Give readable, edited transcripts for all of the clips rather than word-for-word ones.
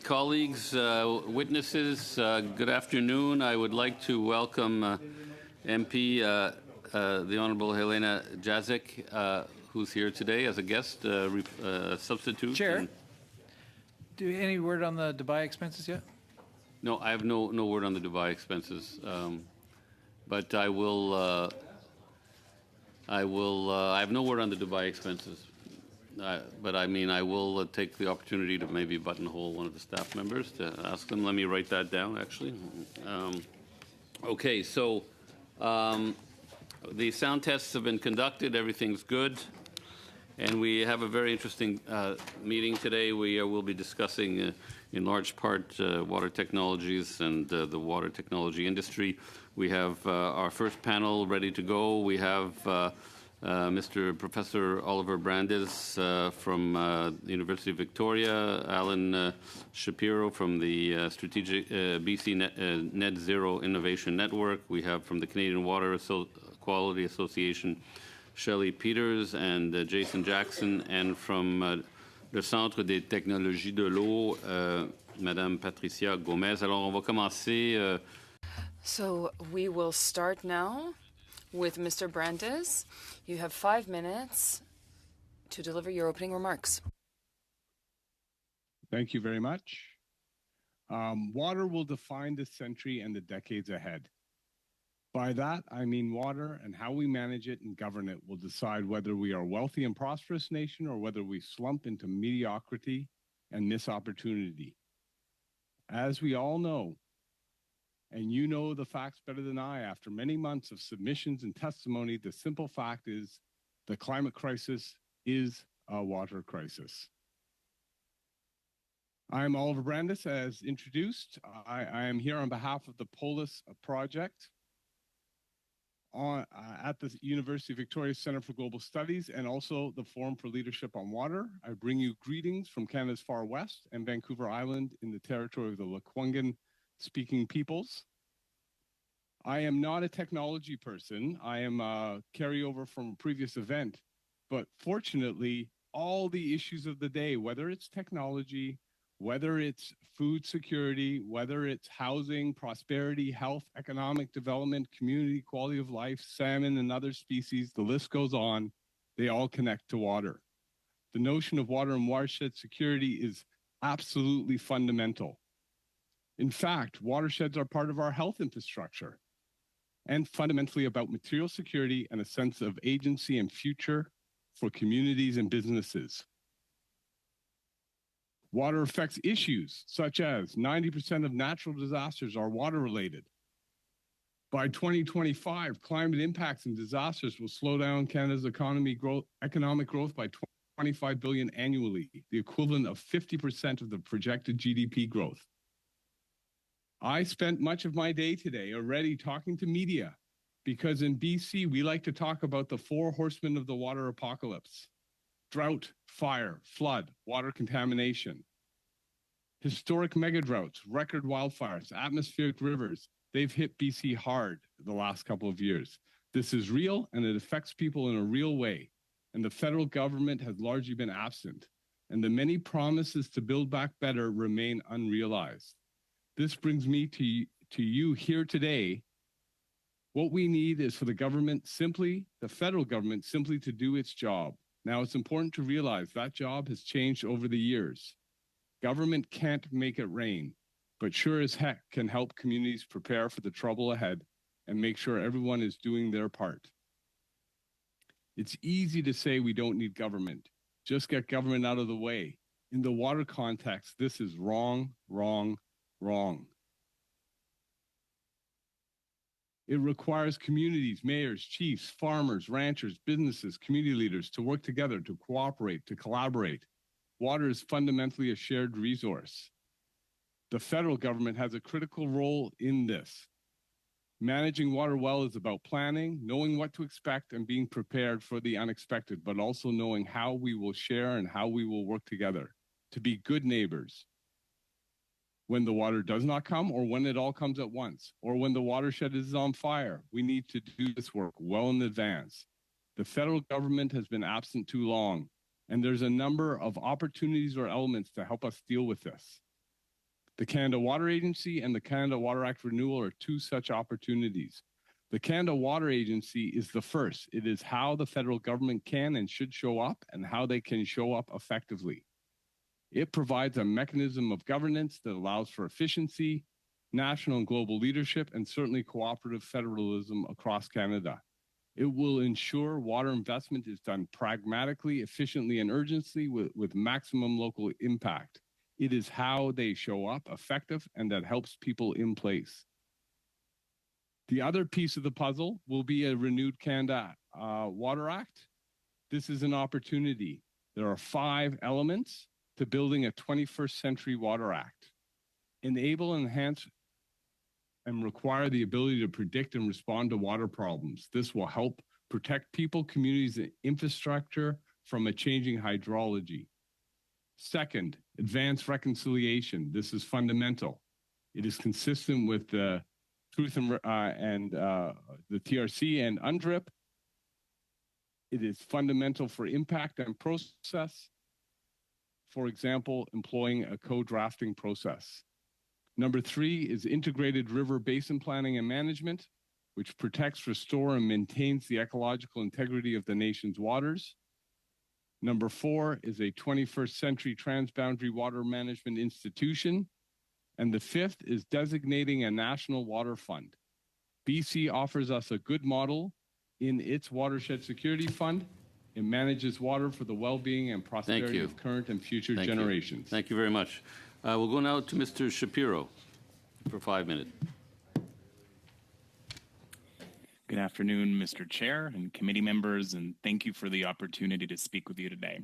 Colleagues, witnesses, good afternoon. I would like to welcome MP, the Honourable Helena Jazik, who's here today as a guest, substitute. Chair, do any word on the Dubai expenses yet? No, I have no word on the Dubai expenses, but I have no word on the Dubai expenses. But I mean, I will take the opportunity to maybe buttonhole one of the staff members to ask them. Let me write that down, actually. Okay, so the sound tests have been conducted. Everything's good. And we have a very interesting meeting today. We will be discussing, in large part, water technologies and the water technology industry. We have our first panel ready to go. We have Mr. Professor Oliver Brandes from the University of Victoria, Alan Shapiro from the Strategic BC Net Zero Innovation Network. We have from the Canadian Water Quality Association, Shelley Peters and Jason Jackson, and from le Centre des Technologies de l'Eau, Madame Patricia Gomez. Alors, on va commencer. So we will start now with Mr. Brandes. You have 5 minutes to deliver your opening remarks. Thank you very much. Water will define this century and the decades ahead. By that, I mean water and how we manage it and govern it will decide whether we are a wealthy and prosperous nation or whether we slump into mediocrity and miss opportunity. As we all know, and you know the facts better than I, after many months of submissions and testimony, the simple fact is the climate crisis is a water crisis. I'm Oliver Brandes, as introduced. I am here on behalf of the POLIS project at the University of Victoria Centre for Global Studies and also the Forum for Leadership on Water. I bring you greetings from Canada's far west and Vancouver Island in the territory of the Lekwungen speaking peoples. I am not a technology person. I am a carryover from a previous event, but fortunately, all the issues of the day, whether it's technology, whether it's food security, whether it's housing, prosperity, health, economic development, community, quality of life, salmon and other species, the list goes on, they all connect to water. The notion of water and watershed security is absolutely fundamental. In fact, watersheds are part of our health infrastructure and fundamentally about material security and a sense of agency and future for communities and businesses. Water affects issues such as 90% of natural disasters are water related. By 2025, climate impacts and disasters will slow down Canada's economic growth by 25 billion annually, the equivalent of 50% of the projected GDP growth. I spent much of my day today already talking to media because in BC, we like to talk about the 4 horsemen of the water apocalypse: drought, fire, flood, water contamination. Historic mega droughts, record wildfires, atmospheric rivers, they've hit BC hard the last couple of years. This is real and it affects people in a real way. And the federal government has largely been absent. And the many promises to build back better remain unrealized. This brings me to you here today. What we need is for the government the federal government simply to do its job. Now, it's important to realize that job has changed over the years. Government can't make it rain, but sure as heck can help communities prepare for the trouble ahead and make sure everyone is doing their part. It's easy to say we don't need government. Just get government out of the way. In the water context, this is wrong, wrong, wrong. It requires communities, mayors, chiefs, farmers, ranchers, businesses, community leaders to work together, to cooperate, to collaborate. Water is fundamentally a shared resource. The federal government has a critical role in this. Managing water well is about planning, knowing what to expect, and being prepared for the unexpected, but also knowing how we will share and how we will work together to be good neighbors. When the water does not come, or when it all comes at once, or when the watershed is on fire, we need to do this work well in advance. The federal government has been absent too long, And there's a number of opportunities or elements to help us deal with this. The Canada Water Agency and the Canada Water Act renewal are two such opportunities. The Canada Water Agency is the first. It is how the federal government can and should show up and how they can show up effectively. It provides a mechanism of governance that allows for efficiency, national and global leadership, and certainly cooperative federalism across Canada. It will ensure water investment is done pragmatically, efficiently, and urgently with maximum local impact. It is how they show up effective, and that helps people in place. The other piece of the puzzle will be a renewed Canada Water Act. This is an opportunity. There are 5 elements to building a 21st century Water Act. Enable, enhance, and require the ability to predict and respond to water problems. This will help protect people, communities, and infrastructure from a changing hydrology. Second, advance reconciliation. This is fundamental. It is consistent with the Truth and the TRC and UNDRIP. It is fundamental for impact and process. For example, employing a co-drafting process. Number 3 is integrated river basin planning and management, which protects, restores, and maintains the ecological integrity of the nation's waters. Number 4 is a 21st century transboundary water management institution. And the 5th is designating a national water fund. BC offers us a good model in its watershed security fund. It manages water for the well-being and prosperity of current and future generations. Thank you very much. We'll go now to Mr. Shapiro for 5 minutes. Good afternoon, Mr. Chair and committee members, and thank you for the opportunity to speak with you today.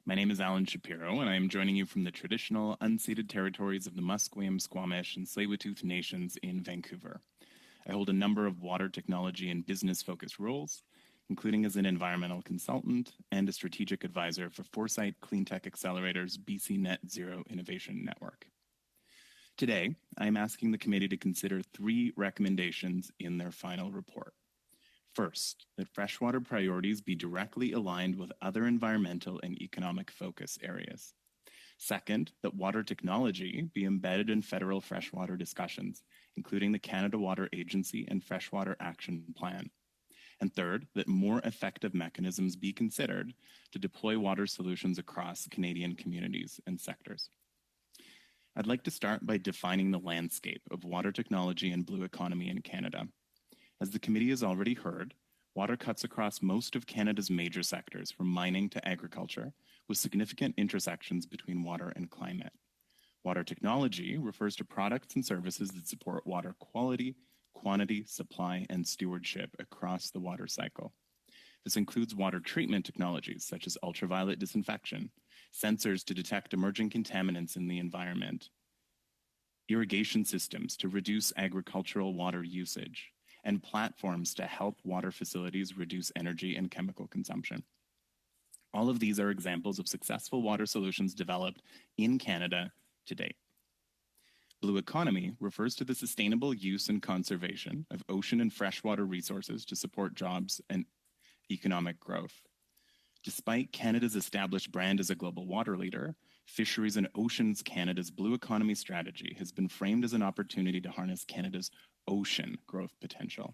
My name is Alan Shapiro, and I am joining you from the traditional unceded territories of the Musqueam, Squamish, and Tsleil-Waututh nations in Vancouver. I hold a number of water technology and business-focused roles, including as an environmental consultant and a strategic advisor for Foresight Cleantech Accelerator's BC Net Zero Innovation Network. Today, I am asking the committee to consider 3 recommendations in their final report. First, that freshwater priorities be directly aligned with other environmental and economic focus areas. Second, that water technology be embedded in federal freshwater discussions, including the Canada Water Agency and Freshwater Action Plan. And third, that more effective mechanisms be considered to deploy water solutions across Canadian communities and sectors. I'd like to start by defining the landscape of water technology and blue economy in Canada. As the committee has already heard, water cuts across most of Canada's major sectors, from mining to agriculture, with significant intersections between water and climate. Water technology refers to products and services that support water quality, quantity, supply, and stewardship across the water cycle. This includes water treatment technologies such as ultraviolet disinfection, sensors to detect emerging contaminants in the environment, irrigation systems to reduce agricultural water usage, and platforms to help water facilities reduce energy and chemical consumption. All of these are examples of successful water solutions developed in Canada to date. Blue economy refers to the sustainable use and conservation of ocean and freshwater resources to support jobs and economic growth. Despite Canada's established brand as a global water leader, Fisheries and Oceans Canada's Blue Economy strategy has been framed as an opportunity to harness Canada's ocean growth potential.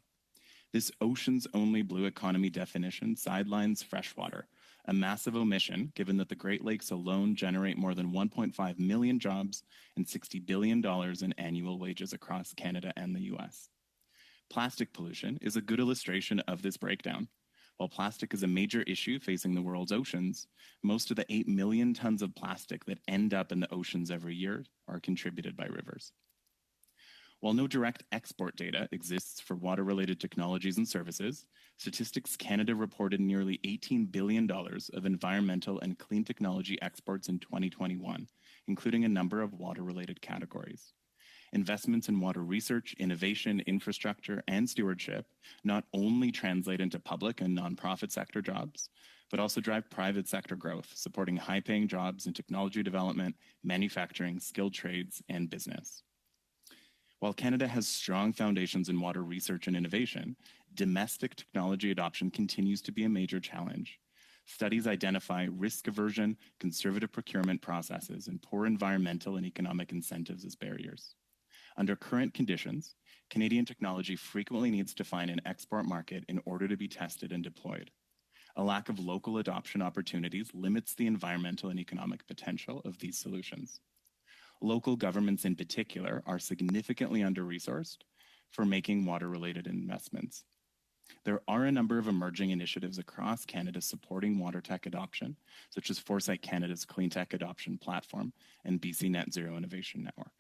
This oceans-only blue economy definition sidelines freshwater, a massive omission given that the Great Lakes alone generate more than 1.5 million jobs and $60 billion in annual wages across Canada and the US. Plastic pollution is a good illustration of this breakdown. While plastic is a major issue facing the world's oceans, most of the 8 million tons of plastic that end up in the oceans every year are contributed by rivers. While no direct export data exists for water-related technologies and services, Statistics Canada reported nearly $18 billion of environmental and clean technology exports in 2021, including a number of water-related categories. Investments in water research, innovation, infrastructure, and stewardship not only translate into public and nonprofit sector jobs, but also drive private sector growth, supporting high-paying jobs in technology development, manufacturing, skilled trades, and business. While Canada has strong foundations in water research and innovation, domestic technology adoption continues to be a major challenge. Studies identify risk aversion, conservative procurement processes, and poor environmental and economic incentives as barriers. Under current conditions, Canadian technology frequently needs to find an export market in order to be tested and deployed. A lack of local adoption opportunities limits the environmental and economic potential of these solutions. Local governments in particular are significantly under-resourced for making water-related investments. There are a number of emerging initiatives across Canada supporting water tech adoption, such as Foresight Canada's Clean Tech Adoption Platform and BC Net Zero Innovation Network.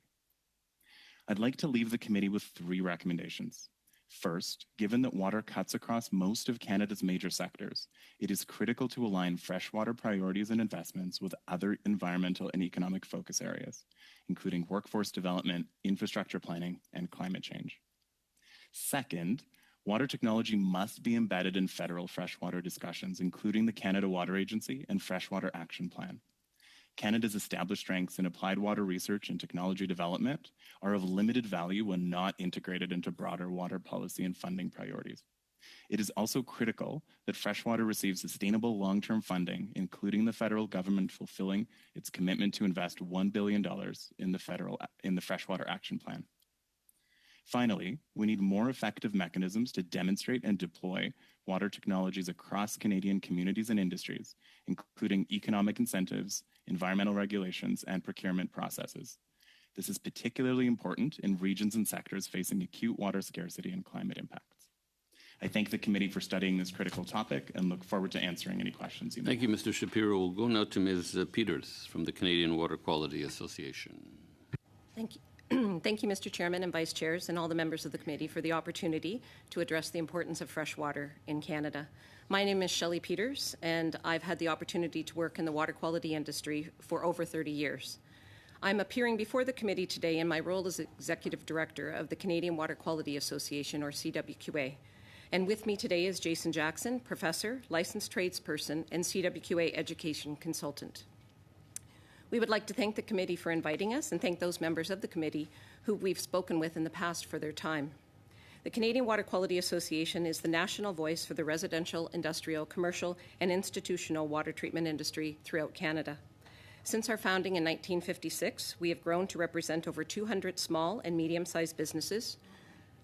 I'd like to leave the committee with 3 recommendations. First, given that water cuts across most of Canada's major sectors, it is critical to align freshwater priorities and investments with other environmental and economic focus areas, including workforce development, infrastructure planning, and climate change. Second, water technology must be embedded in federal freshwater discussions, including the Canada Water Agency and Freshwater Action Plan. Canada's established strengths in applied water research and technology development are of limited value when not integrated into broader water policy and funding priorities. It is also critical that freshwater receives sustainable long-term funding, including the federal government fulfilling its commitment to invest $1 billion in the Freshwater Action Plan. Finally, we need more effective mechanisms to demonstrate and deploy water technologies across Canadian communities and industries, including economic incentives, environmental regulations, and procurement processes. This is particularly important in regions and sectors facing acute water scarcity and climate impacts. I thank the committee for studying this critical topic and look forward to answering any questions you may have. Thank you, Mr. Shapiro. We'll go now to Ms. Peters from the Canadian Water Quality Association. Thank you. Thank you, Mr. Chairman and Vice Chairs and all the members of the committee for the opportunity to address the importance of fresh water in Canada. My name is Shelley Peters, and I've had the opportunity to work in the water quality industry for over 30 years. I'm appearing before the committee today in my role as Executive Director of the Canadian Water Quality Association, or CWQA. And with me today is Jason Jackson, Professor, Licensed Tradesperson, and CWQA Education Consultant. We would like to thank the committee for inviting us and thank those members of the committee who we've spoken with in the past for their time. The Canadian Water Quality Association is the national voice for the residential, industrial, commercial, and institutional water treatment industry throughout Canada. Since our founding in 1956, we have grown to represent over 200 small and medium-sized businesses.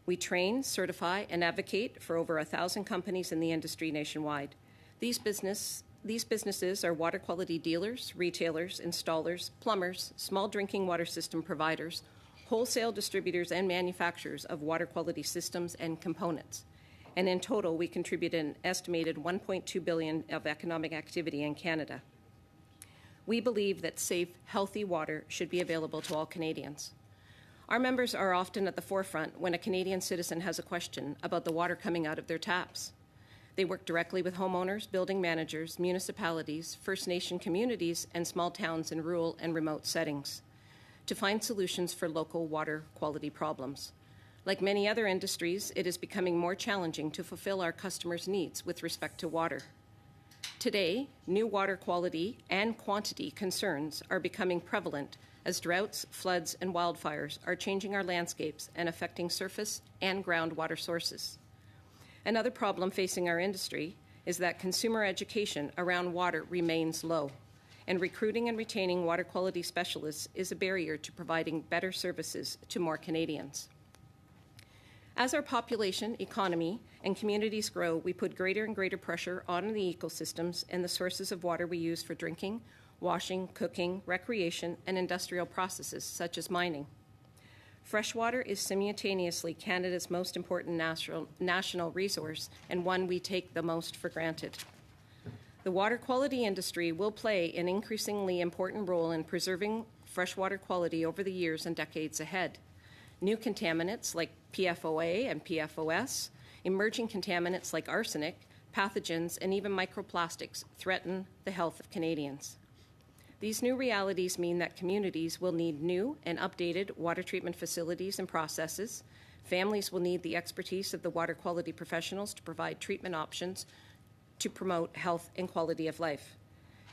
We train, certify, and advocate for over 1,000 companies in the industry nationwide. These businesses are water quality dealers, retailers, installers, plumbers, small drinking water system providers, wholesale distributors, and manufacturers of water quality systems and components. And in total, we contribute an estimated $1.2 billion of economic activity in Canada. We believe that safe, healthy water should be available to all Canadians. Our members are often at the forefront when a Canadian citizen has a question about the water coming out of their taps. They work directly with homeowners, building managers, municipalities, First Nation communities, and small towns in rural and remote settings to find solutions for local water quality problems. Like many other industries, it is becoming more challenging to fulfill our customers' needs with respect to water. Today, new water quality and quantity concerns are becoming prevalent as droughts, floods, and wildfires are changing our landscapes and affecting surface and groundwater sources. Another problem facing our industry is that consumer education around water remains low, and recruiting and retaining water quality specialists is a barrier to providing better services to more Canadians. As our population, economy, and communities grow, we put greater and greater pressure on the ecosystems and the sources of water we use for drinking, washing, cooking, recreation, and industrial processes such as mining. Freshwater is simultaneously Canada's most important national resource and one we take the most for granted. The water quality industry will play an increasingly important role in preserving freshwater quality over the years and decades ahead. New contaminants like PFOA and PFOS, emerging contaminants like arsenic, pathogens, and even microplastics threaten the health of Canadians. These new realities mean that communities will need new and updated water treatment facilities and processes. Families will need the expertise of the water quality professionals to provide treatment options to promote health and quality of life.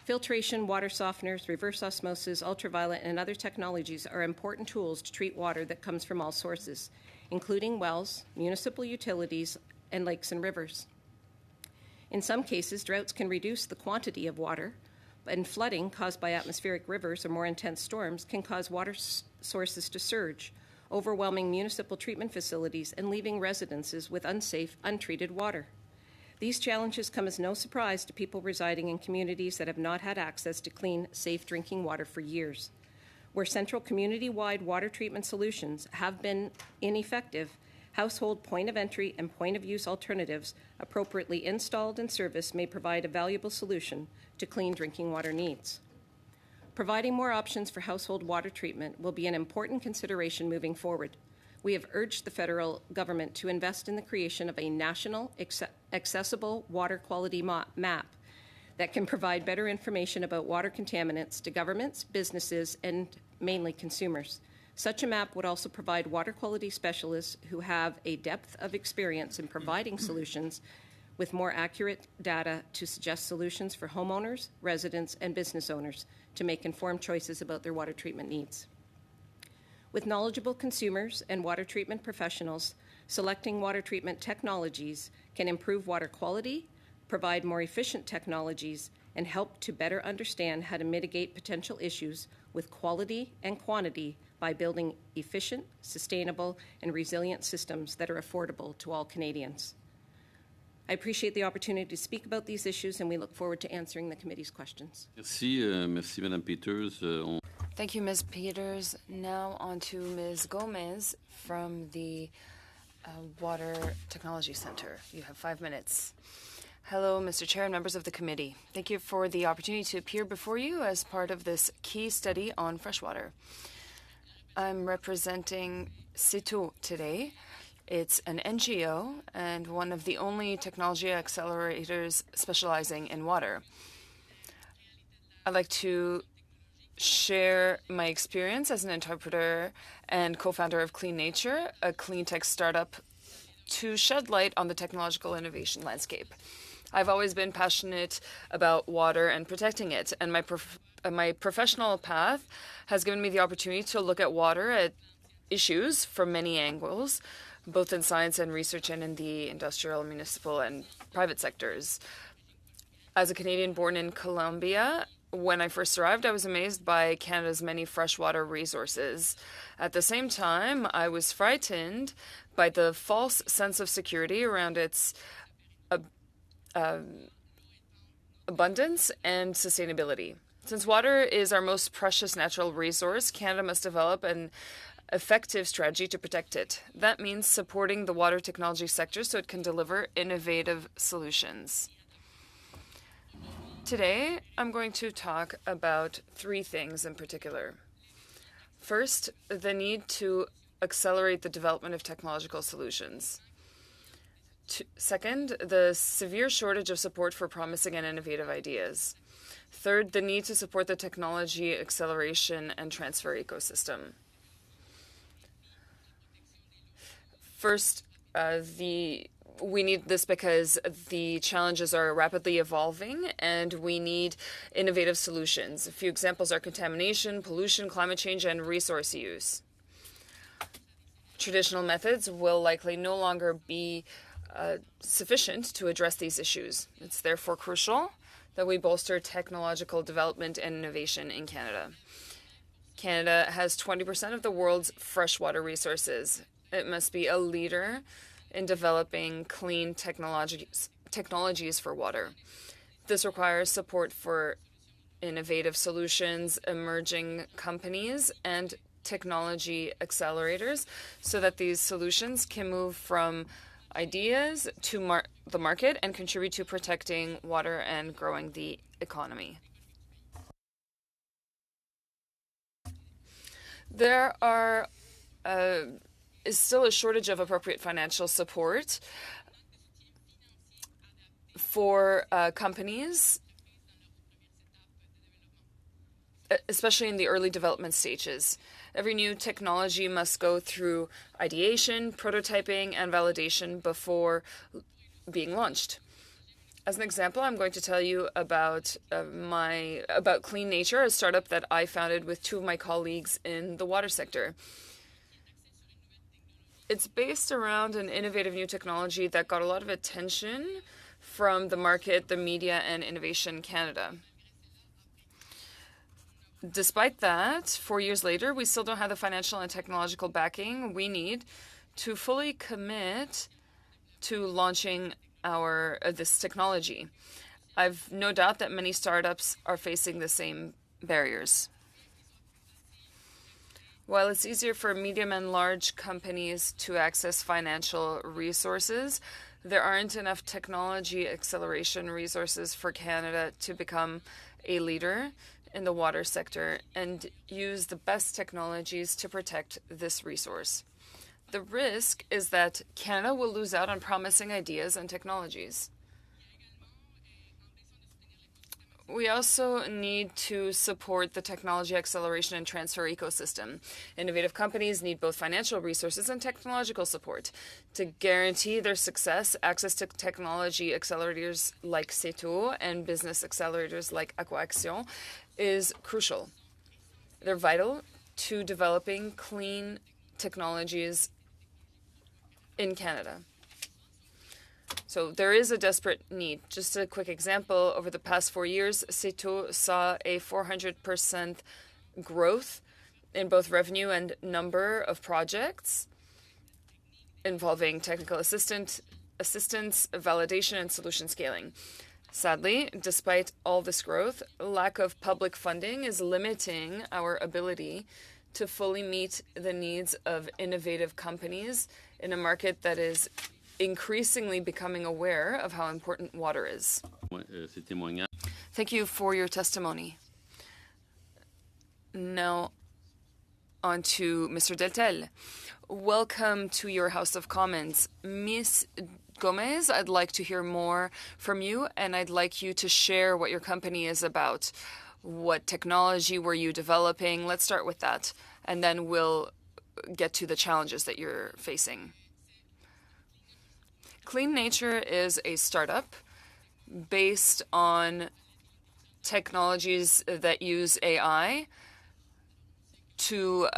Filtration, water softeners, reverse osmosis, ultraviolet, and other technologies are important tools to treat water that comes from all sources, including wells, municipal utilities, and lakes and rivers. In some cases, droughts can reduce the quantity of water, and flooding caused by atmospheric rivers or more intense storms can cause water sources to surge, overwhelming municipal treatment facilities and leaving residences with unsafe, untreated water. These challenges come as no surprise to people residing in communities that have not had access to clean, safe drinking water for years. Where central community-wide water treatment solutions have been ineffective, household point of entry and point of use alternatives appropriately installed and serviced may provide a valuable solution to clean drinking water needs. Providing more options for household water treatment will be an important consideration moving forward. We have urged the federal government to invest in the creation of a national accessible water quality map that can provide better information about water contaminants to governments, businesses, and mainly consumers. Such a map would also provide water quality specialists who have a depth of experience in providing solutions with more accurate data to suggest solutions for homeowners, residents, and business owners to make informed choices about their water treatment needs. With knowledgeable consumers and water treatment professionals, selecting water treatment technologies can improve water quality, provide more efficient technologies, and help to better understand how to mitigate potential issues with quality and quantity by building efficient, sustainable, and resilient systems that are affordable to all Canadians. I appreciate the opportunity to speak about these issues, and we look forward to answering the committee's questions. Merci, Madame Peters. Thank you, Ms. Peters. Now on to Ms. Gomez from the Water Technology Center. You have 5 minutes. Hello, Mr. Chair and members of the committee. Thank you for the opportunity to appear before you as part of this key study on freshwater. I'm representing CITO today. It's an NGO and one of the only technology accelerators specializing in water. I'd like to share my experience as an interpreter and co-founder of Clean Nature, a clean tech startup, to shed light on the technological innovation landscape. I've always been passionate about water and protecting it, and my professional path has given me the opportunity to look at water at issues from many angles, both in science and research and in the industrial, municipal, and private sectors. As a Canadian born in Colombia, when I first arrived, I was amazed by Canada's many freshwater resources. At the same time, I was frightened by the false sense of security around its abundance and sustainability. Since water is our most precious natural resource, Canada must develop an effective strategy to protect it. That means supporting the water technology sector so it can deliver innovative solutions. Today, I'm going to talk about 3 things in particular. First, the need to accelerate the development of technological solutions. Second, the severe shortage of support for promising and innovative ideas. Third, the need to support the technology acceleration and transfer ecosystem. First, we need this because the challenges are rapidly evolving and we need innovative solutions. A few examples are contamination, pollution, climate change, and resource use. Traditional methods will likely no longer be sufficient to address these issues. It's therefore crucial that we bolster technological development and innovation in Canada. Canada has 20% of the world's freshwater resources. It must be a leader in developing clean technologies for water. This requires support for innovative solutions, emerging companies, and technology accelerators so that these solutions can move from ideas to the market and contribute to protecting water and growing the economy. There is still a shortage of appropriate financial support for companies, especially in the early development stages. Every new technology must go through ideation, prototyping, and validation before being launched. As an example, I'm going to tell you about Clean Nature, a startup that I founded with 2 of my colleagues in the water sector. It's based around an innovative new technology that got a lot of attention from the market, the media, and Innovation Canada. Despite that, 4 years later, we still don't have the financial and technological backing we need to fully commit to launching this technology. I've no doubt that many startups are facing the same barriers. While it's easier for medium and large companies to access financial resources, there aren't enough technology acceleration resources for Canada to become a leader in the water sector and use the best technologies to protect this resource. The risk is that Canada will lose out on promising ideas and technologies. We also need to support the technology acceleration and transfer ecosystem. Innovative companies need both financial resources and technological support. To guarantee their success, access to technology accelerators like CETO and business accelerators like Aquaction is crucial. They're vital to developing clean technologies in Canada. So there is a desperate need. Just a quick example, over the past 4 years, CETO saw a 400% growth in both revenue and number of projects involving technical assistance, validation, and solution scaling. Sadly, despite all this growth, lack of public funding is limiting our ability to fully meet the needs of innovative companies in a market that is increasingly becoming aware of how important water is. Thank you for your testimony. Now, on to Mr. Deltel. Welcome to your House of Commons. Ms. Gomez, I'd like to hear more from you, and I'd like you to share what your company is about. What technology were you developing? Let's start with that, and then we'll get to the challenges that you're facing. Clean Nature is a startup based on technologies that use AI to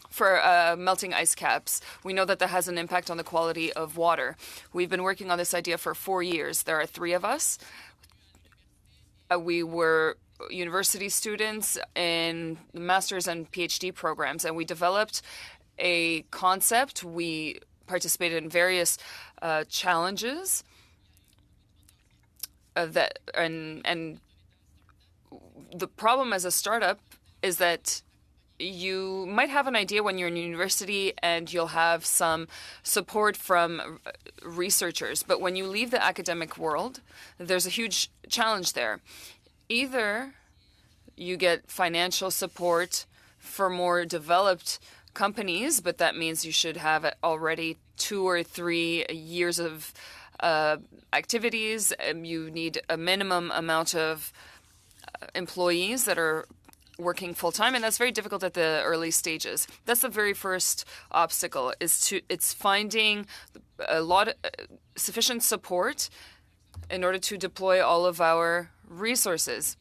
for melting ice caps. We know that that has an impact on the quality of water. We've been working on this idea for 4 years. There are 3 of us. We were university students in master's and PhD programs, and we developed a concept. We participated in various challenges and the problem as a startup is that you might have an idea when you're in university and you'll have some support from researchers, but when you leave the academic world, there's a huge challenge there. Either you get financial support for more developed companies, but that means you should have already 2 or 3 years of activities. You need a minimum amount of employees that are working full-time, and that's very difficult at the early stages. That's the very first obstacle, it's finding sufficient support in order to deploy all of our resources.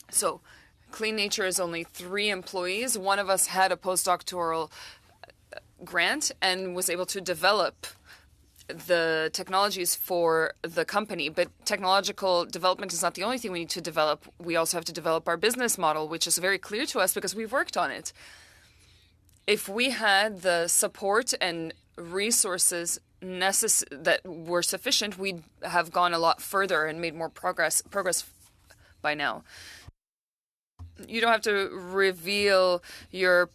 So Clean Nature is only 3 employees. One of us had a postdoctoral grant and was able to develop the technologies for the company. But technological development is not the only thing we need to develop. We also have to develop our business model, which is very clear to us because we've worked on it. If we had the support and resources that were sufficient, we'd have gone a lot further and made more progress by now. You don't have to reveal your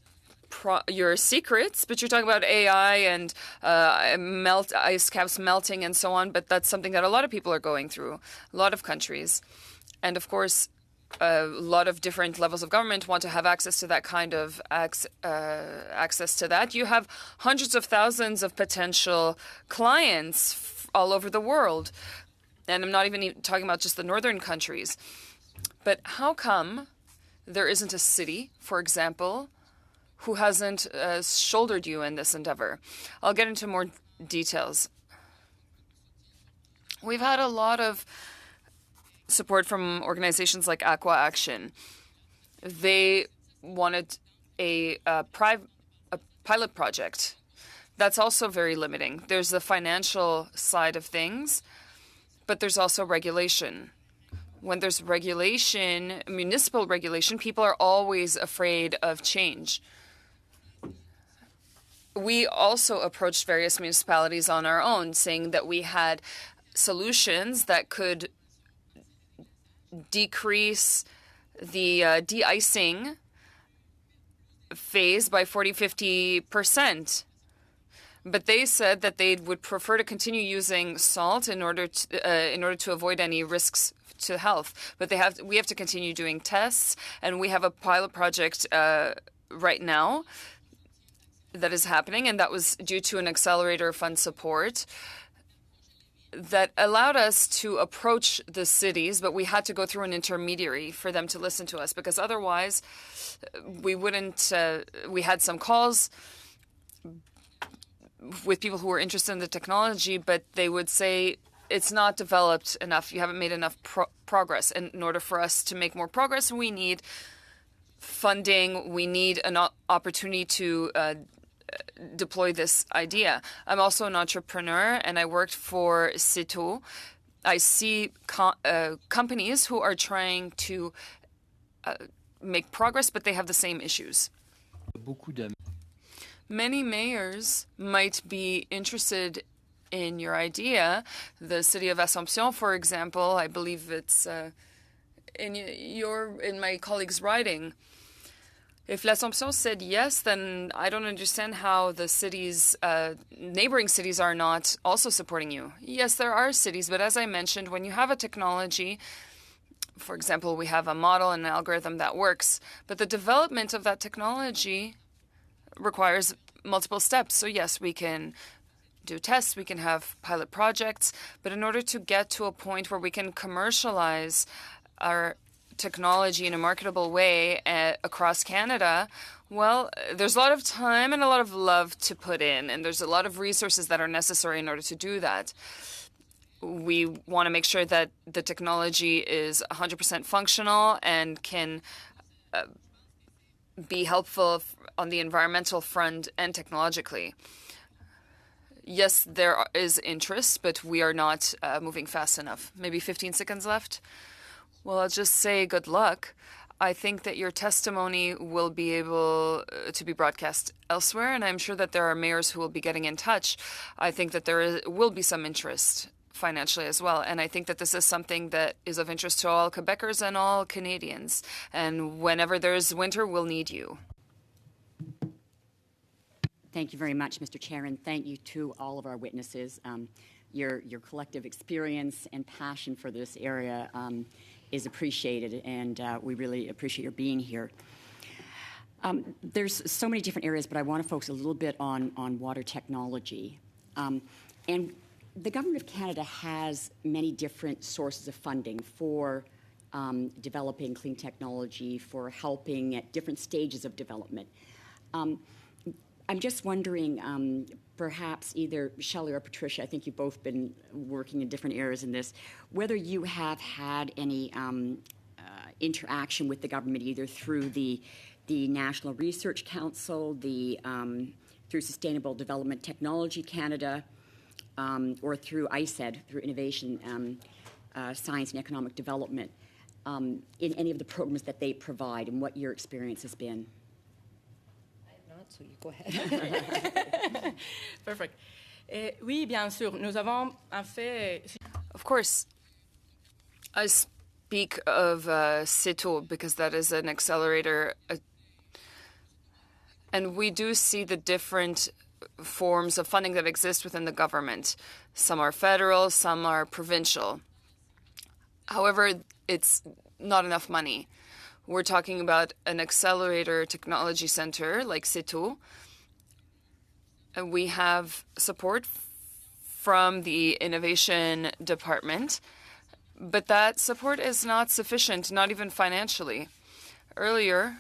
secrets, but you're talking about AI and ice caps melting and so on, but that's something that a lot of people are going through, a lot of countries. And of course, a lot of different levels of government want to have access to that kind of access to that. You have hundreds of thousands of potential clients all over the world. And I'm not even talking about just the northern countries. But how come there isn't a city, for example, who hasn't shouldered you in this endeavor? I'll get into more details. We've had a lot of support from organizations like Aquaction. They wanted a pilot project That's also very limiting. There's the financial side of things, but there's also regulation. When there's regulation, municipal regulation, people are always afraid of change. We also approached various municipalities on our own, saying that we had solutions that could decrease the de-icing phase by 40–50%. But they said that they would prefer to continue using salt in order to avoid any risks to health. But we have to continue doing tests, and we have a pilot project right now that is happening, and that was due to an accelerator fund support that allowed us to approach the cities, but we had to go through an intermediary for them to listen to us, because otherwise we wouldn't. We had some calls with people who were interested in the technology, but they would say it's not developed enough. You haven't made enough progress. And in order for us to make more progress, we need funding. We need an opportunity to deploy this idea. I'm also an entrepreneur, and I worked for CETO. I see companies who are trying to make progress, but they have the same issues. Many mayors might be interested in your idea. The city of Assomption, for example, I believe it's in my colleague's writing. If l'Assomption said yes, then I don't understand how the cities, neighboring cities, are not also supporting you. Yes, there are cities, but as I mentioned, when you have a technology, for example, we have a model and an algorithm that works, but the development of that technology requires multiple steps. So yes, we can do tests, we can have pilot projects, but in order to get to a point where we can commercialize our technology in a marketable way across Canada, well, there's a lot of time and a lot of love to put in, and there's a lot of resources that are necessary in order to do that. We want to make sure that the technology is 100% functional and can be helpful on the environmental front and technologically. Yes, there is interest, but we are not moving fast enough. Maybe 15 seconds left. Well, I'll just say good luck. I think that your testimony will be able to be broadcast elsewhere, and I'm sure that there are mayors who will be getting in touch. I think that there will be some interest financially as well, and I think that this is something that is of interest to all Quebecers and all Canadians. And whenever there's winter, we'll need you. Thank you very much, Mr. Chair, and thank you to all of our witnesses. Your collective experience and passion for this area is appreciated, and we really appreciate your being here. There's so many different areas, but I want to focus a little bit on water technology. And the Government of Canada has many different sources of funding for developing clean technology, for helping at different stages of development. I'm just wondering, perhaps either Shelley or Patricia, I think you've both been working in different areas in this, whether you have had any interaction with the government, either through the National Research Council, through Sustainable Development Technology Canada, or through ISED, through Innovation, Science and Economic Development, in any of the programs that they provide, and what your experience has been. So you go ahead. Perfect. Oui, bien sûr. Nous avons en fait. Of course, I speak of CETO because that is an accelerator, and we do see the different forms of funding that exist within the government. Some are federal, some are provincial. However, it's not enough money. We're talking about an accelerator technology center like CETO. And we have support from the innovation department, but that support is not sufficient, not even financially. Earlier,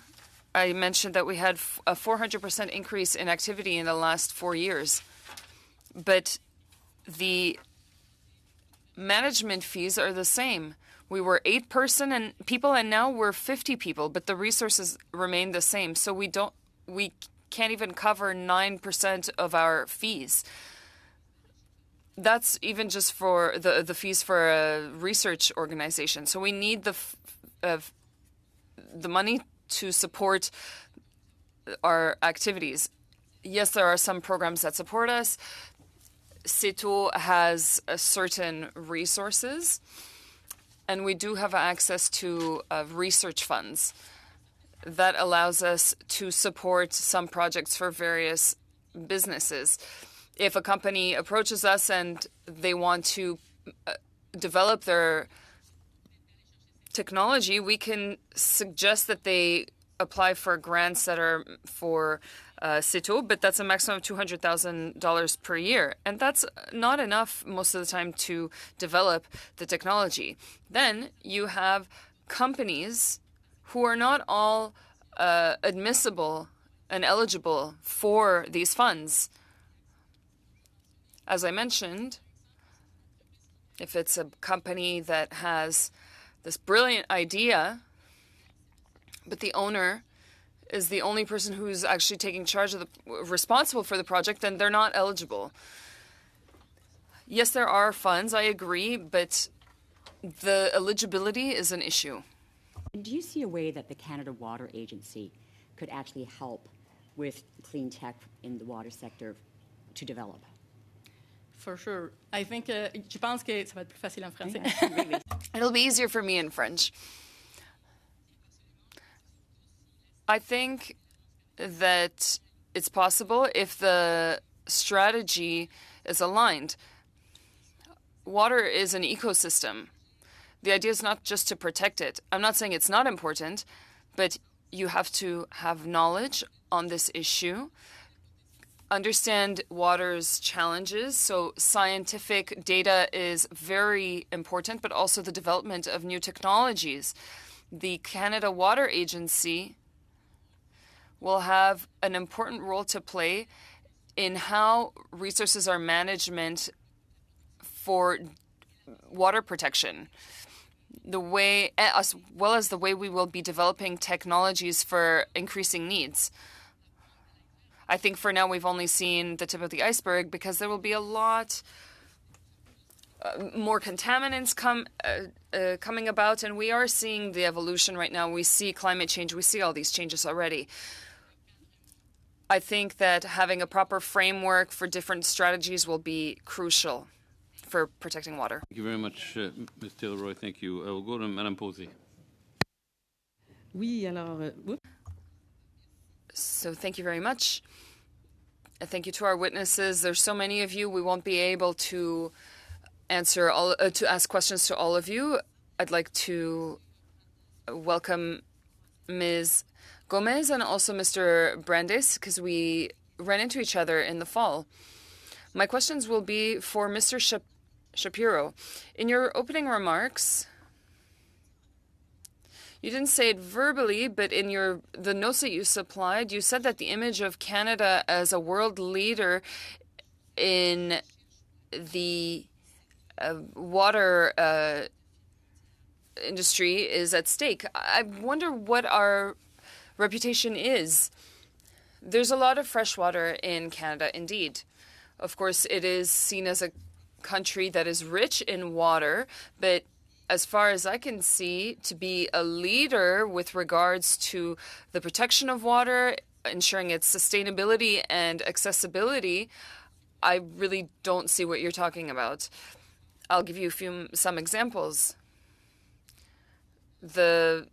I mentioned that we had a 400% increase in activity in the last 4 years, but the management fees are the same. We were 8 people, and now we're 50 people, but the resources remain the same. So we can't even cover 9% of our fees. That's even just for the fees for a research organization. So we need the money to support our activities. Yes, there are some programs that support us. CETO has certain resources, and we do have access to research funds that allows us to support some projects for various businesses. If a company approaches us and they want to develop their technology, we can suggest that they apply for grants that are for CETO, but that's a maximum of $200,000 per year. And that's not enough most of the time to develop the technology. Then you have companies who are not all admissible and eligible for these funds. As I mentioned, if it's a company that has this brilliant idea, but the owner is the only person who's actually taking charge of responsible for the project, then they're not eligible. Yes, there are funds, I agree, but the eligibility is an issue. Do you see a way that the Canada Water Agency could actually help with clean tech in the water sector to develop? For sure. I think, je pense que ça va être plus facile en français. It'll be easier for me in French. I think that it's possible if the strategy is aligned. Water is an ecosystem. The idea is not just to protect it. I'm not saying it's not important, but you have to have knowledge on this issue, understand water's challenges. So scientific data is very important, but also the development of new technologies. The Canada Water Agency will have an important role to play in how resources are management for water protection, the way, as well as the way we will be developing technologies for increasing needs. I think for now we've only seen the tip of the iceberg because there will be a lot more contaminants coming about, and we are seeing the evolution right now. We see climate change. We see all these changes already. I think that having a proper framework for different strategies will be crucial for protecting water. Thank you very much, Ms. Taylor-Roy. Thank you. We'll go to Madame Posey. Oui, alors, So thank you very much. Thank you to our witnesses. There's so many of you. We won't be able to answer to ask questions to all of you. I'd like to welcome Ms. Gomez and also Mr. Brandes because we ran into each other in the fall. My questions will be for Mr. Shapiro. In your opening remarks, you didn't say it verbally, but in the notes that you supplied, you said that the image of Canada as a world leader in the water industry is at stake. I wonder what our reputation is. There's a lot of fresh water in Canada, indeed. Of course, it is seen as a country that is rich in water, but as far as I can see, to be a leader with regards to the protection of water, ensuring its sustainability and accessibility, I really don't see what you're talking about. I'll give you some examples. The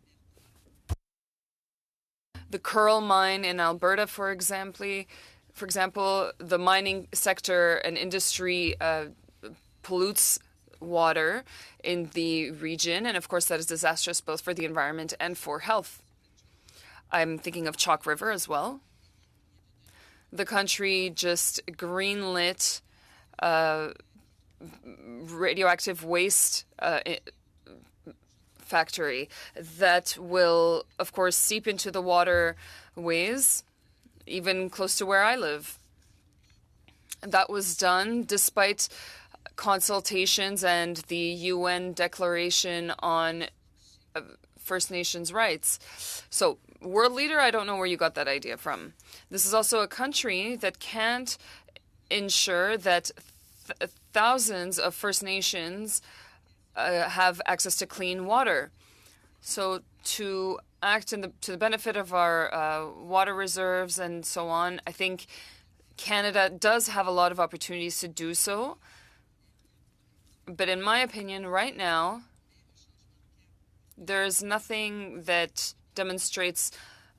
Curl mine in Alberta, for example, the mining sector and industry pollutes water in the region, and of course that is disastrous both for the environment and for health. I'm thinking of Chalk River as well. The country just greenlit radioactive waste factory that will, of course, seep into the waterways, even close to where I live. That was done despite consultations and the UN Declaration on First Nations rights. So, world leader, I don't know where you got that idea from. This is also a country that can't ensure that thousands of First Nations have access to clean water. So to act to the benefit of our water reserves and so on, I think Canada does have a lot of opportunities to do so. But in my opinion, right now, there's nothing that demonstrates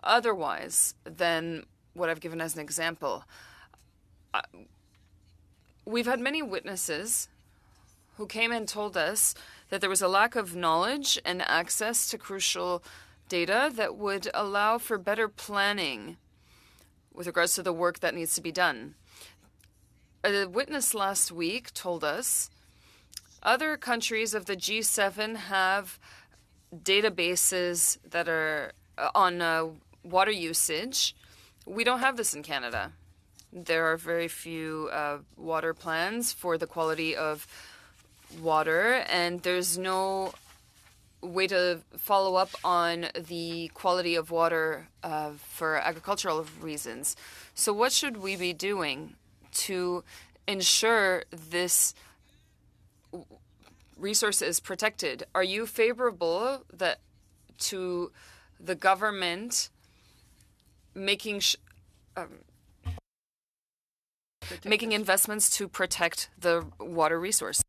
otherwise than what I've given as an example. We've had many witnesses who came and told us that there was a lack of knowledge and access to crucial data that would allow for better planning with regards to the work that needs to be done. A witness last week told us other countries of the G7 have databases that are on water usage. We don't have this in Canada. There are very few water plans for the quality of water, and there's no way to follow up on the quality of water for agricultural reasons. So what should we be doing to ensure this resource is protected? Are you favorable to the government making investments to protect the water resource?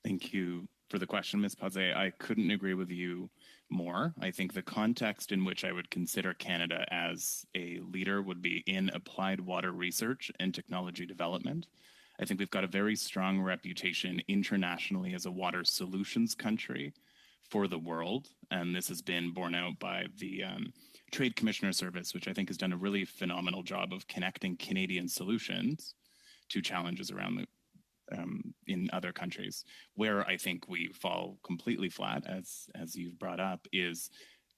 Thank you for the question, Ms. Pazé. I couldn't agree with you more. I think the context in which I would consider Canada as a leader would be in applied water research and technology development. I think we've got a very strong reputation internationally as a water solutions country for the world, and this has been borne out by the Trade Commissioner Service, which I think has done a really phenomenal job of connecting Canadian solutions to challenges around the in other countries. Where I think we fall completely flat, as you've brought up, is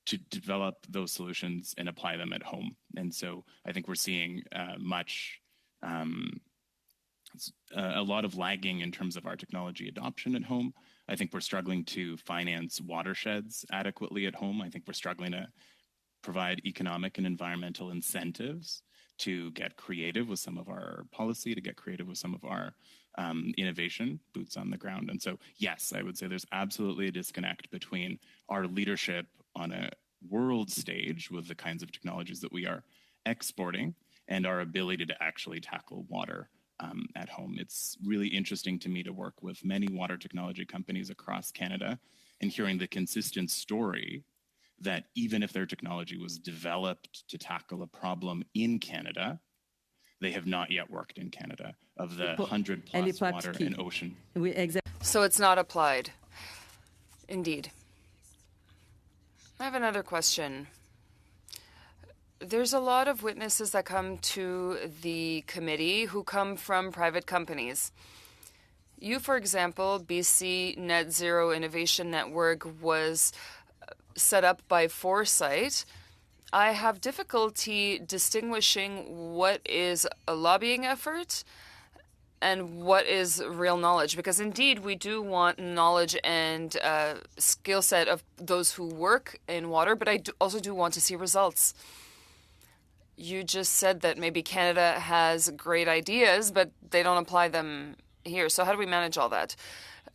to develop those solutions and apply them at home. And so I think we're seeing a lot of lagging in terms of our technology adoption at home. I think we're struggling to finance watersheds adequately at home. I think we're struggling to provide economic and environmental incentives to get creative with some of our policy, to get creative with some of our innovation, boots on the ground. And so, yes, I would say there's absolutely a disconnect between our leadership on a world stage with the kinds of technologies that we are exporting and our ability to actually tackle water at home. It's really interesting to me to work with many water technology companies across Canada and hearing the consistent story that even if their technology was developed to tackle a problem in Canada, they have not yet worked in Canada of the 100 plus water and ocean. So it's not applied. Indeed. I have another question. There's a lot of witnesses that come to the committee who come from private companies. You, for example, BC Net Zero Innovation Network was set up by Foresight. I have difficulty distinguishing what is a lobbying effort and what is real knowledge, because indeed we do want knowledge and skill set of those who work in water, but I also do want to see results. You just said that maybe Canada has great ideas, but they don't apply them here. So how do we manage all that?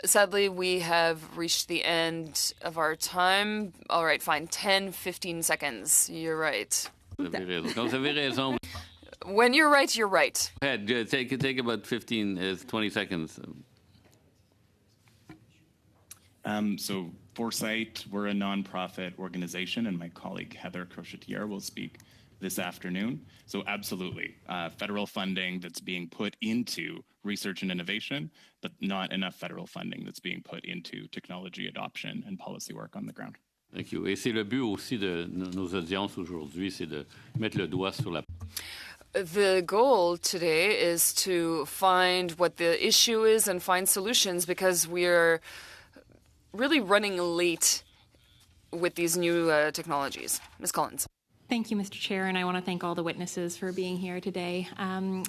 Sadly, we have reached the end of our time. All right, fine. 10, 15 seconds. You're right. Vous avez raison. When you're right, you're right. Go ahead, take about 15, 20 seconds. So Foresight, we're a nonprofit organization, and my colleague Heather Crochetier will speak this afternoon. So absolutely, federal funding that's being put into research and innovation, but not enough federal funding that's being put into technology adoption and policy work on the ground. Thank you. Et c'est le but aussi de nos audiences aujourd'hui, c'est de mettre le doigt sur la... The goal today is to find what the issue is and find solutions, because we're really running late with these new technologies. Ms. Collins. Thank you, Mr. Chair, and I want to thank all the witnesses for being here today.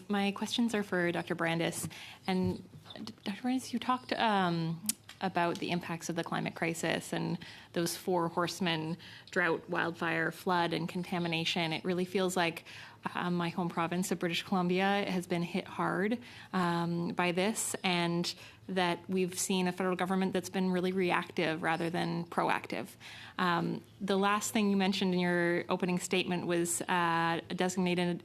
My questions are for Dr. Brandis, and Dr. Burns, you talked about the impacts of the climate crisis and those four horsemen: drought, wildfire, flood, and contamination. It really feels like my home province of British Columbia has been hit hard by this, and that we've seen a federal government that's been really reactive rather than proactive. The last thing you mentioned in your opening statement was designating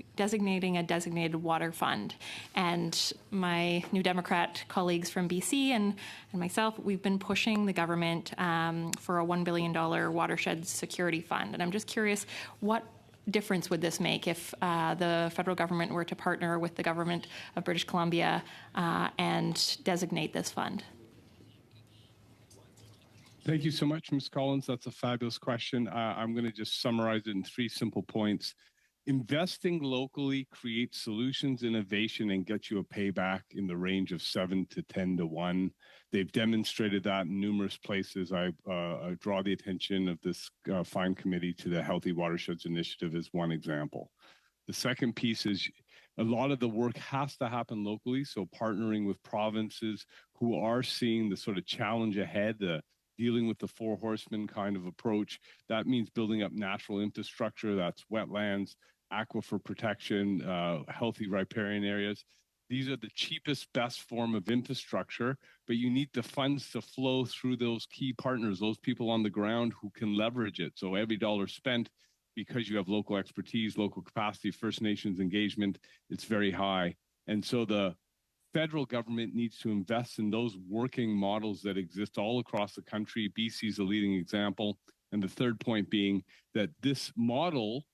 a designated water fund. And my New Democrat colleagues from BC and myself, we've been pushing the government for a $1 billion watershed security fund. And I'm just curious, what difference would this make if the federal government were to partner with the government of British Columbia and designate this fund? Thank you so much, Ms. Collins. That's a fabulous question. I'm going to just summarize it in 3 simple points. Investing locally creates solutions, innovation, and gets you a payback in the range of 7 to 10 to 1. They've demonstrated that in numerous places. I draw the attention of this fine committee to the Healthy Watersheds Initiative as one example. The second piece is a lot of the work has to happen locally, so partnering with provinces who are seeing the sort of challenge ahead, dealing with the four horsemen kind of approach. That means building up natural infrastructure, that's wetlands, aquifer protection, healthy riparian areas. These are the cheapest, best form of infrastructure, but you need the funds to flow through those key partners, those people on the ground who can leverage it. So every dollar spent, because you have local expertise, local capacity, First Nations engagement, it's very high. And so the federal government needs to invest in those working models that exist all across the country. BC is a leading example. And the third point being that this model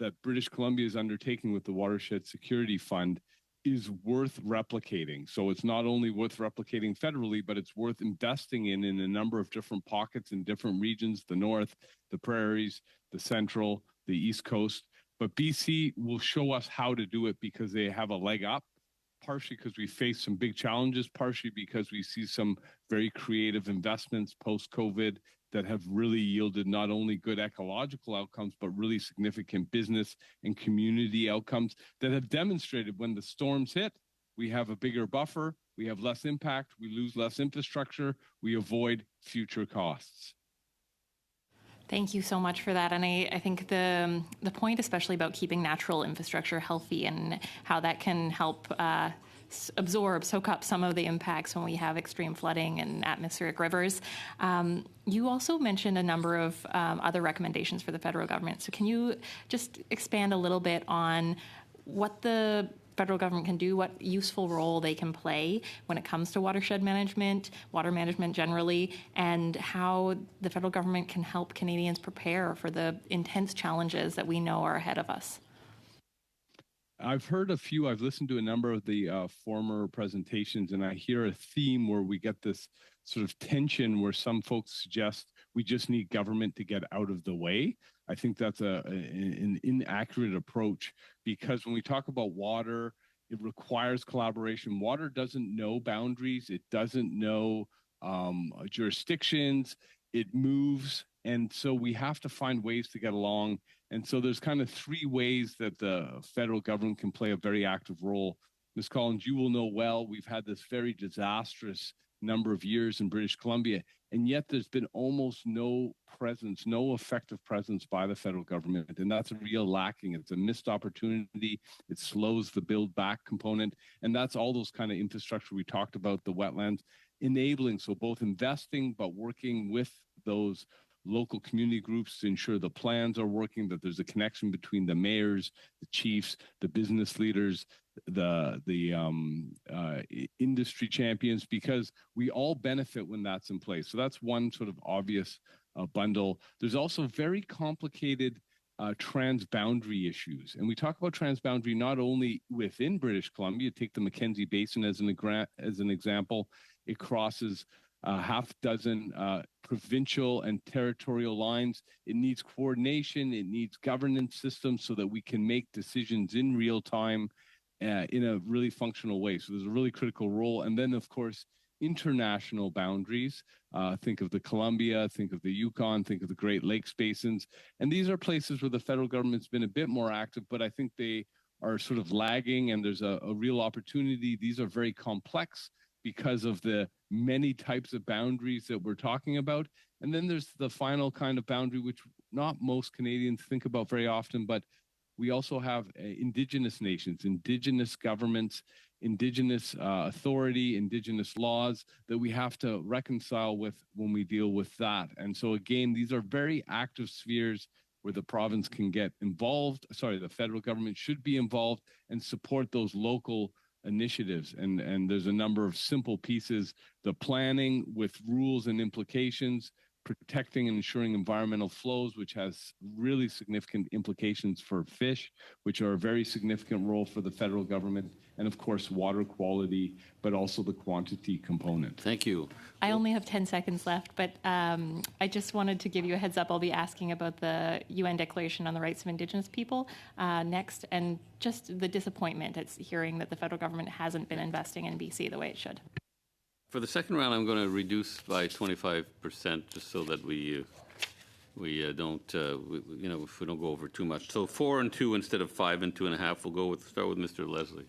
that British Columbia is undertaking with the Watershed Security Fund is worth replicating. So it's not only worth replicating federally, but it's worth investing in a number of different pockets in different regions, the north, the prairies, the central, the east coast. But BC will show us how to do it because they have a leg up, partially because we face some big challenges, partially because we see some very creative investments post-COVID that have really yielded not only good ecological outcomes, but really significant business and community outcomes that have demonstrated when the storms hit, we have a bigger buffer, we have less impact, we lose less infrastructure, we avoid future costs. Thank you so much for that. And I think the point, especially about keeping natural infrastructure healthy and how that can help soak up some of the impacts when we have extreme flooding and atmospheric rivers. You also mentioned a number of other recommendations for the federal government. So can you just expand a little bit on what the federal government can do, what useful role they can play when it comes to watershed management, water management generally, and how the federal government can help Canadians prepare for the intense challenges that we know are ahead of us? I've heard a few, I've listened to a number of the former presentations, and I hear a theme where we get this sort of tension where some folks suggest we just need government to get out of the way. I think that's an inaccurate approach, because when we talk about water, it requires collaboration. Water doesn't know boundaries. It doesn't know jurisdictions. It moves. And so we have to find ways to get along. And so there's kind of 3 ways that the federal government can play a very active role. Ms. Collins, you will know well, we've had this very disastrous number of years in British Columbia, and yet there's been almost no presence, no effective presence by the federal government, and that's a real lacking. It's a missed opportunity. It slows the build back component, and that's all those kind of infrastructure we talked about, the wetlands, enabling, so both investing but working with those local community groups to ensure the plans are working, that there's a connection between the mayors, the chiefs, the business leaders, the industry champions, because we all benefit when that's in place. So that's one sort of obvious bundle. There's also very complicated transboundary issues. And we talk about transboundary not only within British Columbia. Take the Mackenzie Basin as an example. It crosses half dozen provincial and territorial lines. It needs coordination. It needs governance systems so that we can make decisions in real time in a really functional way. So there's a really critical role. And then, of course, international boundaries. Think of the Columbia, think of the Yukon, think of the Great Lakes basins. And these are places where the federal government's been a bit more active, but I think they are sort of lagging, and there's a real opportunity. These are very complex because of the many types of boundaries that we're talking about. And then there's the final kind of boundary, which not most Canadians think about very often, but we also have Indigenous nations, Indigenous governments, Indigenous authority, Indigenous laws that we have to reconcile with when we deal with that. And so again, these are very active spheres where the province can get involved. Sorry, the federal government should be involved and support those local initiatives. And there's a number of simple pieces, the planning with rules and implications, protecting and ensuring environmental flows, which has really significant implications for fish, which are a very significant role for the federal government, and of course, water quality, but also the quantity component. Thank you. I only have 10 seconds left, but I just wanted to give you a heads up. I'll be asking about the UN Declaration on the Rights of Indigenous People next, and just the disappointment at hearing that the federal government hasn't been investing in BC the way it should. For the second round, I'm going to reduce by 25%, just so that we don't, if we don't go over too much. So 4 and 2 instead of 5 and 2.5. We'll start with Mr. Leslie.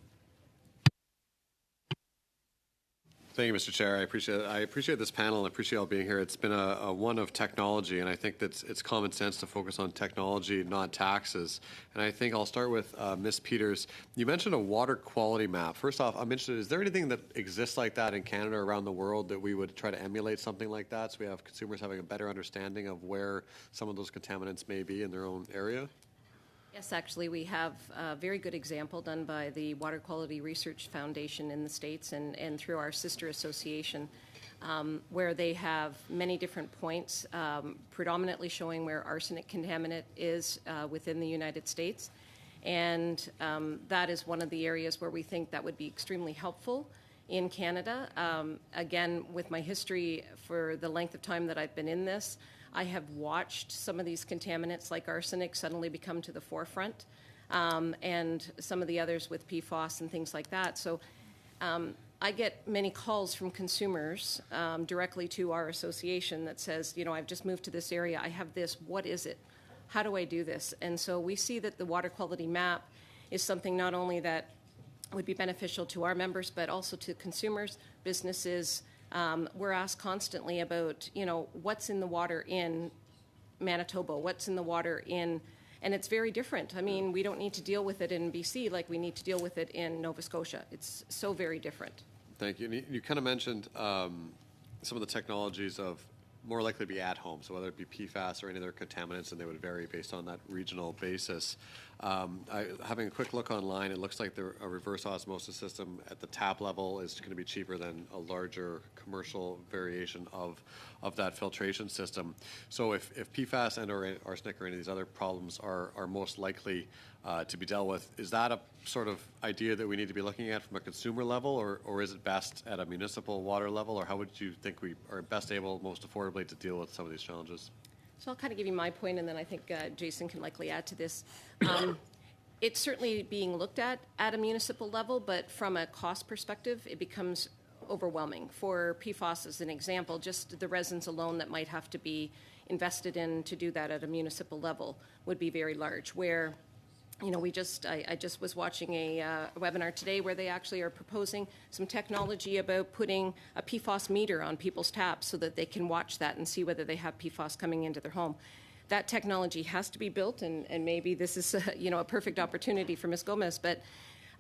Thank you, Mr. Chair. I appreciate this panel and I appreciate all being here. It's been a one of technology, and I think that it's common sense to focus on technology, not taxes. And I think I'll start with Ms. Peters. You mentioned a water quality map. First off, I'm interested, is there anything that exists like that in Canada or around the world that we would try to emulate something like that so we have consumers having a better understanding of where some of those contaminants may be in their own area? Yes, actually, we have a very good example done by the Water Quality Research Foundation in the States and through our sister association, where they have many different points, predominantly showing where arsenic contaminant is within the United States. And that is one of the areas where we think that would be extremely helpful in Canada. Again, with my history for the length of time that I've been in this, I have watched some of these contaminants like arsenic suddenly become to the forefront, and some of the others with PFAS and things like that. So I get many calls from consumers directly to our association that says, I've just moved to this area, I have this, what is it? How do I do this? And so we see that the water quality map is something not only that would be beneficial to our members, but also to consumers, businesses. We're asked constantly about, what's in the water in Manitoba, what's in the water in, and it's very different. I mean, we don't need to deal with it in BC like we need to deal with it in Nova Scotia. It's so very different. Thank you. And you kind of mentioned some of the technologies of more likely to be at home, so whether it be PFAS or any other contaminants, and they would vary based on that regional basis. Having a quick look online, it looks like a reverse osmosis system at the tap level is going to be cheaper than a larger commercial variation of that filtration system. So if PFAS and or arsenic or any of these other problems are most likely to be dealt with, is that a sort of idea that we need to be looking at from a consumer level, or is it best at a municipal water level, or how would you think we are best able, most affordably, to deal with some of these challenges? So I'll kind of give you my point, and then I think Jason can likely add to this. It's certainly being looked at a municipal level, but from a cost perspective, it becomes overwhelming. For PFAS, as an example, just the resins alone that might have to be invested in to do that at a municipal level would be very large, where I just was watching a webinar today where they actually are proposing some technology about putting a PFAS meter on people's taps so that they can watch that and see whether they have PFAS coming into their home. That technology has to be built, and maybe this is a perfect opportunity for Ms. Gomez, but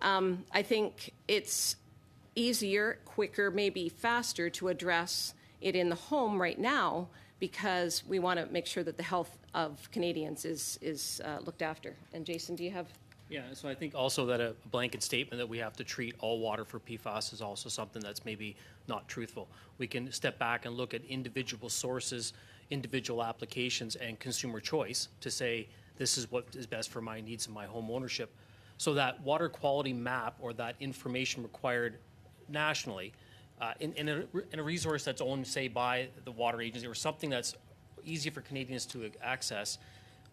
I think it's easier, quicker, maybe faster to address it in the home right now, because we want to make sure that the health of Canadians is looked after. And Jason, do you have? Yeah, so I think also that a blanket statement that we have to treat all water for PFAS is also something that's maybe not truthful. We can step back and look at individual sources, individual applications, and consumer choice to say this is what is best for my needs and my home ownership. So that water quality map, or that information required nationally, in a resource that's owned, say, by the water agency, or something that's easy for Canadians to access,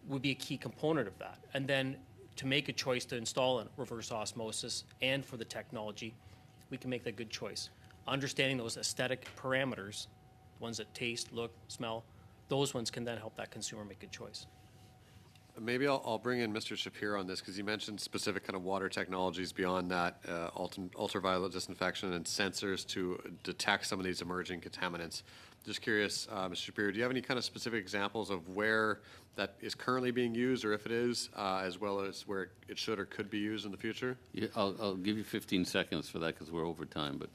would be a key component of that. And then to make a choice to install a reverse osmosis, and for the technology, we can make that good choice. Understanding those aesthetic parameters, ones that taste, look, smell, those ones can then help that consumer make a good choice. Maybe I'll bring in Mr. Shapiro on this because you mentioned specific kind of water technologies beyond that, ultraviolet disinfection and sensors to detect some of these emerging contaminants. Just curious, Mr. Shapiro, do you have any kind of specific examples of where that is currently being used, or if it is, as well as where it should or could be used in the future? Yeah, I'll give you 15 seconds for that because we're over time, but.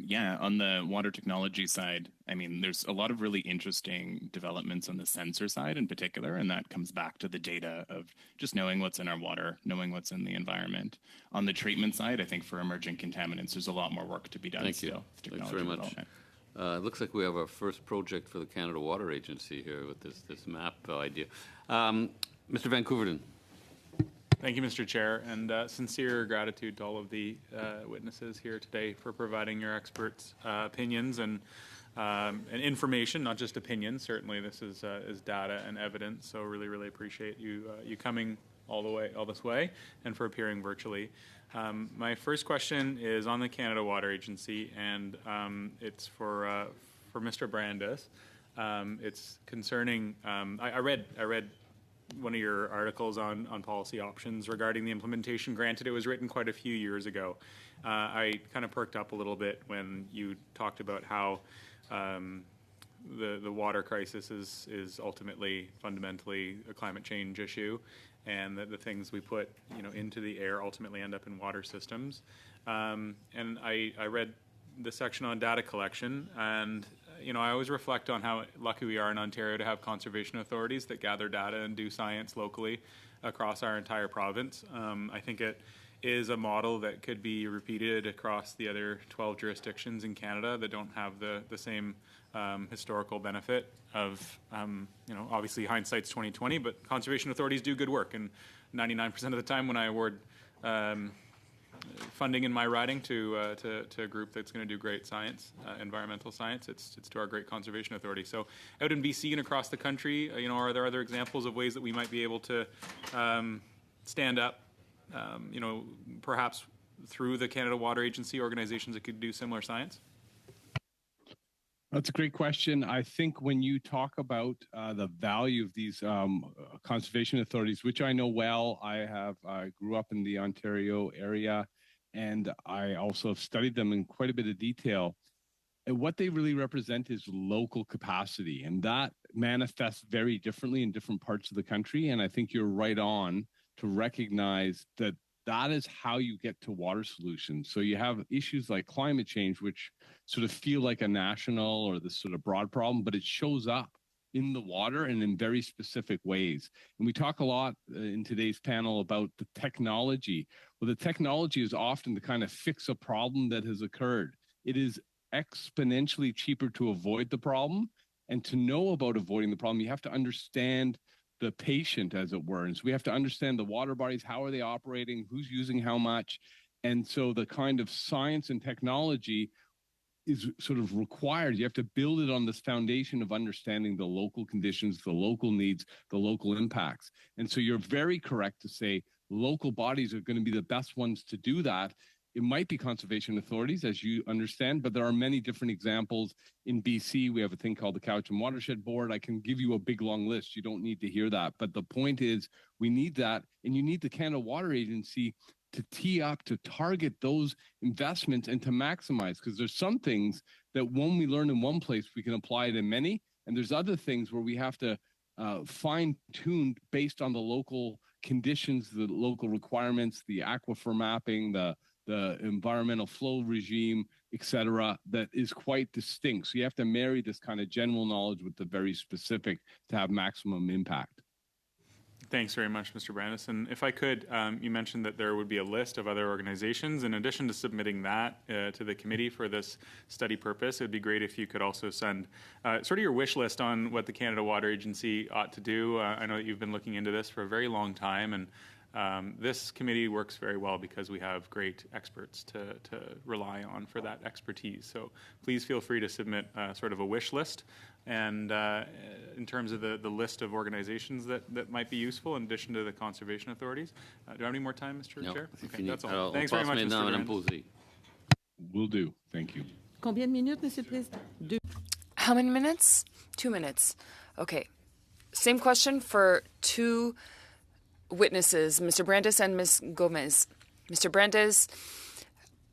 Yeah, on the water technology side, I mean, there's a lot of really interesting developments on the sensor side in particular, and that comes back to the data of just knowing what's in our water, knowing what's in the environment. On the treatment side, I think for emerging contaminants, there's a lot more work to be done Thank still. you. Thanks very much. It looks like we have our first project for the Canada Water Agency here with this map idea. Mr. Van Couverden. Thank you, Mr. Chair, and sincere gratitude to all of the witnesses here today for providing your experts' opinions and information, not just opinions. Certainly, this is data and evidence. So, really appreciate you coming all this way, and for appearing virtually. My first question is on the Canada Water Agency, and it's for Mr. Brandis. It's concerning. I read one of your articles on policy options regarding the implementation. Granted, it was written quite a few years ago. I kind of perked up a little bit when you talked about how the water crisis is ultimately, fundamentally a climate change issue, and that the things we put into the air ultimately end up in water systems. And I read the section on data collection, and I always reflect on how lucky we are in Ontario to have conservation authorities that gather data and do science locally across our entire province. I think it is a model that could be repeated across the other 12 jurisdictions in Canada that don't have the same historical benefit of, obviously hindsight's 20/20, but conservation authorities do good work, and 99% of the time when I award funding in my riding to a group that's going to do great science, environmental science, it's to our great conservation authority. So out in BC and across the country, are there other examples of ways that we might be able to stand up, perhaps through the Canada Water Agency, organizations that could do similar science? That's a great question. I think when you talk about the value of these conservation authorities, which I know well, I grew up in the Ontario area, and I also have studied them in quite a bit of detail. And what they really represent is local capacity, and that manifests very differently in different parts of the country. And I think you're right on to recognize that that is how you get to water solutions. So you have issues like climate change, which sort of feel like a national or this sort of broad problem, but it shows up in the water and in very specific ways. And we talk a lot in today's panel about the technology. Well, the technology is often to kind of fix a problem that has occurred. It is exponentially cheaper to avoid the problem. And to know about avoiding the problem, you have to understand the patient, as it were. And so we have to understand the water bodies, how are they operating, who's using how much. And so the kind of science and technology is sort of required. You have to build it on this foundation of understanding the local conditions, the local needs, the local impacts. And so you're very correct to say local bodies are going to be the best ones to do that. It might be conservation authorities, as you understand, but there are many different examples. In BC, we have a thing called the Cowichan Watershed Board. I can give you a big, long list. You don't need to hear that. But the point is, we need that, and you need the Canada Water Agency to tee up, to target those investments and to maximize, because there's some things that when we learn in one place, we can apply it in many, and there's other things where we have to fine-tune based on the local conditions, the local requirements, the aquifer mapping, the environmental flow regime, et cetera, that is quite distinct. So you have to marry this kind of general knowledge with the very specific to have maximum impact. Thanks very much, Mr. Brandis. And if I could, you mentioned that there would be a list of other organizations. In addition to submitting that to the committee for this study purpose, it would be great if you could also send sort of your wish list on what the Canada Water Agency ought to do. I know that you've been looking into this for a very long time, and this committee works very well because we have great experts to rely on for that expertise. So please feel free to submit sort of a wish list. And in terms of the list of organizations that might be useful, in addition to the conservation authorities. Do I have any more time, Mr. Chair? Okay, that's all. Thanks very much, Mr. Brandis. Will do. Thank you. Combien de minutes, Monsieur le Président? How many minutes? 2 minutes. Okay. Same question for two witnesses, Mr. Brandes and Ms. Gomez. Mr. Brandes,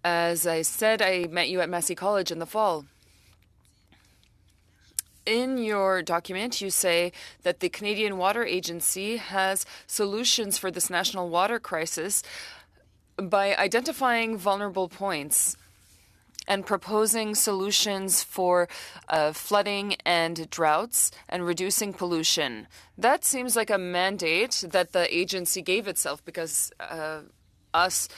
as I said, I met you at Massey College in the fall. In your document, you say that the Canadian Water Agency has solutions for this national water crisis by identifying vulnerable points and proposing solutions for flooding and droughts and reducing pollution. That seems like a mandate that the agency gave itself because us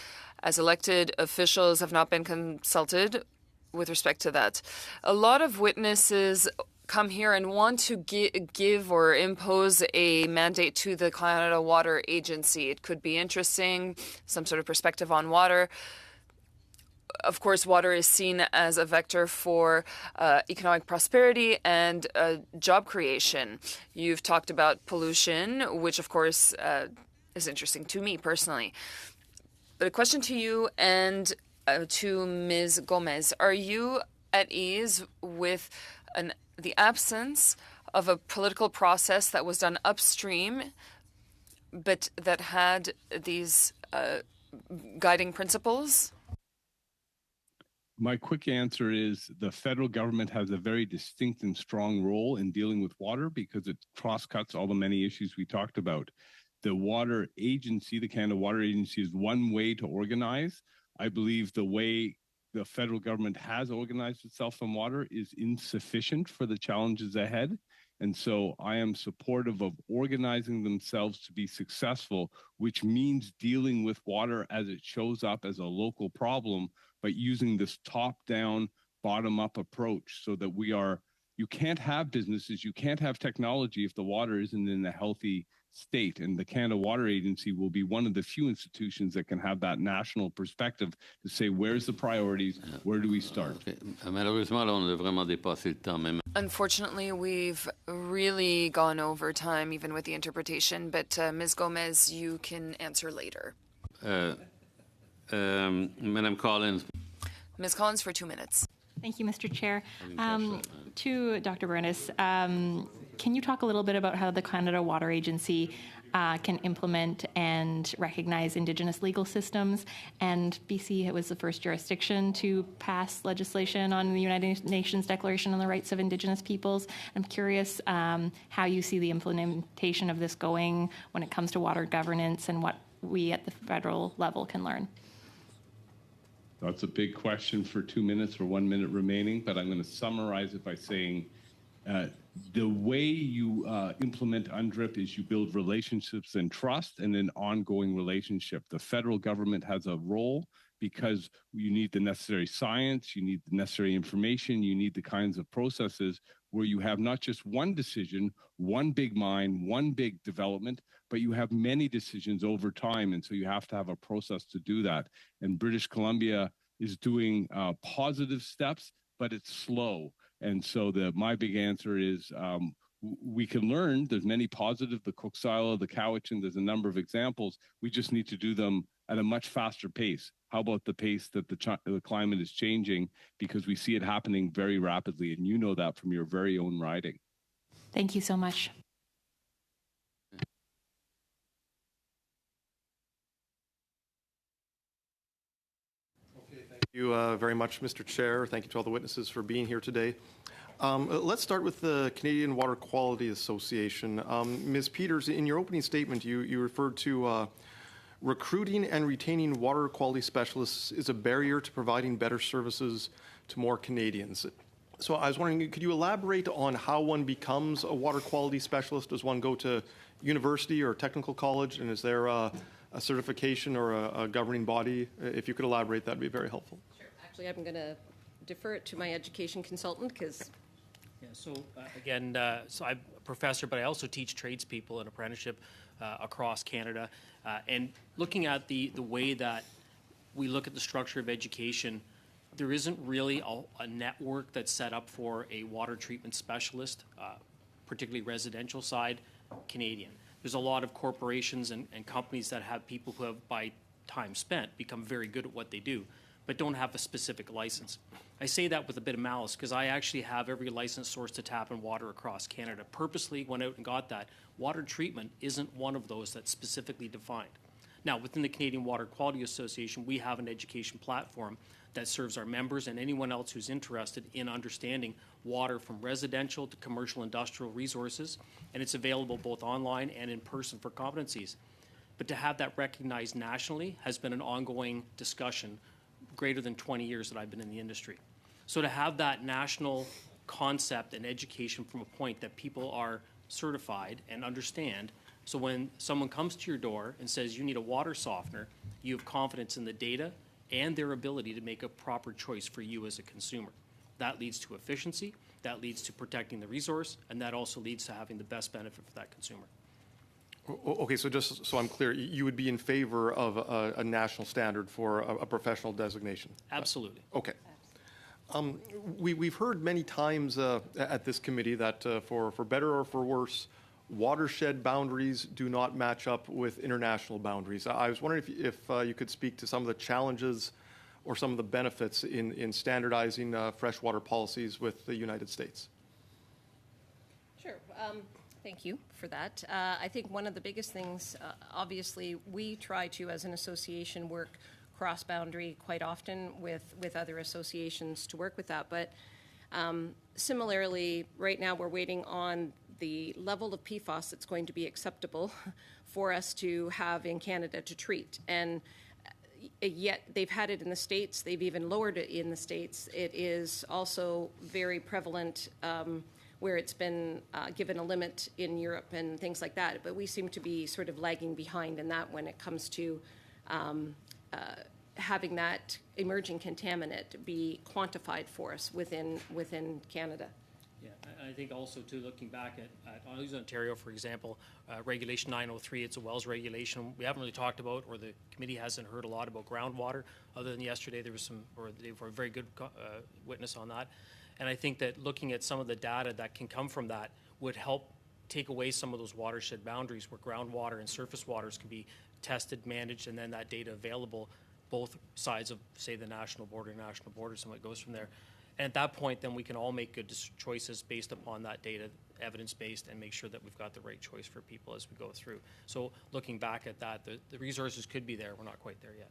as elected officials have not been consulted with respect to that. A lot of witnesses come here and want to give or impose a mandate to the Canada Water Agency. It could be interesting, some sort of perspective on water. Of course, water is seen as a vector for economic prosperity and job creation. You've talked about pollution, which of course is interesting to me personally. But a question to you and to Ms. Gomez. Are you at ease with the absence of a political process that was done upstream, but that had these guiding principles? My quick answer is the federal government has a very distinct and strong role in dealing with water because it cross-cuts all the many issues we talked about. The water agency, the Canada Water Agency, is one way to organize. I believe the way the federal government has organized itself on water is insufficient for the challenges ahead. And so I am supportive of organizing themselves to be successful, which means dealing with water as it shows up as a local problem, but using this top-down, bottom-up approach so that you can't have businesses, you can't have technology if the water isn't in a healthy state. And the Canada Water Agency will be one of the few institutions that can have that national perspective to say, where's the priorities, where do we start? Malheureusement, là, on a vraiment dépassé le temps. Même. Unfortunately, we've really gone over time, even with the interpretation, but Ms. Gomez, you can answer later. Madam Collins. Ms. Collins for 2 minutes. Thank you, Mr. Chair. To Dr. Brandes, can you talk a little bit about how the Canada Water Agency can implement and recognize Indigenous legal systems? And BC was the first jurisdiction to pass legislation on the United Nations Declaration on the Rights of Indigenous Peoples. I'm curious how you see the implementation of this going when it comes to water governance and what we at the federal level can learn. That's a big question for 2 minutes or 1 minute remaining, but I'm going to summarize it by saying the way you implement UNDRIP is you build relationships and trust and an ongoing relationship. The federal government has a role because you need the necessary science, you need the necessary information, you need the kinds of processes where you have not just one decision, one big mine, one big development, but you have many decisions over time. And so you have to have a process to do that. And British Columbia is doing positive steps, but it's slow. And so my big answer is we can learn. There's many positive, the Cook Silo, the Cowichan, there's a number of examples. We just need to do them at a much faster pace. How about the pace that the climate is changing? Because we see it happening very rapidly, and you know that from your very own riding. Thank you so much. Thank you very much, Mr. Chair. Thank you to all the witnesses for being here today. Let's start with the Canadian Water Quality Association. Ms. Peters, in your opening statement, you referred to recruiting and retaining water quality specialists is a barrier to providing better services to more Canadians. So I was wondering, could you elaborate on how one becomes a water quality specialist? Does one go to university or technical college, and is there a certification or a governing body? If you could elaborate, that'd be very helpful. Sure. Actually, I'm going to defer it to my education consultant because. Yeah. So again, so I'm a professor, but I also teach tradespeople and apprenticeship across Canada, and looking at the way that we look at the structure of education. There isn't really a network that's set up for a water treatment specialist, particularly residential side, Canadian. There's a lot of corporations and companies that have people who have, by time spent, become very good at what they do. but don't have a specific license. I say that with a bit of malice because I actually have every license source to tap in water across Canada. Purposely went out and got that. Water treatment isn't one of those that's specifically defined. Now, within the Canadian Water Quality Association, we have an education platform that serves our members and anyone else who's interested in understanding water from residential to commercial industrial resources, and it's available both online and in person for competencies. But to have that recognized nationally has been an ongoing discussion greater than 20 years that I've been in the industry. So to have that national concept and education from a point that people are certified and understand, so when someone comes to your door and says you need a water softener, you have confidence in the data and their ability to make a proper choice for you as a consumer. That leads to efficiency, that leads to protecting the resource, and that also leads to having the best benefit for that consumer. Okay, so just so I'm clear, you would be in favor of a national standard for a professional designation? Absolutely. Okay. We've heard many times at this committee that for better or for worse, watershed boundaries do not match up with international boundaries. I was wondering if you could speak to some of the challenges or some of the benefits in standardizing freshwater policies with the United States. Sure. Thank you for that. I think one of the biggest things, obviously, we try to, as an association, work cross-boundary quite often with other associations to work with that. But similarly, right now we're waiting on the level of PFAS that's going to be acceptable for us to have in Canada to treat. And yet they've had it in the States. They've even lowered it in the States. It is also very prevalent where it's been given a limit in Europe and things like that. But we seem to be sort of lagging behind in that when it comes to having that emerging contaminant be quantified for us within Canada. Yeah, I think also too, looking back at I'll use Ontario for example, Regulation 903, it's a wells regulation. We haven't really talked about, or the committee hasn't heard a lot about groundwater, other than yesterday there was some, or they were a very good witness on that. And I think that looking at some of the data that can come from that would help take away some of those watershed boundaries where groundwater and surface waters can be tested, managed, and then that data available both sides of, say, the national borders and what goes from there. And at that point, then we can all make good choices based upon that data, evidence-based, and make sure that we've got the right choice for people as we go through. So looking back at that, the resources could be there. We're not quite there yet.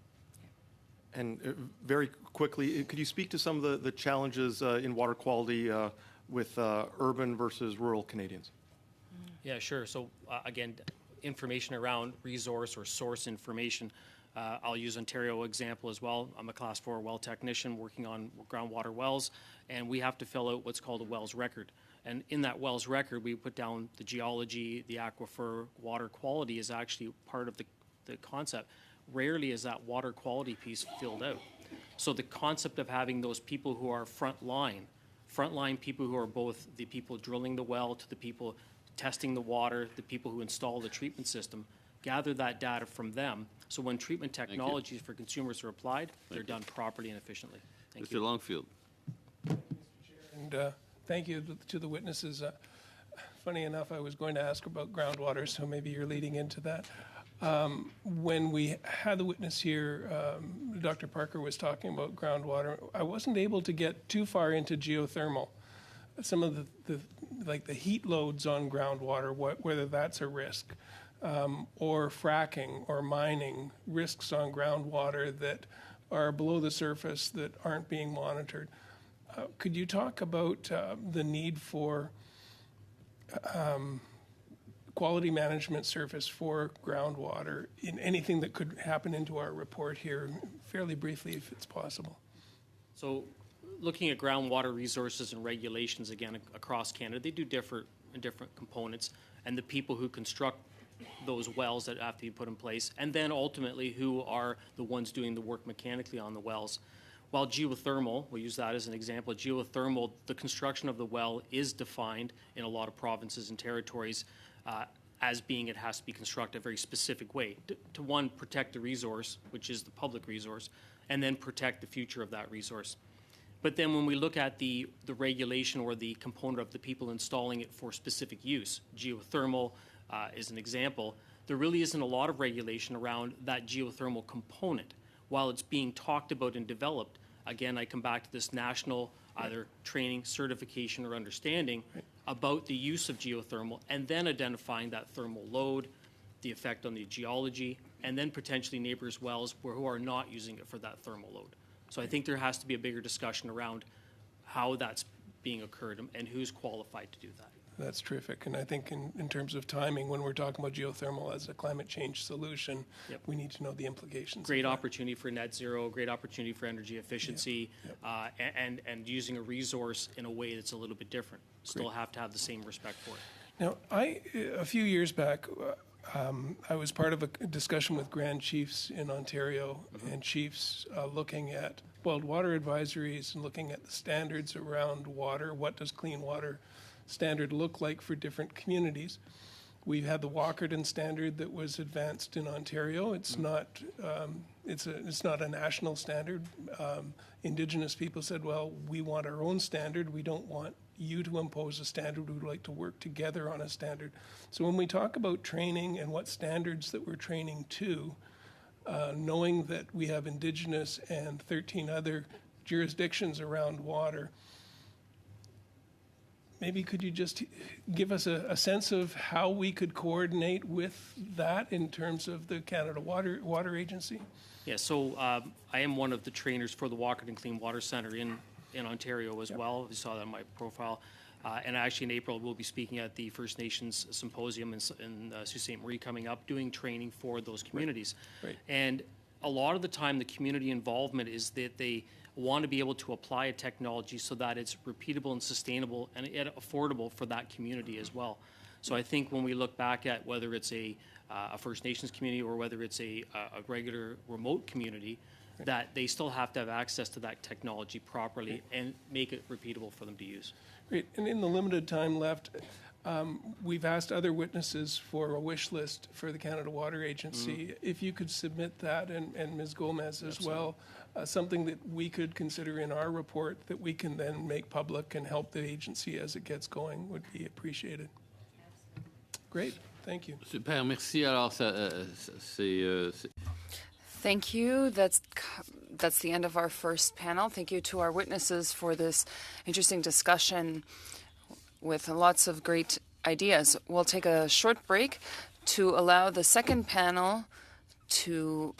And very quickly, could you speak to some of the challenges in water quality with urban versus rural Canadians? Yeah, sure. So again, information around resource or source information. I'll use Ontario example as well. I'm a Class 4 well technician working on groundwater wells, and we have to fill out what's called a wells record. And in that wells record, we put down the geology, the aquifer, water quality is actually part of the concept. Rarely is that water quality piece filled out. So the concept of having those people who are frontline people who are both the people drilling the well to the people testing the water, the people who install the treatment system, gather that data from them. So when treatment technologies for consumers are applied, they're done properly and efficiently. Thank you. Mr. Longfield. And thank you to the witnesses. Funny enough, I was going to ask about groundwater, so maybe you're leading into that. When we had the witness here, Dr. Parker was talking about groundwater. I wasn't able to get too far into geothermal. Some of the heat loads on groundwater, whether that's a risk, or fracking or mining, risks on groundwater that are below the surface that aren't being monitored. Could you talk about the need for quality management service for groundwater in anything that could happen into our report here, fairly briefly, if it's possible? So looking at groundwater resources and regulations, again, across Canada, they do differ in different components, and the people who construct those wells that have to be put in place, and then ultimately who are the ones doing the work mechanically on the wells. While geothermal, we'll use that as an example, geothermal, the construction of the well is defined in a lot of provinces and territories as being it has to be constructed a very specific way to one, protect the resource, which is the public resource, and then protect the future of that resource. But then when we look at the regulation or the component of the people installing it for specific use, geothermal is an example, there really isn't a lot of regulation around that geothermal component. while it's being talked about and developed, again, I come back to this national either training, certification, or understanding about the use of geothermal, and then identifying that thermal load, the effect on the geology, and then potentially neighbors' wells who are not using it for that thermal load. So I think there has to be a bigger discussion around how that's being occurred and who's qualified to do that. That's terrific. And I think in terms of timing, when we're talking about geothermal as a climate change solution, we need to know the implications. Great opportunity for net zero, great opportunity for energy efficiency, and using a resource in a way that's a little bit different. Still have to have the same respect for it. Now, a few years back, I was part of a discussion with Grand Chiefs in Ontario, and chiefs looking at boiled water advisories and looking at the standards around water. What does clean water standard look like for different communities? We've had the Walkerton standard that was advanced in Ontario. It's not it's not a national standard. Indigenous people said, well, we want our own standard. We don't want you to impose a standard. We'd like to work together on a standard. So when we talk about training and what standards that we're training to, knowing that we have Indigenous and 13 other jurisdictions around water, maybe could you just give us a sense of how we could coordinate with that in terms of the Canada Water Agency? Yeah, so I am one of the trainers for the Walkerton Clean Water Centre in Ontario as well. You saw that in my profile. And actually in April, we'll be speaking at the First Nations Symposium in Sault Ste. Marie coming up, doing training for those communities. Right. And a lot of the time, the community involvement is that they want to be able to apply a technology so that it's repeatable and sustainable and affordable for that community as well. So I think when we look back at whether it's a First Nations community or whether it's a regular remote community, that they still have to have access to that technology properly and make it repeatable for them to use. Great. And in the limited time left, we've asked other witnesses for a wish list for the Canada Water Agency. If you could submit that, and Ms. Gomez as well, something that we could consider in our report that we can then make public and help the agency as it gets going would be appreciated. Great. Thank you. Super, merci. Alors, Thank you. That's the end of our first panel. Thank you to our witnesses for this interesting discussion with lots of great ideas. We'll take a short break to allow the second panel to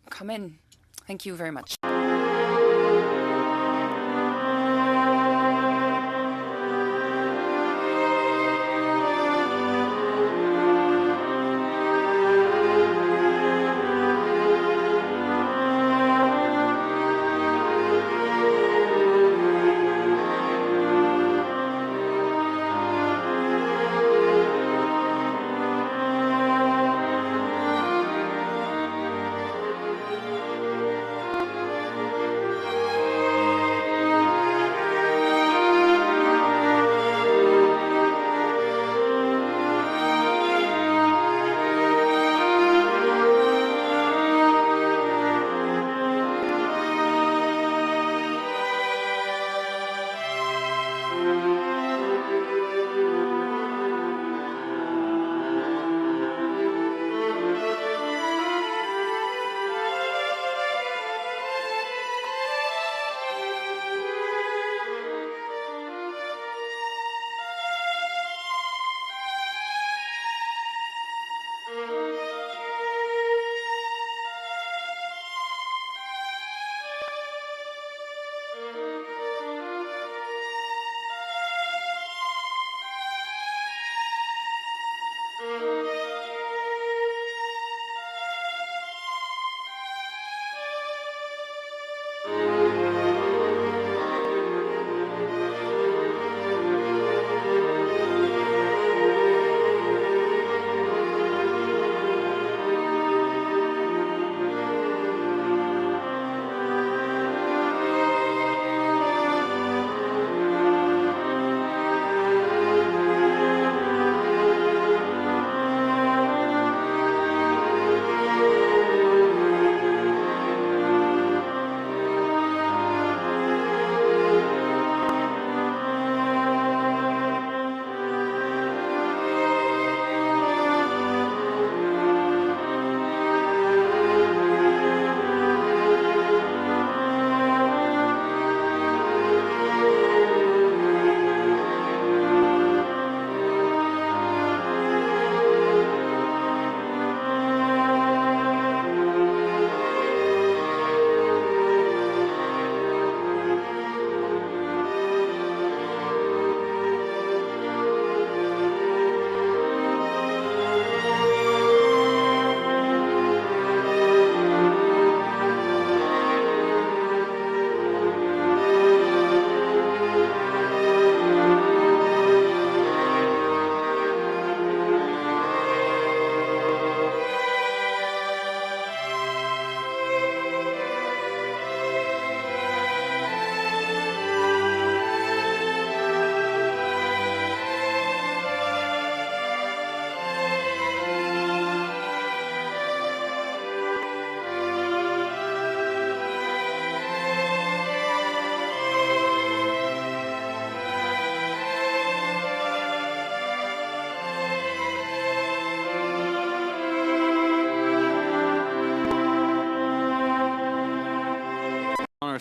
come in. Thank you very much.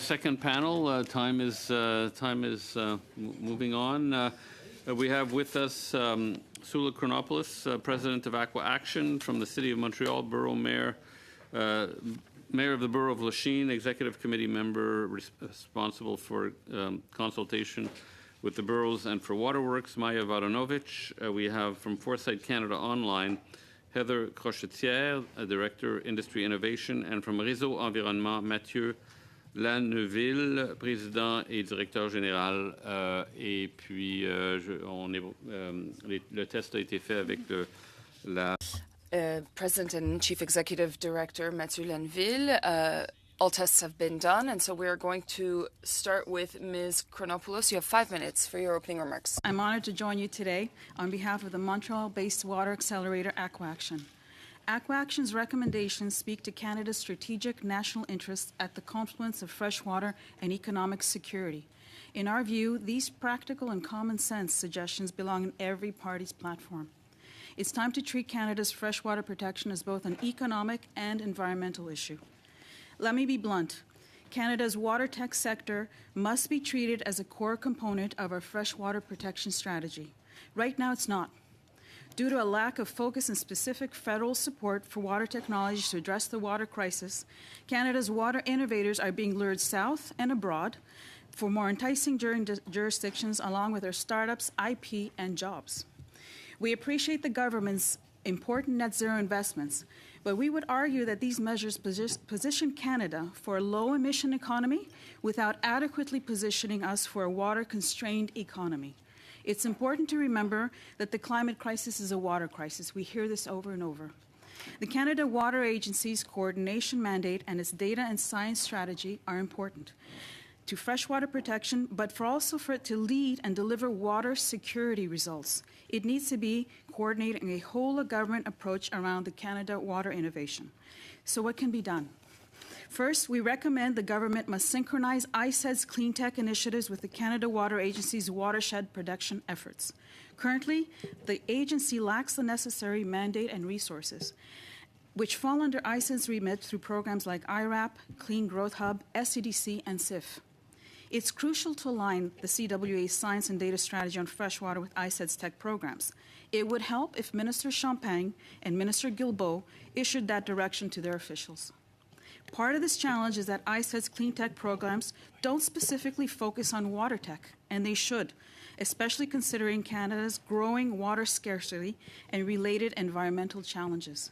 second panel. Time is moving on. We have with us Sula Chronopoulos, President of Aqua Action from the City of Montreal, Borough Mayor, Mayor of the Borough of Lachine, Executive Committee member responsible for consultation with the boroughs and for waterworks, Maya Varonovich. We have from Foresight Canada Online, Heather Crochetière, Director, Industry Innovation, and from Réseau Environnement, Mathieu Lanneville, Président et Directeur Général. Et puis, le test a été fait avec la... President and Chief Executive Director Mathieu Lanneville. All tests have been done, and so we're going to start with Ms. Chronopoulos. You have 5 minutes for your opening remarks. I'm honored to join you today on behalf of the Montreal-based water accelerator Aqua Action. Aqua Action's recommendations speak to Canada's strategic national interests at the confluence of fresh water and economic security. In our view, these practical and common sense suggestions belong in every party's platform. It's time to treat Canada's freshwater protection as both an economic and environmental issue. Let me be blunt. Canada's water tech sector must be treated as a core component of our freshwater protection strategy. Right now, it's not. Due to a lack of focus and specific federal support for water technologies to address the water crisis, Canada's water innovators are being lured south and abroad for more enticing jurisdictions, along with their startups, IP, and jobs. We appreciate the government's important net zero investments, but we would argue that these measures position Canada for a low-emission economy without adequately positioning us for a water-constrained economy. It's important to remember that the climate crisis is a water crisis. We hear this over and over. The Canada Water Agency's coordination mandate and its data and science strategy are important to freshwater protection, but also for it to lead and deliver water security results. It needs to be coordinating a whole-of-government approach around the Canada water innovation. So what can be done? First, we recommend the government must synchronize ISED's clean tech initiatives with the Canada Water Agency's watershed protection efforts. Currently, the agency lacks the necessary mandate and resources, which fall under ISED's remit through programs like IRAP, Clean Growth Hub, SCDC, and SIF. It's crucial to align the CWA's science and data strategy on freshwater with ISED's tech programs. It would help if Minister Champagne and Minister Guilbeault issued that direction to their officials. Part of this challenge is that ISED's clean tech programs don't specifically focus on water tech, and they should, especially considering Canada's growing water scarcity and related environmental challenges.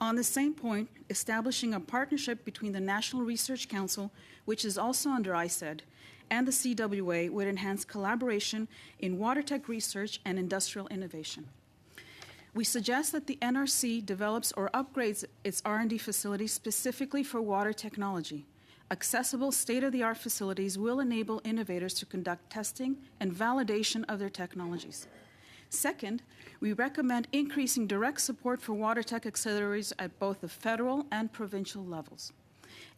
On the same point, establishing a partnership between the National Research Council, which is also under ISED, and the CWA would enhance collaboration in water tech research and industrial innovation. We suggest that the NRC develops or upgrades its R&D facilities specifically for water technology. Accessible state-of-the-art facilities will enable innovators to conduct testing and validation of their technologies. Second, we recommend increasing direct support for water tech accelerators at both the federal and provincial levels.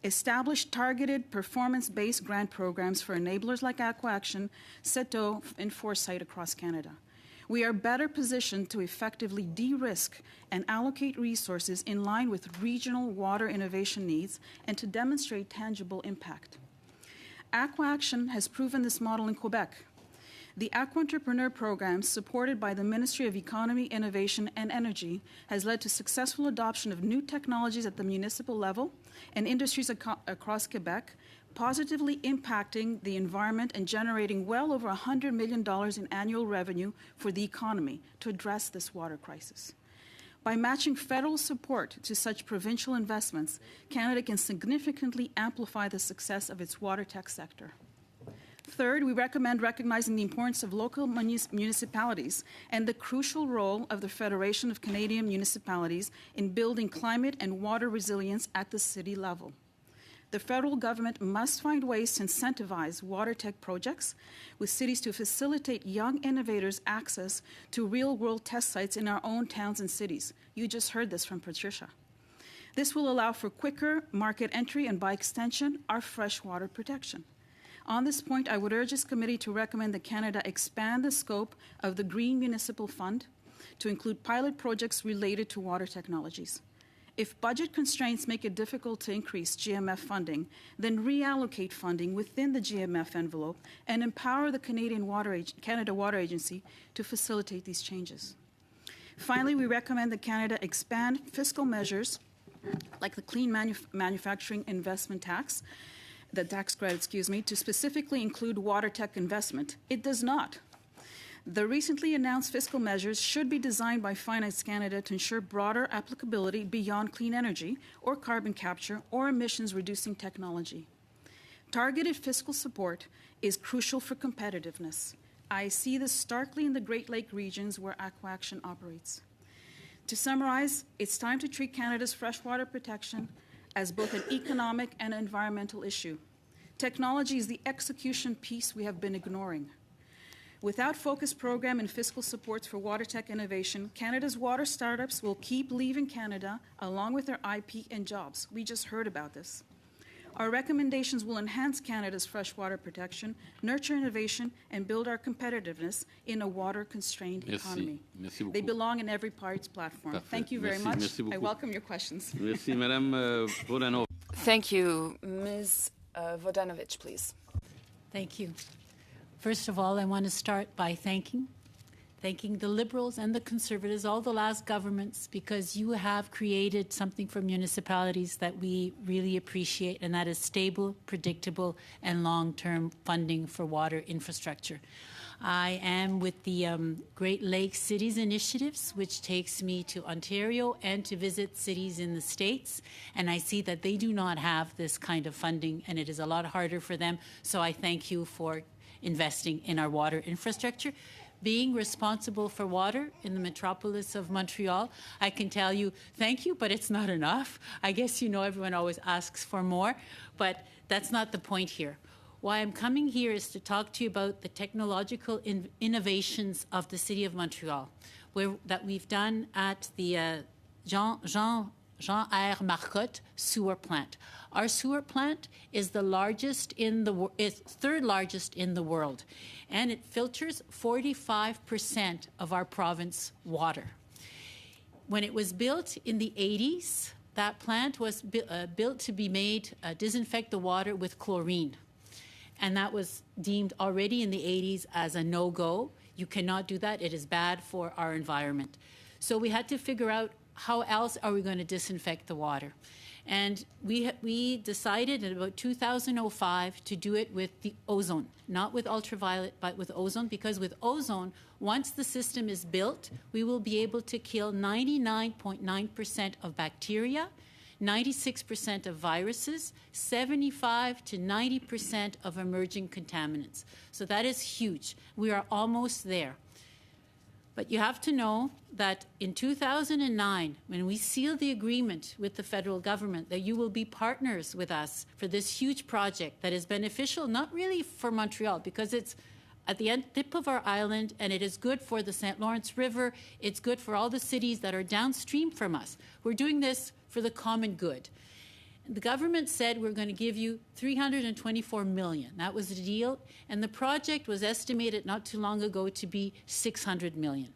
Establish targeted performance-based grant programs for enablers like Aqua Action, CETO, and Foresight across Canada. We are better positioned to effectively de-risk and allocate resources in line with regional water innovation needs and to demonstrate tangible impact. Aqua Action has proven this model in Quebec. The Aqua Entrepreneur Program, supported by the Ministry of Economy, Innovation and Energy, has led to successful adoption of new technologies at the municipal level and industries across Quebec, positively impacting the environment and generating well over $100 million in annual revenue for the economy to address this water crisis. By matching federal support to such provincial investments, Canada can significantly amplify the success of its water tech sector. Third, we recommend recognizing the importance of local municipalities and the crucial role of the Federation of Canadian Municipalities in building climate and water resilience at the city level. The federal government must find ways to incentivize water tech projects with cities to facilitate young innovators access to real-world test sites in our own towns and cities. You just heard this from Patricia. This will allow for quicker market entry and, by extension, our freshwater protection. On this point, I would urge this committee to recommend that Canada expand the scope of the Green Municipal Fund to include pilot projects related to water technologies. If budget constraints make it difficult to increase GMF funding, then reallocate funding within the GMF envelope and empower the Canada Water Agency to facilitate these changes. Finally, we recommend that Canada expand fiscal measures like the Clean Manufacturing Investment Tax, the tax credit, to specifically include water tech investment. It does not. The recently announced fiscal measures should be designed by Finance Canada to ensure broader applicability beyond clean energy or carbon capture or emissions reducing technology. Targeted fiscal support is crucial for competitiveness. I see this starkly in the Great Lake regions where Aquaction operates. To summarize, it's time to treat Canada's freshwater protection as both an economic and environmental issue. Technology is the execution piece we have been ignoring. Without focused program and fiscal supports for water tech innovation, Canada's water startups will keep leaving Canada along with their IP and jobs. We just heard about this. Our recommendations will enhance Canada's freshwater protection, nurture innovation, and build our competitiveness in a water-constrained economy. Merci beaucoup. They belong in every party's platform. Parfait. Thank you very Merci, much. merci I beaucoup. welcome your questions. Merci, Madame Vodano. Thank you. Ms. Vodanovic, please. Thank you. First of all, I want to start by thanking the Liberals and the Conservatives, all the last governments, because you have created something for municipalities that we really appreciate, and that is stable, predictable, and long-term funding for water infrastructure. I am with the Great Lakes Cities Initiatives, which takes me to Ontario and to visit cities in the States, and I see that they do not have this kind of funding, and it is a lot harder for them, so I thank you for investing in our water infrastructure. Being responsible for water in the metropolis of Montreal, I can tell you thank you, but it's not enough. I guess you know everyone always asks for more, but that's not the point here. Why I'm coming here is to talk to you about the technological innovations of the City of Montreal, that we've done at the Jean R. Marcotte sewer plant. Our sewer plant is the largest is third largest in the world, and it filters 45% of our province water. When it was built in the 80s, that plant was built to be made disinfect the water with chlorine, and that was deemed already in the 80s as a no-go. You cannot do that. It is bad for our environment. So we had to figure out how else are we going to disinfect the water? And we decided in about 2005 to do it with the ozone, not with ultraviolet, but with ozone, because with ozone, once the system is built, we will be able to kill 99.9% of bacteria, 96% of viruses, 75 to 90% of emerging contaminants. So that is huge. We are almost there. But you have to know that in 2009, when we sealed the agreement with the federal government that you will be partners with us for this huge project that is beneficial, not really for Montreal, because it's at the tip of our island and it is good for the St. Lawrence River, it's good for all the cities that are downstream from us. We're doing this for the common good. The government said we're going to give you $324 million. That was the deal, and the project was estimated not too long ago to be $600 million.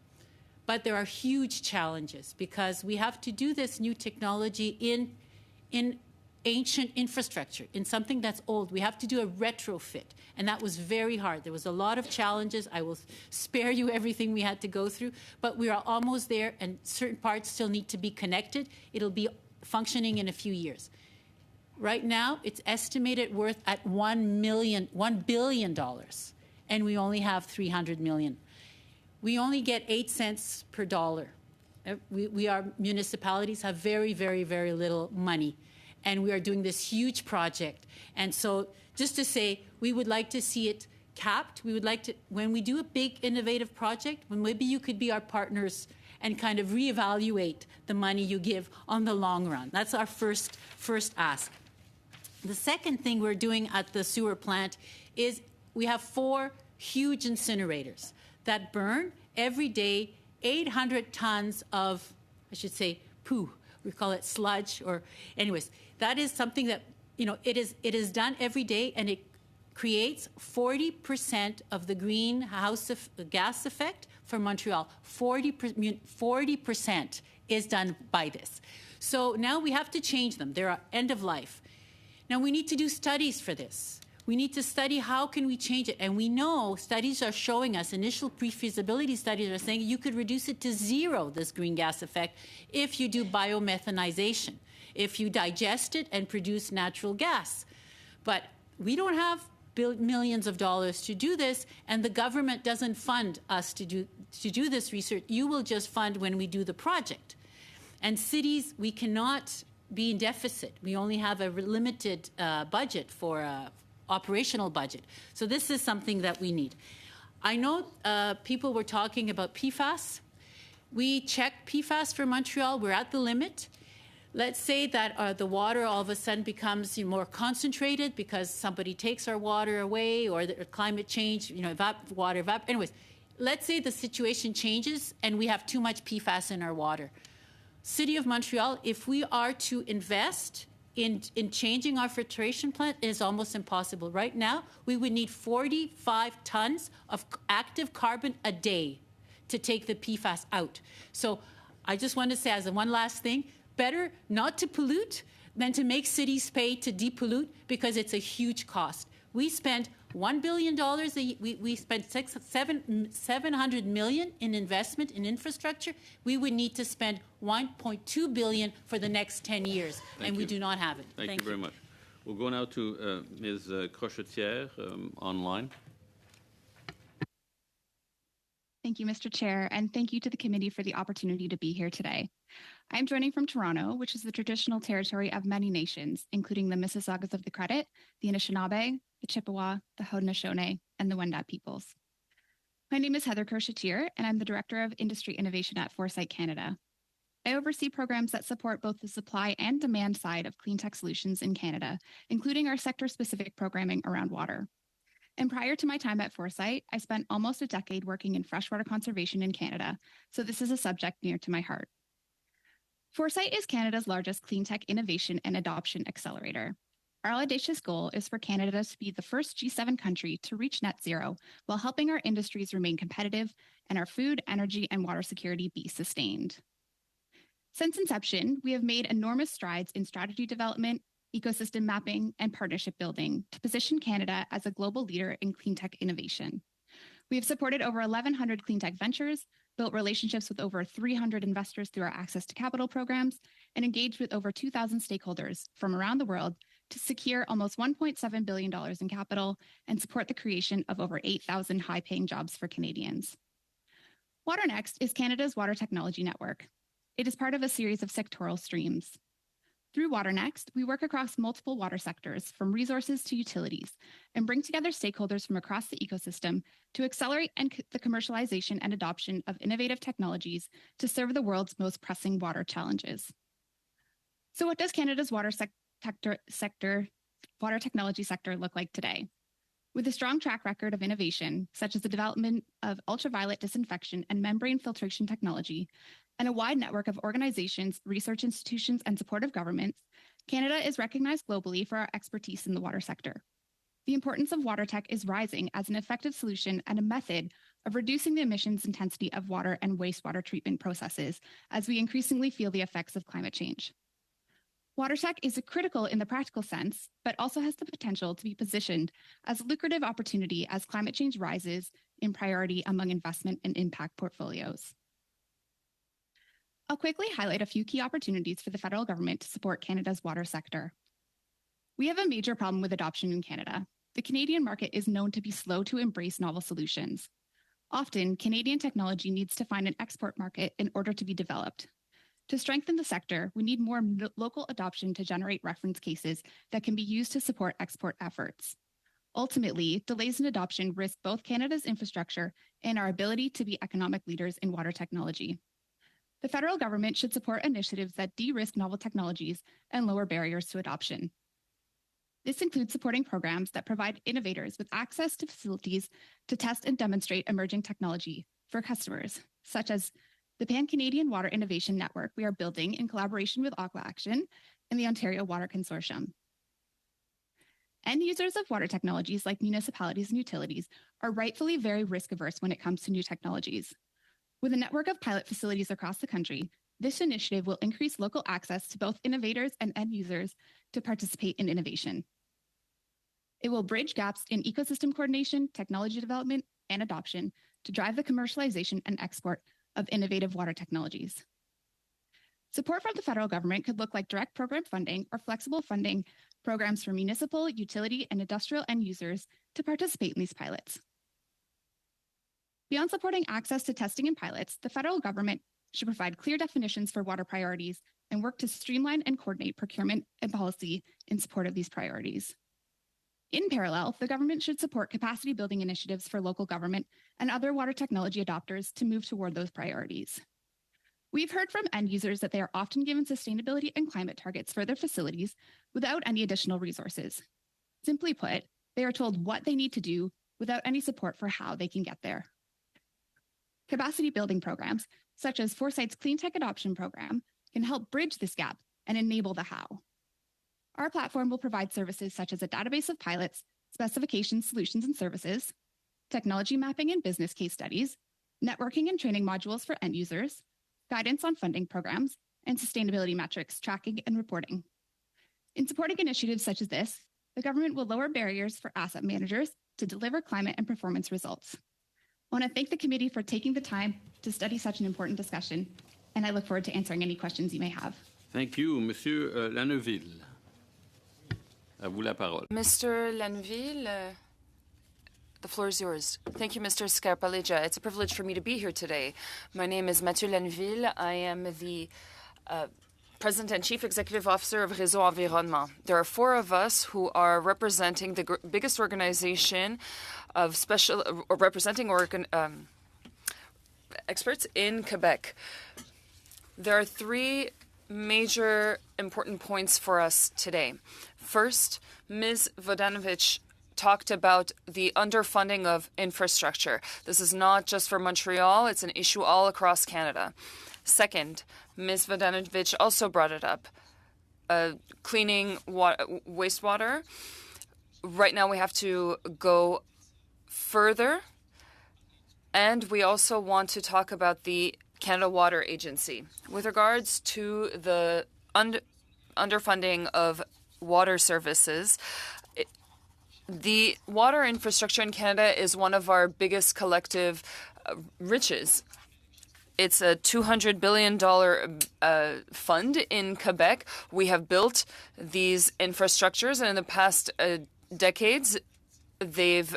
But there are huge challenges because we have to do this new technology in ancient infrastructure, in something that's old. We have to do a retrofit, and that was very hard. There was a lot of challenges. I will spare you everything we had to go through, but we are almost there, and certain parts still need to be connected. It'll be functioning in a few years. Right now, it's estimated worth at $1 billion, and we only have $300 million. We only get 8 cents per dollar. Our municipalities have very, very, very little money, and we are doing this huge project. And so just to say, we would like to see it capped. We would like to, when we do a big innovative project, when maybe you could be our partners and kind of reevaluate the money you give on the long run. That's our first ask. The second thing we're doing at the sewer plant is we have 4 huge incinerators that burn every day 800 tons of, I should say, poo. We call it sludge, or anyways. That is something that, it is done every day, and it creates 40% of the greenhouse gas effect for Montreal. 40% is done by this. So now we have to change them. They're end of life. Now we need to do studies for this. We need to study how can we change it. And we know studies are showing us, initial pre-feasibility studies are saying you could reduce it to zero, this green gas effect, if you do biomethanization, if you digest it and produce natural gas. But we don't have millions of dollars to do this, and the government doesn't fund us to do this research. You will just fund when we do the project. And cities, we cannot be in deficit. We only have a limited budget for operational budget. So this is something that we need. I know people were talking about PFAS. We checked PFAS for Montreal. We're at the limit. Let's say that the water all of a sudden becomes more concentrated because somebody takes our water away, or the climate change, water evaporates. Anyways, let's say the situation changes and we have too much PFAS in our water. City of Montreal, if we are to invest in changing our filtration plant, it is almost impossible. Right now, we would need 45 tons of active carbon a day to take the PFAS out. So I just want to say, as one last thing, better not to pollute than to make cities pay to depollute, because it's a huge cost. We spend $1 billion, we spend $700 million in investment in infrastructure. We would need to spend $1.2 billion for the next 10 years, we do not have it. Thank you very much. We'll go now to Ms. Crochetière online. Thank you, Mr. Chair, and thank you to the committee for the opportunity to be here today. I'm joining from Toronto, which is the traditional territory of many nations, including the Mississaugas of the Credit, the Anishinaabe, the Chippewa, the Haudenosaunee, and the Wendat peoples. My name is Heather Crochetière, and I'm the Director of Industry Innovation at Foresight Canada. I oversee programs that support both the supply and demand side of clean tech solutions in Canada, including our sector-specific programming around water. And prior to my time at Foresight, I spent almost a decade working in freshwater conservation in Canada, so this is a subject near to my heart. Foresight is Canada's largest clean tech innovation and adoption accelerator. Our audacious goal is for Canada to be the first G7 country to reach net zero while helping our industries remain competitive and our food, energy, and water security be sustained. Since inception, we have made enormous strides in strategy development, ecosystem mapping, and partnership building to position Canada as a global leader in clean tech innovation. We have supported over 1,100 clean tech ventures, built relationships with over 300 investors through our access to capital programs, and engaged with over 2,000 stakeholders from around the world to secure almost $1.7 billion in capital and support the creation of over 8,000 high-paying jobs for Canadians. WaterNext is Canada's water technology network. It is part of a series of sectoral streams. Through WaterNext, we work across multiple water sectors, from resources to utilities, and bring together stakeholders from across the ecosystem to accelerate the commercialization and adoption of innovative technologies to serve the world's most pressing water challenges. So what does Canada's water technology sector look like today? With a strong track record of innovation, such as the development of ultraviolet disinfection and membrane filtration technology, and a wide network of organizations, research institutions, and supportive governments, Canada is recognized globally for our expertise in the water sector. The importance of water tech is rising as an effective solution and a method of reducing the emissions intensity of water and wastewater treatment processes as we increasingly feel the effects of climate change. Water tech is critical in the practical sense, but also has the potential to be positioned as a lucrative opportunity as climate change rises in priority among investment and impact portfolios. I'll quickly highlight a few key opportunities for the federal government to support Canada's water sector. We have a major problem with adoption in Canada. The Canadian market is known to be slow to embrace novel solutions. Often, Canadian technology needs to find an export market in order to be developed. To strengthen the sector, we need more local adoption to generate reference cases that can be used to support export efforts. Ultimately, delays in adoption risk both Canada's infrastructure and our ability to be economic leaders in water technology. The federal government should support initiatives that de-risk novel technologies and lower barriers to adoption. This includes supporting programs that provide innovators with access to facilities to test and demonstrate emerging technology for customers, such as the Pan-Canadian Water Innovation Network we are building in collaboration with Aqua Action and the Ontario Water Consortium. End users of water technologies like municipalities and utilities are rightfully very risk-averse when it comes to new technologies. With a network of pilot facilities across the country, This initiative will increase local access to both innovators and end users to participate in innovation. It will bridge gaps in ecosystem coordination, technology development, and adoption to drive the commercialization and export of innovative water technologies. Support from the federal government could look like direct program funding or flexible funding programs for municipal, utility, and industrial end users to participate in these pilots. Beyond supporting access to testing and pilots, the federal government should provide clear definitions for water priorities and work to streamline and coordinate procurement and policy in support of these priorities. In parallel, the government should support capacity building initiatives for local government and other water technology adopters to move toward those priorities. We've heard from end users that they are often given sustainability and climate targets for their facilities without any additional resources. Simply put, they are told what they need to do without any support for how they can get there. Capacity building programs, such as Foresight's Clean Tech Adoption Program, can help bridge this gap and enable the how. Our platform will provide services such as a database of pilots, specifications, solutions, and services, technology mapping and business case studies, networking and training modules for end users, guidance on funding programs, and sustainability metrics, tracking, and reporting. In supporting initiatives such as this, the government will lower barriers for asset managers to deliver climate and performance results. I want to thank the committee for taking the time to study such an important discussion, and I look forward to answering any questions you may have. Thank you, Monsieur Lanneville. À vous la parole. Mr. Lanville, the floor is yours. Thank you, Mr. Scarpaleggia. It's a privilege for me to be here today. My name is Mathieu Lanville. I am the President and Chief Executive Officer of Réseau Environnement. There are four of us who are representing the biggest organization of experts in Quebec. There are three major important points for us today. First, Ms. Vodanovich talked about the underfunding of infrastructure. This is not just for Montreal, it's an issue all across Canada. Second, Ms. Vodanovich also brought it up, cleaning wastewater. Right now we have to go further, and we also want to talk about the Canada Water Agency. With regards to the underfunding of water services, the water infrastructure in Canada is one of our biggest collective riches. It's a $200 billion fund in Quebec. We have built these infrastructures, and in the past decades, they've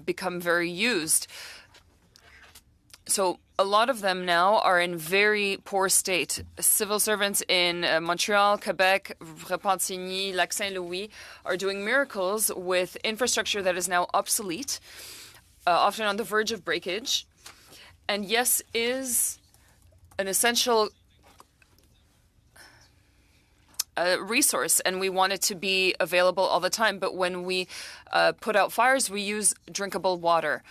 become very used. So a lot of them now are in very poor state. Civil servants in Montreal, Quebec, Repentigny, Lac-Saint-Louis are doing miracles with infrastructure that is now obsolete, often on the verge of breakage, and yes, is an essential resource, and we want it to be available all the time. But when we put out fires, we use drinkable water.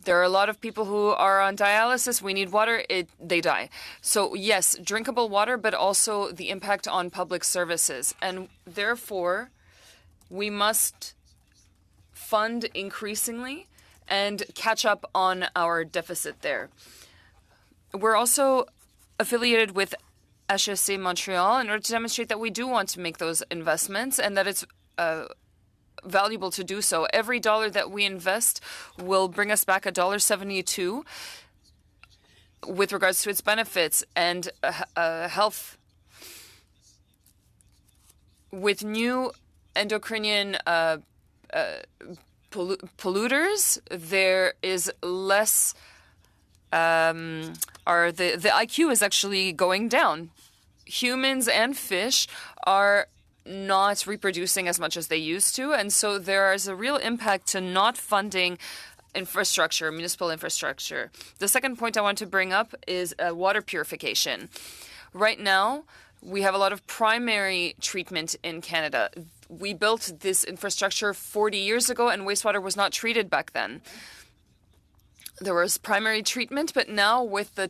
There are a lot of people who are on dialysis. We need water. They die. So yes, drinkable water, but also the impact on public services. And therefore, we must fund increasingly and catch up on our deficit there. We're also affiliated with HSC Montreal in order to demonstrate that we do want to make those investments and that it's valuable to do so. Every dollar that we invest will bring us back $1.72 with regards to its benefits and health. With new endocrinian polluters, there is less. The IQ is actually going down. Humans and fish are not reproducing as much as they used to, and so there is a real impact to not funding infrastructure, municipal infrastructure. The second point I want to bring up is water purification. Right now, we have a lot of primary treatment in Canada. We built this infrastructure 40 years ago, and wastewater was not treated back then. There was primary treatment, but now with the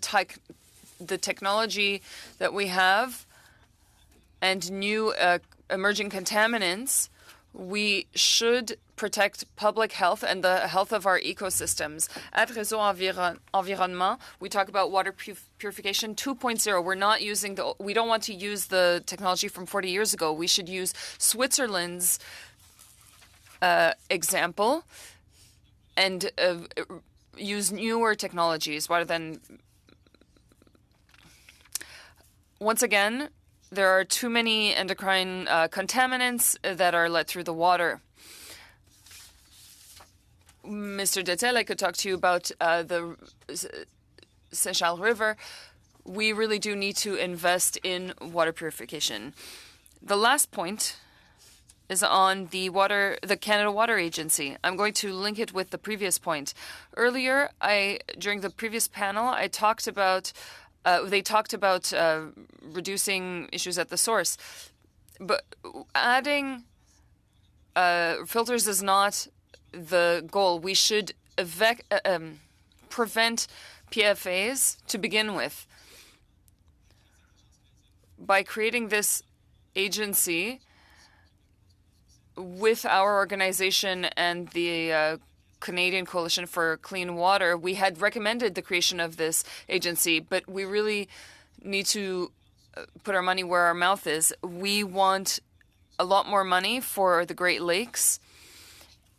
technology that we have and new emerging contaminants, we should protect public health and the health of our ecosystems. At Réseau Environnement, we talk about water purification 2.0. We don't want to use the technology from 40 years ago. We should use Switzerland's example and use newer technologies rather than. Once again, there are too many endocrine contaminants that are let through the water. Mr. Detel, I could talk to you about the Saint Charles River. We really do need to invest in water purification. The last point is on the Canada Water Agency. I'm going to link it with the previous point. Earlier, during the previous panel, they talked about reducing issues at the source. But adding filters is not the goal. We should prevent PFAs to begin with. By creating this agency with our organization and the Canadian Coalition for Clean Water, we had recommended the creation of this agency, but we really need to put our money where our mouth is. We want a lot more money for the Great Lakes,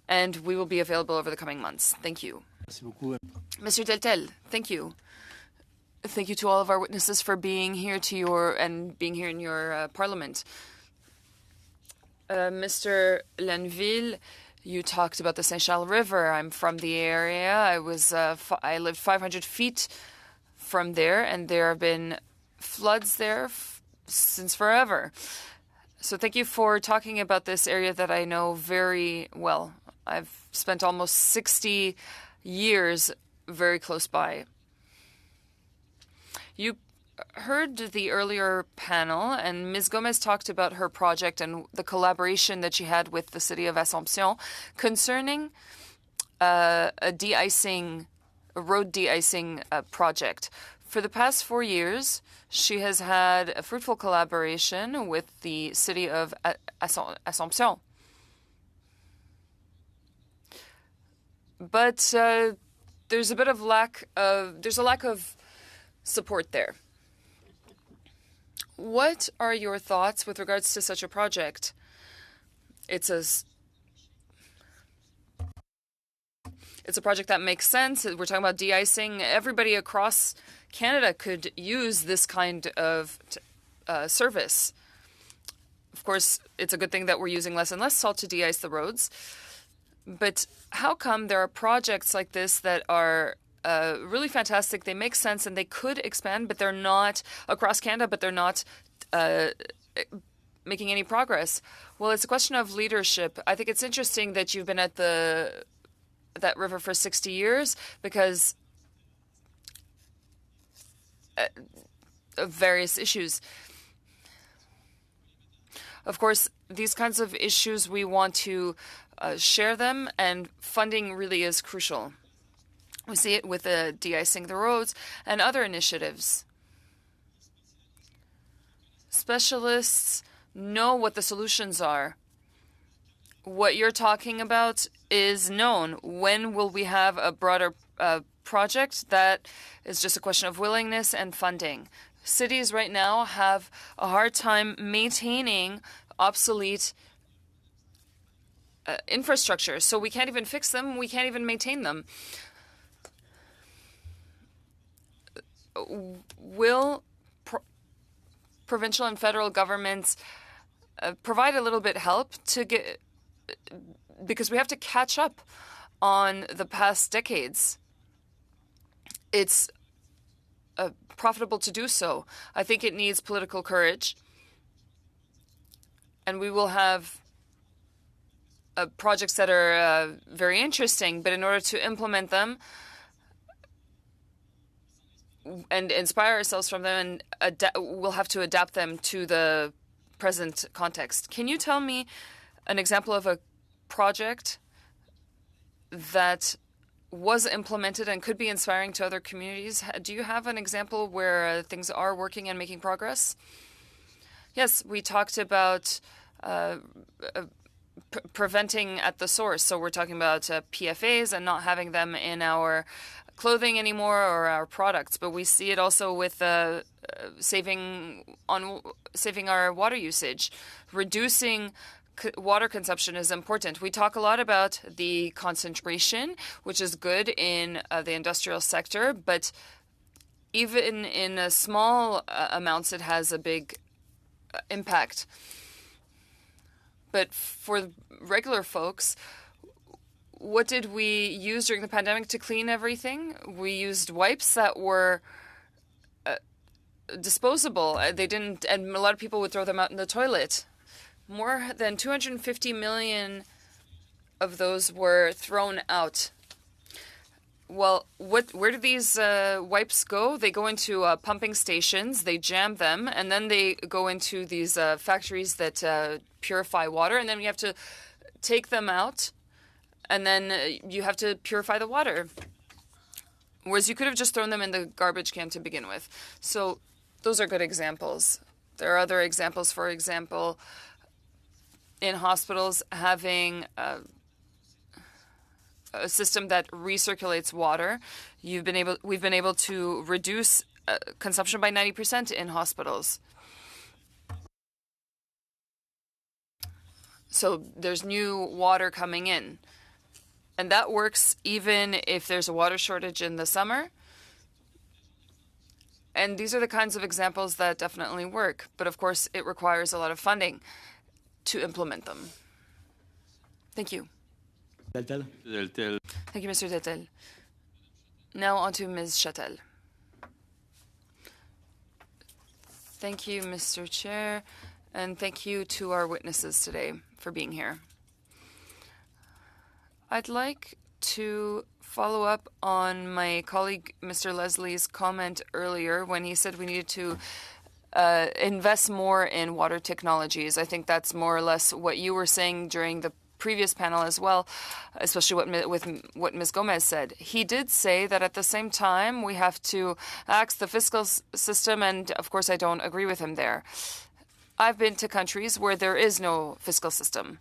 and we will be available over the coming months. Thank you. Mr. Deltel, thank you. Thank you to all of our witnesses for being here being here in your parliament. Mr. Lenville, you talked about the Saint Charles River. I'm from the area. I lived 500 feet from there, and there have been floods there since forever. So thank you for talking about this area that I know very well. I've spent almost 60 years very close by. You heard the earlier panel, and Ms. Gomez talked about her project and the collaboration that she had with the city of Assomption concerning a road de-icing project. For the past 4 years, she has had a fruitful collaboration with the city of Assomption. But there's a lack of support there. What are your thoughts with regards to such a project? It's a project that makes sense. We're talking about de-icing. Everybody across Canada could use this kind of service. Of course, it's a good thing that we're using less and less salt to de-ice the roads. But how come there are projects like this that are really fantastic? They make sense and they could expand, but they're not across Canada, but they're not making any progress. Well, it's a question of leadership. I think it's interesting that you've been at that river for 60 years because of various issues. Of course, these kinds of issues, we want to share them, and funding really is crucial. We see it with de-icing the roads and other initiatives. Specialists know what the solutions are. What you're talking about is known. When will we have a broader project? That is just a question of willingness and funding. Cities right now have a hard time maintaining obsolete infrastructure, so we can't even fix them. We can't even maintain them. Will provincial and federal governments provide a little bit help because we have to catch up on the past decades. It's profitable to do so. I think it needs political courage, and we will have projects that are very interesting, but in order to implement them and inspire ourselves from them, and we'll have to adapt them to the present context. Can you tell me an example of a project that was implemented and could be inspiring to other communities? Do you have an example where things are working and making progress? Yes, we talked about preventing at the source. So we're talking about PFAs and not having them in our clothing anymore or our products. But we see it also with saving our water usage. Reducing water consumption is important. We talk a lot about the concentration, which is good in the industrial sector, but even in small amounts, it has a big impact. But for regular folks, what did we use during the pandemic to clean everything? We used wipes that were disposable. They didn't, and a lot of people would throw them out in the toilet. More than 250 million of those were thrown out. Well, where do these wipes go? They go into pumping stations, they jam them, and then they go into these factories that purify water, and then we have to take them out, and then you have to purify the water. Whereas you could have just thrown them in the garbage can to begin with. So those are good examples. There are other examples, for example, in hospitals having a system that recirculates water. We've been able to reduce consumption by 90% in hospitals. So there's new water coming in. And that works even if there's a water shortage in the summer. And these are the kinds of examples that definitely work. But of course, it requires a lot of funding to implement them. Thank you. Thank you, Mr. Deltel. Now on to Ms. Châtel. Thank you, Mr. Chair, and thank you to our witnesses today for being here. I'd like to follow up on my colleague, Mr. Leslie's comment earlier when he said we needed to invest more in water technologies. I think that's more or less what you were saying during the previous panel as well, especially with what Ms. Gomez said. He did say that at the same time we have to axe the fiscal system, and of course I don't agree with him there. I've been to countries where there is no fiscal system.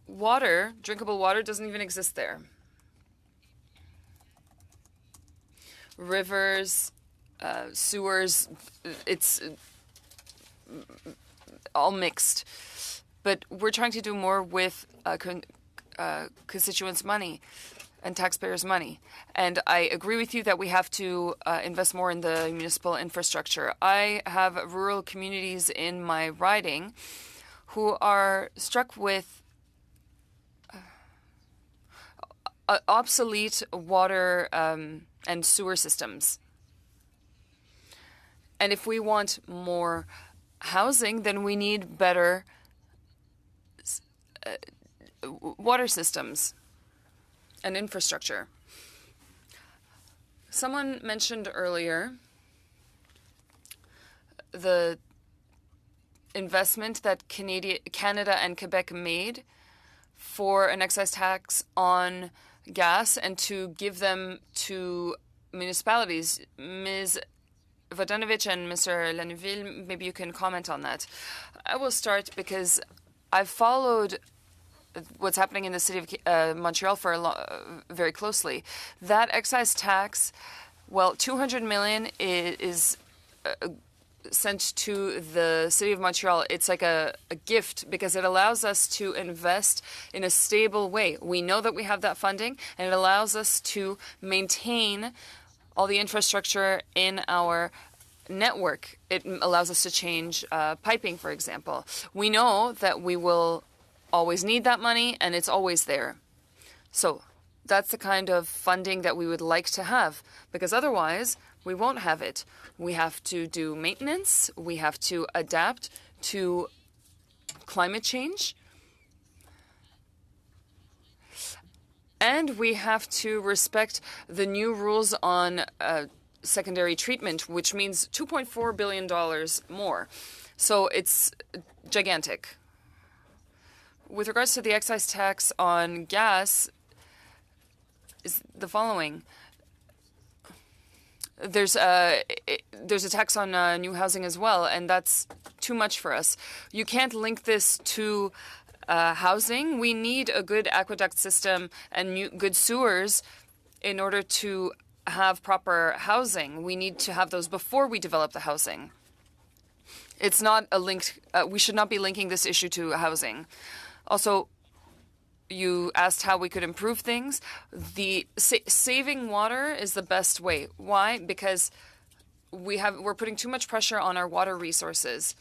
Water, drinkable water, doesn't even exist there. Rivers, sewers, it's all mixed. But we're trying to do more with constituents' money and taxpayers' money. And I agree with you that we have to invest more in the municipal infrastructure. I have rural communities in my riding who are struck with obsolete water and sewer systems. And if we want more housing, then we need better water systems and infrastructure. Someone mentioned earlier the investment that Canada and Quebec made for an excise tax on gas and to give them to municipalities. Ms. Vodanovich and Mr. Laneuville, maybe you can comment on that. I will start because I've followed what's happening in the city of Montreal very closely. That excise tax, well, 200 million is sent to the city of Montreal. It's like a gift because it allows us to invest in a stable way. We know that we have that funding, and it allows us to maintain all the infrastructure in our network. It allows us to change piping, for example. We know that we will always need that money, and it's always there. So that's the kind of funding that we would like to have, because otherwise we won't have it. We have to do maintenance. We have to adapt to climate change. And we have to respect the new rules on secondary treatment, which means $2.4 billion more. So it's gigantic. With regards to the excise tax on gas, is the following. there's a tax on new housing as well, and that's too much for us. You can't link this to housing. We need a good aqueduct system and good sewers in order to have proper housing. We need to have those before we develop the housing. It's not a link. We should not be linking this issue to housing. Also, you asked how we could improve things. Saving water is the best way. Why? Because we're putting too much pressure on our water resources.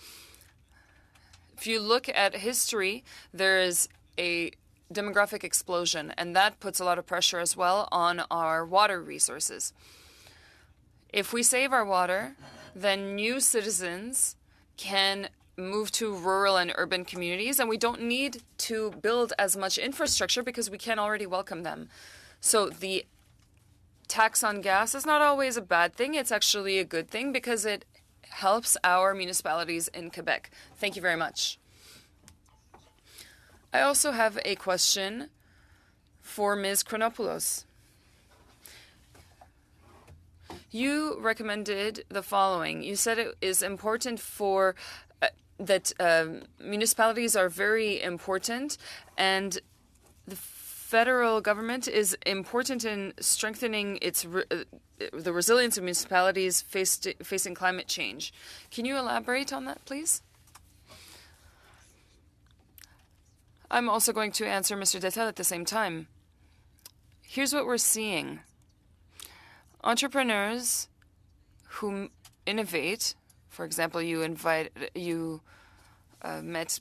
If you look at history, there is a demographic explosion, and that puts a lot of pressure as well on our water resources. If we save our water, then new citizens can move to rural and urban communities, and we don't need to build as much infrastructure because we can already welcome them. So the tax on gas is not always a bad thing. It's actually a good thing because it helps our municipalities in Quebec. Thank you very much. I also have a question for Ms. Chronopoulos. You recommended the following. You said it is important that municipalities are very important, and the federal government is important in strengthening the resilience of municipalities facing climate change. Can you elaborate on that, please? I'm also going to answer Mr. Detel at the same time. Here's what we're seeing. Entrepreneurs who innovate, for example, you met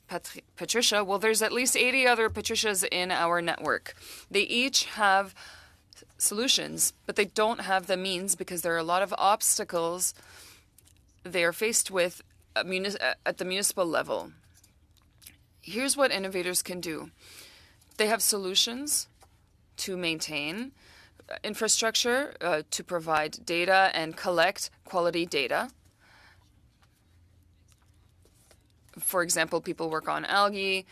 Patricia. Well, there's at least 80 other Patricias in our network. They each have solutions, but they don't have the means because there are a lot of obstacles they are faced with at the municipal level. Here's what innovators can do. They have solutions to maintain infrastructure, to provide data and collect quality data. For example, people work on algae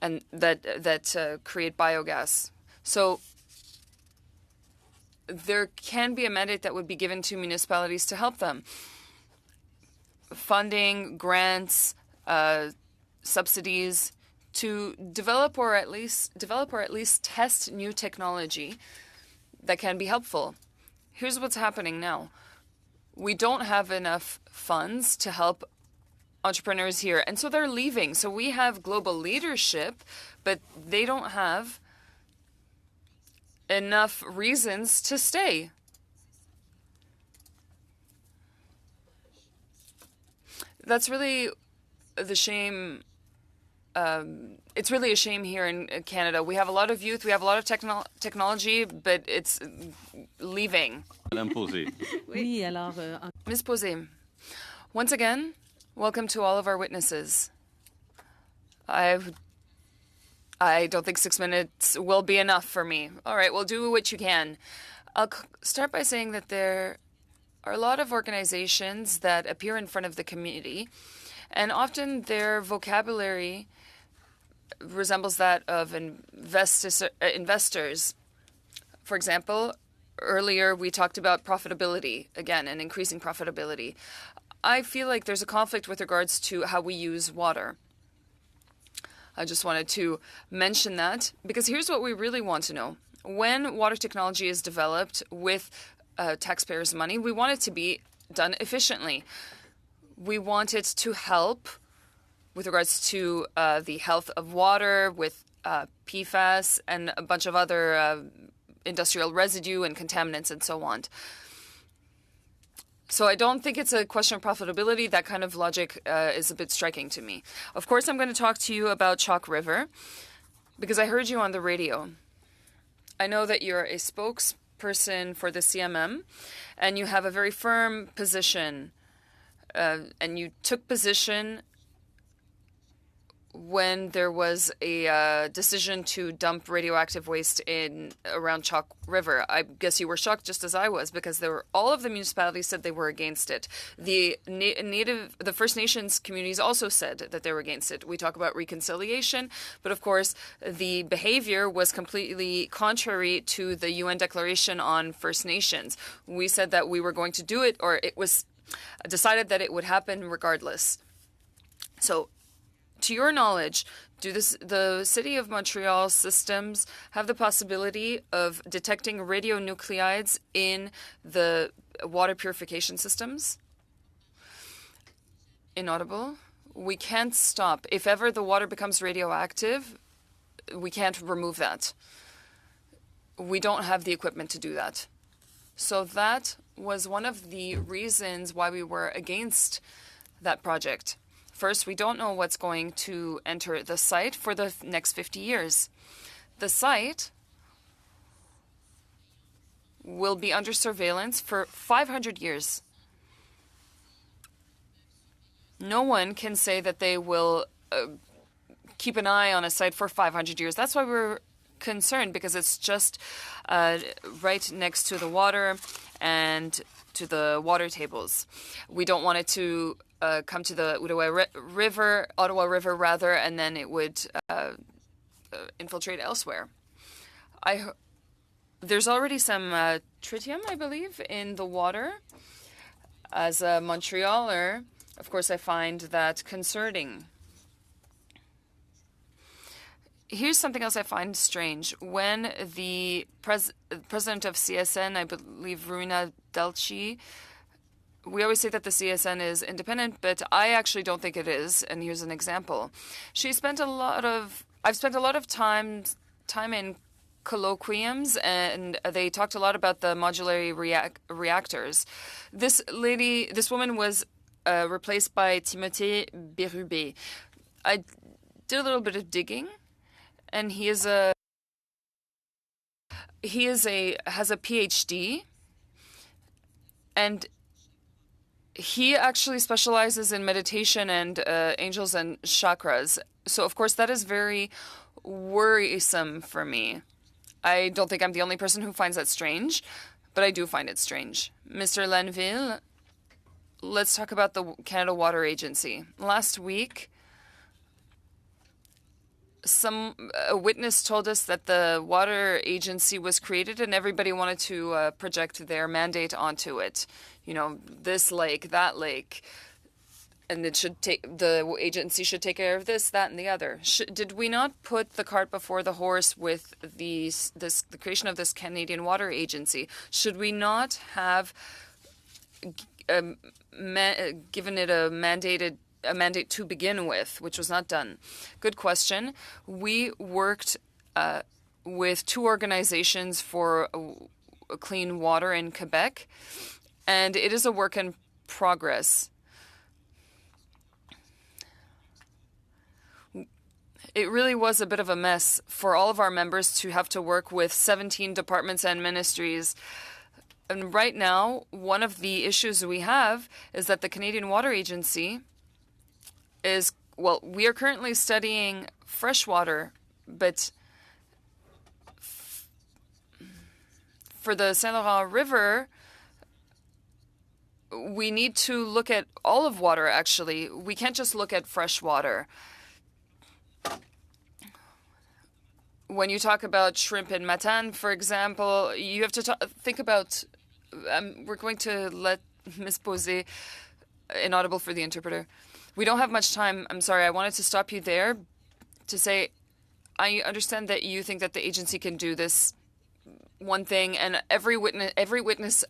and that create biogas. So there can be a mandate that would be given to municipalities to help them. Funding, grants, subsidies to develop or at least test new technology that can be helpful. Here's what's happening now. We don't have enough funds to help entrepreneurs here, and so they're leaving. So we have global leadership, but they don't have enough reasons to stay. That's really the shame. It's really a shame here in Canada. We have a lot of youth, we have a lot of technology, but it's leaving. Madame Posé. Ms. Posé, once again, welcome to all of our witnesses. I don't think 6 minutes will be enough for me. All right, well, do what you can. I'll start by saying that there are a lot of organizations that appear in front of the committee, and often their vocabulary resembles that of investors. For example, earlier we talked about profitability, again, and increasing profitability. I feel like there's a conflict with regards to how we use water. I just wanted to mention that because here's what we really want to know. When water technology is developed with taxpayers' money, we want it to be done efficiently. We want it to help with regards to the health of water, with PFAS and a bunch of other industrial residue and contaminants and so on. So I don't think it's a question of profitability. That kind of logic is a bit striking to me. Of course, I'm going to talk to you about Chalk River because I heard you on the radio. I know that you're a spokesperson for the CMM and you have a very firm position and you took position when there was a decision to dump radioactive waste around Chalk River. I guess you were shocked just as I was, because all of the municipalities said they were against it. The First Nations communities also said that they were against it. We talk about reconciliation, but of course the behavior was completely contrary to the UN Declaration on First Nations. We said that we were going to do it, or it was decided that it would happen regardless. So, to your knowledge, do the City of Montreal systems have the possibility of detecting radionuclides in the water purification systems? Inaudible. We can't stop. If ever the water becomes radioactive, we can't remove that. We don't have the equipment to do that. So that was one of the reasons why we were against that project. First, we don't know what's going to enter the site for the next 50 years. The site will be under surveillance for 500 years. No one can say that they will keep an eye on a site for 500 years. That's why we're concerned, because it's just right next to the water and to the water tables. We don't want it to come to the Ottawa River rather, and then it would infiltrate elsewhere. There's already some tritium, I believe, in the water. As a Montrealer, of course, I find that concerning. Here's something else I find strange. When the president of CSN, I believe Runa Delci, we always say that the CSN is independent, but I actually don't think it is, and here's an example. I've spent a lot of time in colloquiums, and they talked a lot about the modular reactors. This woman was replaced by Timothée Bérubé. I did a little bit of digging, and he has a PhD, and he actually specializes in meditation and angels and chakras. So, of course, that is very worrisome for me. I don't think I'm the only person who finds that strange, but I do find it strange. Mr. Lanville, let's talk about the Canada Water Agency. Last week, a witness told us that the water agency was created and everybody wanted to project their mandate onto it. You know, this lake, that lake, and the agency should take care of this, that, and the other. Did we not put the cart before the horse with the creation of this Canadian Water Agency? Should we not have given it a mandate to begin with, which was not done? Good question. We worked with two organizations for clean water in Quebec, and it is a work in progress. It really was a bit of a mess for all of our members to have to work with 17 departments and ministries. And right now, one of the issues we have is that the Canadian Water Agency we are currently studying freshwater, but for the Saint Laurent River, we need to look at all of water, actually. We can't just look at fresh water. When you talk about shrimp in Matane, for example, you have to think about... we're going to let Ms. Posé inaudible for the interpreter. We don't have much time. I'm sorry. I wanted to stop you there to say I understand that you think that the agency can do this one thing, and every witness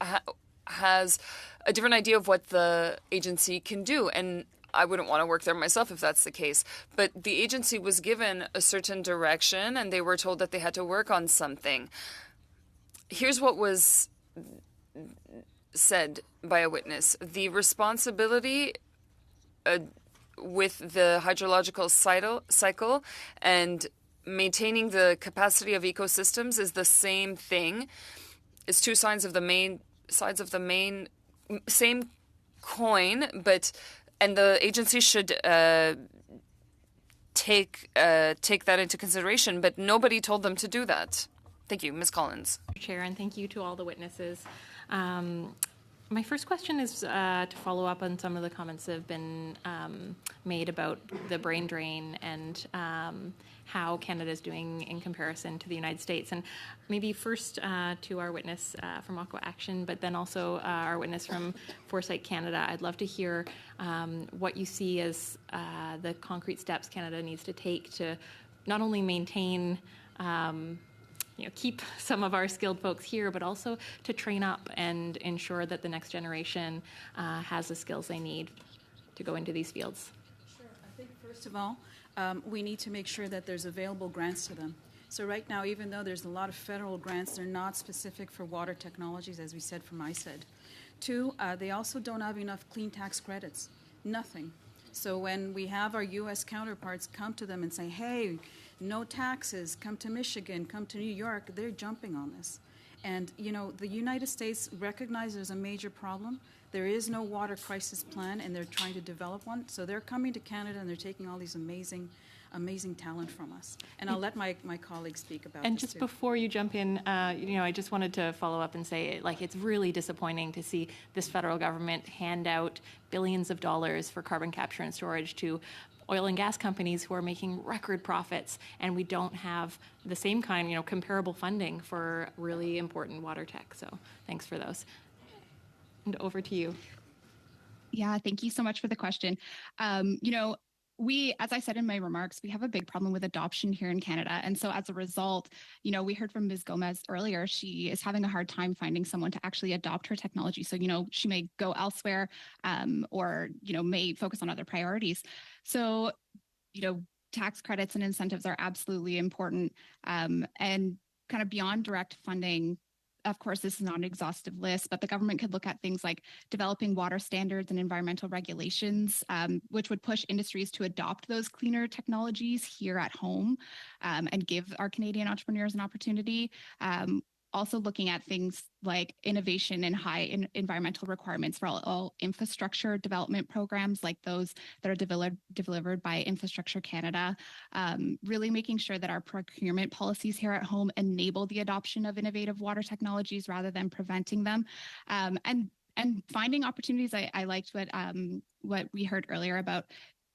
has a different idea of what the agency can do, and I wouldn't want to work there myself if that's the case. But the agency was given a certain direction, and they were told that they had to work on something. Here's what was said by a witness. The responsibility with the hydrological cycle and maintaining the capacity of ecosystems is the same thing. It's two sides of the same coin, and the agency should take that into consideration, but nobody told them to do that. Thank you, Ms. Collins. Chair, and thank you to all the witnesses. My first question is to follow up on some of the comments that have been made about the brain drain and how Canada is doing in comparison to the United States. And maybe first to our witness from Aqua Action, but then also our witness from Foresight Canada. I'd love to hear what you see as the concrete steps Canada needs to take to not only maintain keep some of our skilled folks here, but also to train up and ensure that the next generation has the skills they need to go into these fields. Sure. I think first of all, we need to make sure that there's available grants to them. So right now, even though there's a lot of federal grants, they're not specific for water technologies, as we said from ISED. Two, they also don't have enough clean tax credits. Nothing. So when we have our U.S. counterparts come to them and say, hey, no taxes, come to Michigan, come to New York, they're jumping on this. And, the United States recognizes there's a major problem. There is no water crisis plan, and they're trying to develop one. So they're coming to Canada, and they're taking all these amazing talent from us. And I'll let my colleagues speak about and this just too. Before you jump in, I just wanted to follow up and say, it's really disappointing to see this federal government hand out billions of dollars for carbon capture and storage to oil and gas companies who are making record profits, and we don't have the same kind, comparable funding for really important water tech. So thanks for those. And over to you. Yeah, thank you so much for the question. We, as I said in my remarks, we have a big problem with adoption here in Canada. And so as a result, we heard from Ms. Gomez earlier, she is having a hard time finding someone to actually adopt her technology. So, she may go elsewhere or, may focus on other priorities. So, tax credits and incentives are absolutely important. And kind of beyond direct funding, of course, this is not an exhaustive list, but the government could look at things like developing water standards and environmental regulations, which would push industries to adopt those cleaner technologies here at home and give our Canadian entrepreneurs an opportunity. Also looking at things like innovation and high environmental requirements for all infrastructure development programs like those that are delivered by Infrastructure Canada, really making sure that our procurement policies here at home enable the adoption of innovative water technologies rather than preventing them. And finding opportunities. I liked what we heard earlier about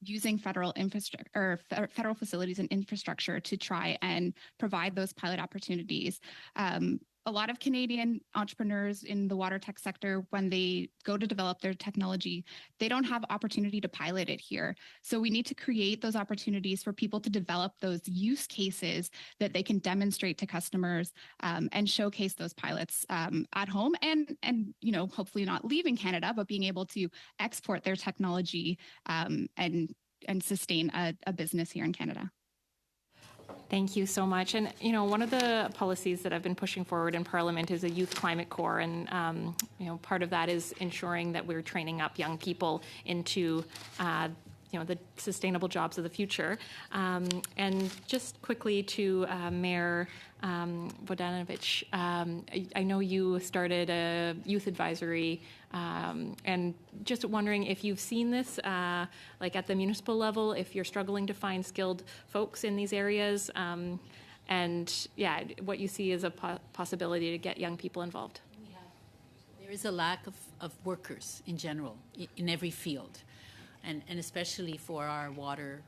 using federal infrastructure or federal facilities and infrastructure to try and provide those pilot opportunities. A lot of Canadian entrepreneurs in the water tech sector, when they go to develop their technology, they don't have opportunity to pilot it here. So we need to create those opportunities for people to develop those use cases that they can demonstrate to customers and showcase those pilots at home and hopefully not leaving Canada, but being able to export their technology and sustain a business here in Canada. Thank you so much. And, one of the policies that I've been pushing forward in Parliament is a youth climate corps. And, part of that is ensuring that we're training up young people into the sustainable jobs of the future. And just quickly to Mayor Vodanovic, I know you started a youth advisory, and just wondering if you've seen this, at the municipal level, if you're struggling to find skilled folks in these areas, and what you see as a possibility to get young people involved. There is a lack of workers in general in every field. And especially for our water,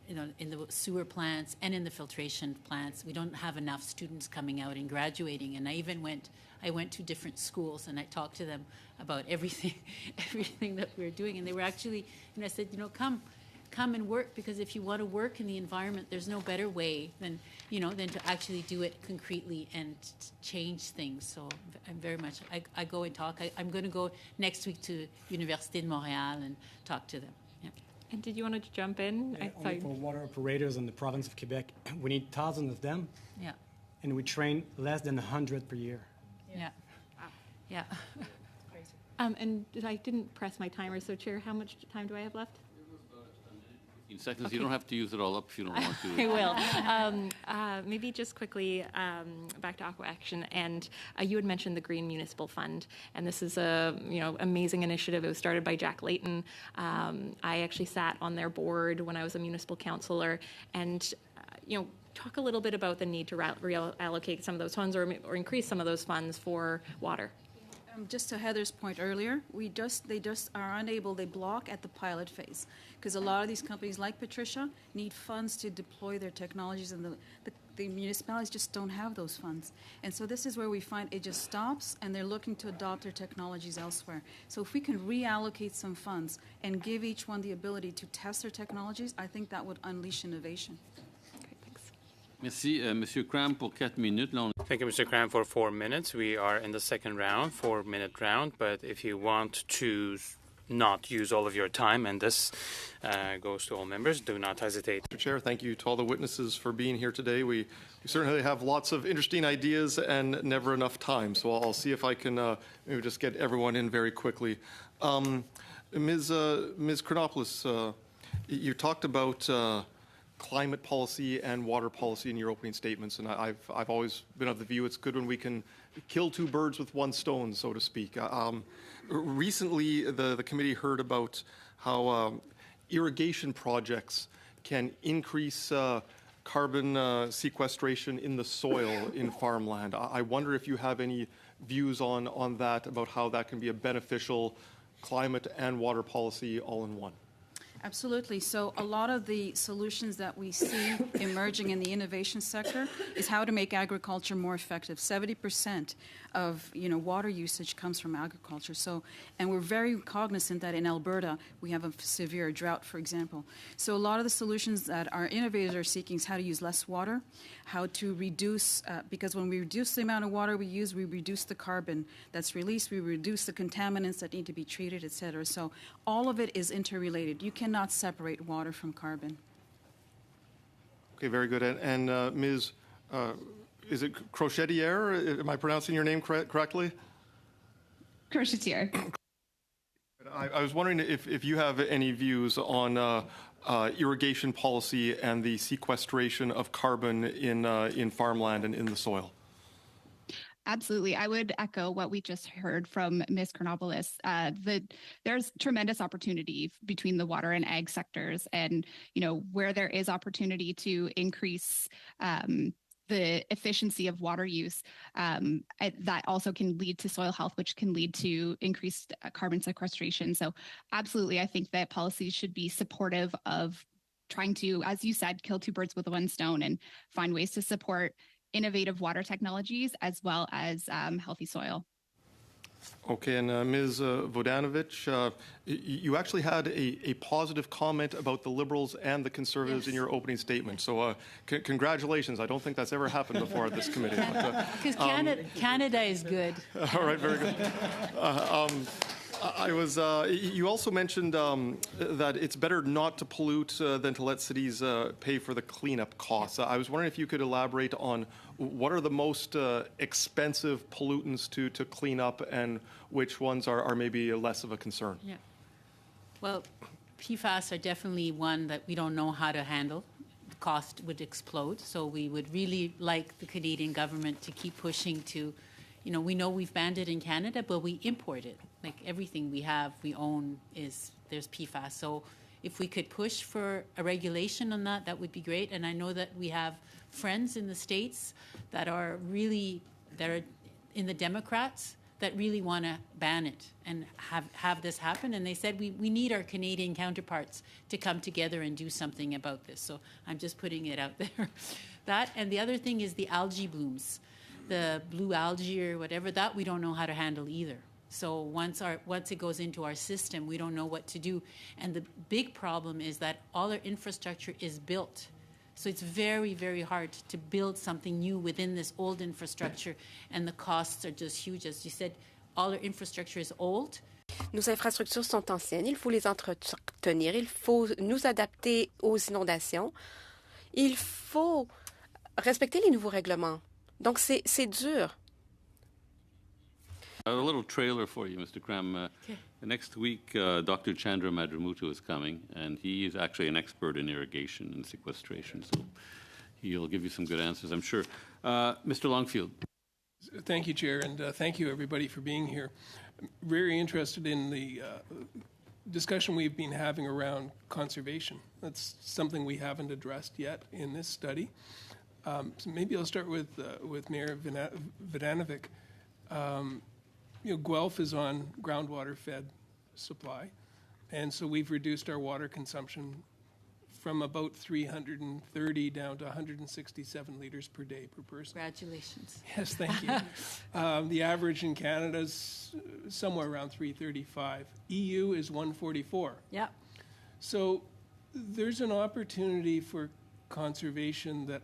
in the sewer plants and in the filtration plants, we don't have enough students coming out and graduating. And I went to different schools and I talked to them about everything that we were doing. And they were actually, I said, come and work, because if you want to work in the environment, there's no better way than to actually do it concretely and change things. So I'm very much, I go and talk. I'm going to go next week to Université de Montréal and talk to them. Yeah. And did you want to jump in? Only for water operators in the province of Quebec, we need thousands of them. Yeah. And we train less than 100 per year. Yeah. Wow. Yeah. And I didn't press my timer, so Chair, how much time do I have left? In seconds, you don't have to use it all up if you don't want to. I will. Maybe just quickly back to Aqua Action, and you had mentioned the Green Municipal Fund, and this is a amazing initiative. It was started by Jack Layton. I actually sat on their board when I was a municipal councillor, and talk a little bit about the need to reallocate some of those funds or increase some of those funds for water. Just to Heather's point earlier, they just are unable, they block at the pilot phase because a lot of these companies like Patricia need funds to deploy their technologies, and the municipalities just don't have those funds. And so this is where we find it just stops, and they're looking to adopt their technologies elsewhere. So if we can reallocate some funds and give each one the ability to test their technologies, I think that would unleash innovation. Merci, Monsieur Cram, pour 4 minutes. Là, Thank you, Mr. Cram, for 4 minutes. We are in the second round, 4-minute round, but if you want to not use all of your time, and this goes to all members, do not hesitate. Mr. Chair, thank you to all the witnesses for being here today. We certainly have lots of interesting ideas and never enough time, so I'll see if I can maybe just get everyone in very quickly. Ms. Chronopoulos, you talked about climate policy and water policy in your opening statements, and I've always been of the view it's good when we can kill two birds with one stone, so to speak. Recently, the committee heard about how irrigation projects can increase carbon sequestration in the soil in farmland. I wonder if you have any views on that, about how that can be a beneficial climate and water policy all in one. Absolutely. So a lot of the solutions that we see emerging in the innovation sector is how to make agriculture more effective. 70% of water usage comes from agriculture. So, and we're very cognizant that in Alberta we have a severe drought, for example. So a lot of the solutions that our innovators are seeking is how to use less water, how to reduce, because when we reduce the amount of water we use, we reduce the carbon that's released, we reduce the contaminants that need to be treated, etc. So all of it is interrelated. You cannot separate water from carbon. Okay, very good. And Ms. Is it Crochetier? Am I pronouncing your name correctly? Crochetier. I was wondering if you have any views on irrigation policy and the sequestration of carbon in farmland and in the soil. Absolutely. I would echo what we just heard from Ms. Chronopoulos. There's tremendous opportunity between the water and ag sectors, and where there is opportunity to increase the efficiency of water use, that also can lead to soil health, which can lead to increased carbon sequestration. So absolutely, I think that policies should be supportive of trying to, as you said, kill two birds with one stone and find ways to support innovative water technologies as well as healthy soil. Okay, and Ms. Vodanovich, you actually had a positive comment about the Liberals and the Conservatives in your opening statement. So congratulations. I don't think that's ever happened before at this committee. Because Canada is good. All right, very good. You also mentioned that it's better not to pollute than to let cities pay for the cleanup costs. I was wondering if you could elaborate on what are the most expensive pollutants to clean up and which ones are maybe less of a concern? Yeah. Well, PFAS are definitely one that we don't know how to handle. The cost would explode. So we would really like the Canadian government to keep pushing to, we know we've banned it in Canada, but we import it. Like everything we have, we own, there's PFAS. So if we could push for a regulation on that, that would be great. And I know that we have friends in the States that are in the Democrats that really want to ban it and have this happen. And they said we need our Canadian counterparts to come together and do something about this. So I'm just putting it out there. That, and the other thing is the algae blooms, the blue algae or whatever, that we don't know how to handle either. So once it goes into our system, we don't know what to do. And the big problem is that all our infrastructure is built. So it's very, very hard to build something new within this old infrastructure, and the costs are just huge. As you said, all our infrastructure is old. Nos infrastructures sont anciennes, il faut les entretenir, il faut nous adapter aux inondations, il faut respecter les nouveaux règlements. Donc c'est dur. A little trailer for you, Mr. Cram. Next week, Dr. Chandra Madramutu is coming, and he is actually an expert in irrigation and sequestration, so he'll give you some good answers, I'm sure. Mr. Longfield. Thank you, Chair, and thank you, everybody, for being here. I'm very interested in the discussion we've been having around conservation. That's something we haven't addressed yet in this study. So maybe I'll start with Mayor Vodanovic. Guelph is on groundwater-fed supply, and so we've reduced our water consumption from about 330 down to 167 liters per day per person. Congratulations. Yes, thank you. The average in Canada is somewhere around 335. EU is 144. Yeah. So there's an opportunity for conservation that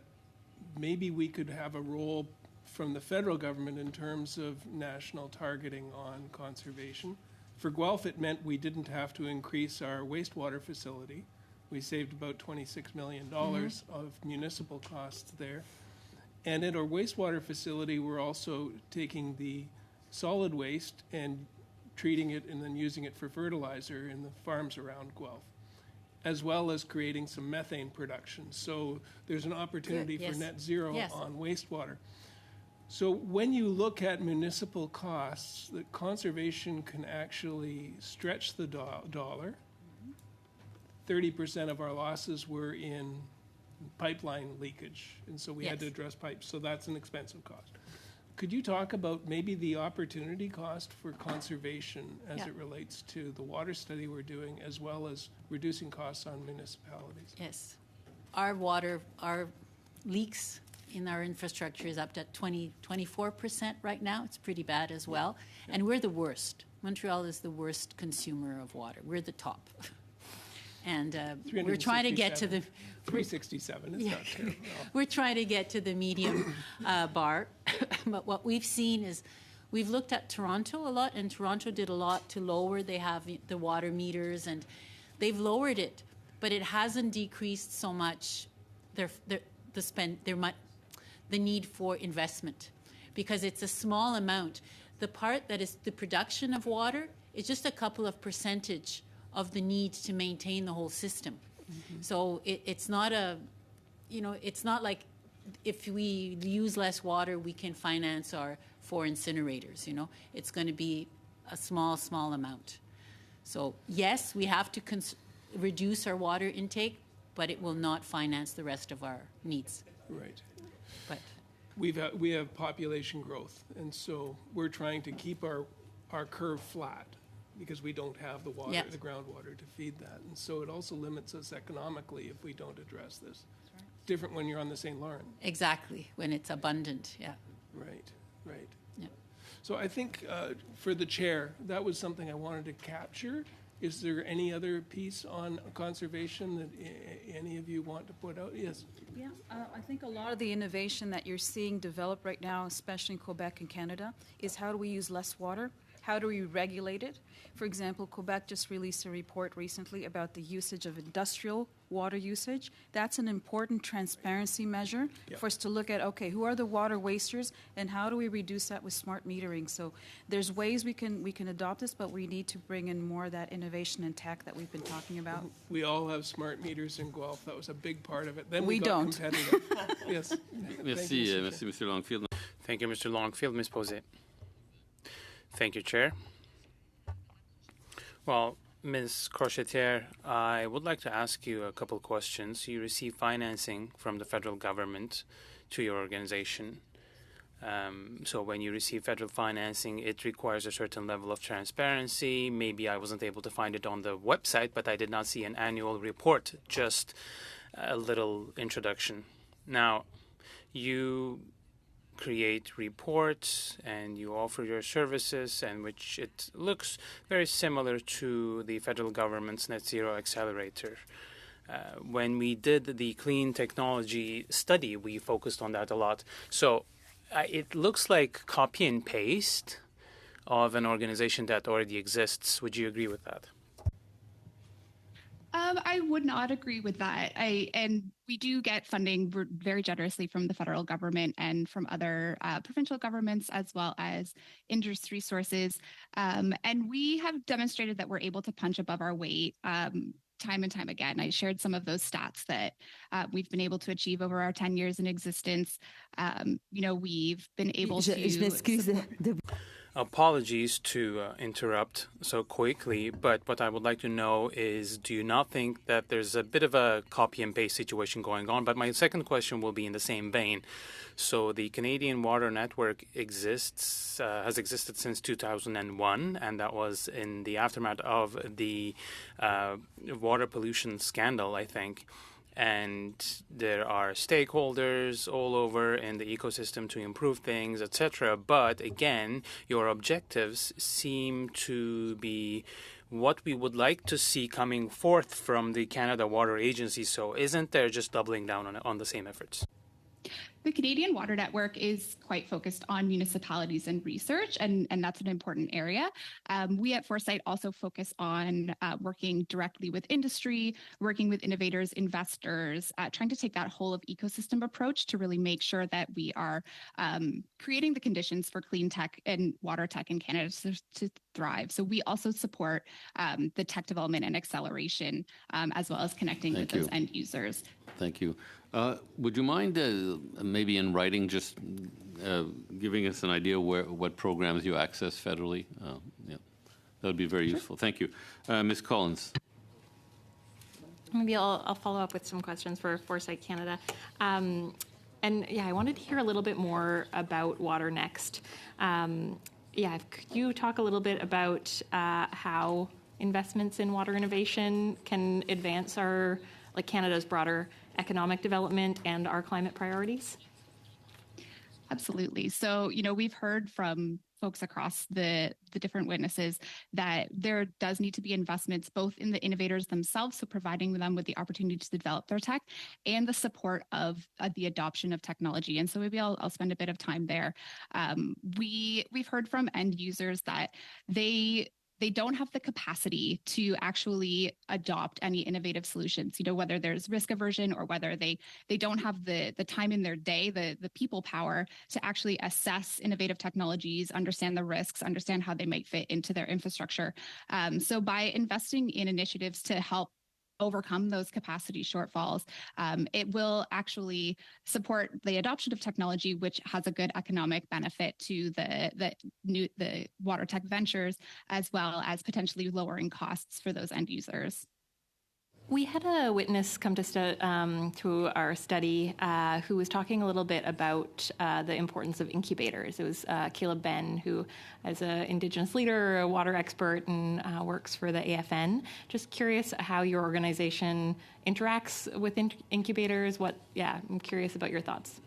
maybe we could have a role from the federal government in terms of national targeting on conservation. For Guelph, it meant we didn't have to increase our wastewater facility. We saved about $26 million of municipal costs there. And at our wastewater facility, we're also taking the solid waste and treating it and then using it for fertilizer in the farms around Guelph, as well as creating some methane production. So there's an opportunity for net zero on wastewater. So when you look at municipal costs, the conservation can actually stretch the dollar. 30% of our losses were in pipeline leakage, and so we had to address pipes, so that's an expensive cost. Could you talk about maybe the opportunity cost for conservation as it relates to the water study we're doing, as well as reducing costs on municipalities? Yes. Our leaks in our infrastructure is up to 24% right now. It's pretty bad as well. And we're the worst. Montreal is the worst consumer of water. We're the top. And we're trying to get to the 367. It's not terrible. We're trying to get to the medium bar. But what we've seen is we've looked at Toronto a lot, and Toronto did a lot to lower. They have the water meters, and they've lowered it, but it hasn't decreased so much the need for investment, because it's a small amount. The part that is the production of water is just a couple of percentage of the need to maintain the whole system. So it's not it's not like if we use less water, we can finance our 4 incinerators, It's going to be a small amount. So yes, we have to reduce our water intake, but it will not finance the rest of our needs. Right. But we have population growth, and so we're trying to keep our curve flat, because we don't have the water, the groundwater to feed that. And so it also limits us economically if we don't address this. Right. Different when you're on the St. Lawrence. Exactly, when it's abundant, Right. Yeah. So I think for the chair, that was something I wanted to capture. Is there any other piece on conservation that any of you want to put out? Yes. Yeah, I think a lot of the innovation that you're seeing develop right now, especially in Quebec and Canada, is how do we use less water? How do we regulate it? For example, Quebec just released a report recently about the usage of industrial water usage. That's an important transparency measure for us to look at, okay, who are the water wasters and how do we reduce that with smart metering? So there's ways we can adopt this, but we need to bring in more of that innovation and tech that we've been talking about. We all have smart meters in Guelph. That was a big part of it. Then we got don't. Competitive. Yes. Merci, Mr. Longfield. Thank you, Mr. Longfield. Ms. Posey. Thank you, Chair. Well, Ms. Crochetier, I would like to ask you a couple questions. You receive financing from the federal government to your organization. So when you receive federal financing, it requires a certain level of transparency. Maybe I wasn't able to find it on the website, but I did not see an annual report, just a little introduction. Now, you create reports and you offer your services, and which it looks very similar to the federal government's Net Zero Accelerator. When we did the clean technology study, we focused on that a lot. So it looks like copy and paste of an organization that already exists. Would you agree with that? I would not agree with that. And we do get funding very generously from the federal government and from other provincial governments, as well as industry sources. And we have demonstrated that we're able to punch above our weight time and time again. I shared some of those stats that we've been able to achieve over our 10 years in existence. We've been able to... Apologies to interrupt so quickly, but what I would like to know is, do you not think that there's a bit of a copy and paste situation going on? But my second question will be in the same vein. So the Canadian Water Network has existed since 2001, and that was in the aftermath of the water pollution scandal, I think. And there are stakeholders all over in the ecosystem to improve things, etc. But again, your objectives seem to be what we would like to see coming forth from the Canada Water Agency. So isn't there just doubling down on the same efforts? The Canadian Water Network is quite focused on municipalities and research, and that's an important area. We at Foresight also focus on working directly with industry, working with innovators, investors, trying to take that whole of ecosystem approach to really make sure that we are creating the conditions for clean tech and water tech in Canada to thrive. So we also support the tech development and acceleration, as well as connecting with those end users. Thank you. Would you mind maybe in writing just giving us an idea what programs you access federally? Yeah, that would be very useful. Thank you. Ms. Collins. Maybe I'll follow up with some questions for Foresight Canada. And yeah, I wanted to hear a little bit more about Water Next. Could you talk a little bit about how investments in water innovation can advance Canada's broader economic development and our climate priorities? Absolutely. So, we've heard from folks across the different witnesses that there does need to be investments both in the innovators themselves, so providing them with the opportunity to develop their tech, and the support of the adoption of technology. And so maybe I'll spend a bit of time there. We've heard from end users that they don't have the capacity to actually adopt any innovative solutions, whether there's risk aversion or whether they don't have the time in their day, the people power to actually assess innovative technologies, understand the risks, understand how they might fit into their infrastructure. So by investing in initiatives to help overcome those capacity shortfalls, it will actually support the adoption of technology, which has a good economic benefit to the water tech ventures, as well as potentially lowering costs for those end users. We had a witness come to our study who was talking a little bit about the importance of incubators. It was Caleb Ben, who is an Indigenous leader, a water expert, and works for the AFN. Just curious how your organization interacts with incubators. I'm curious about your thoughts.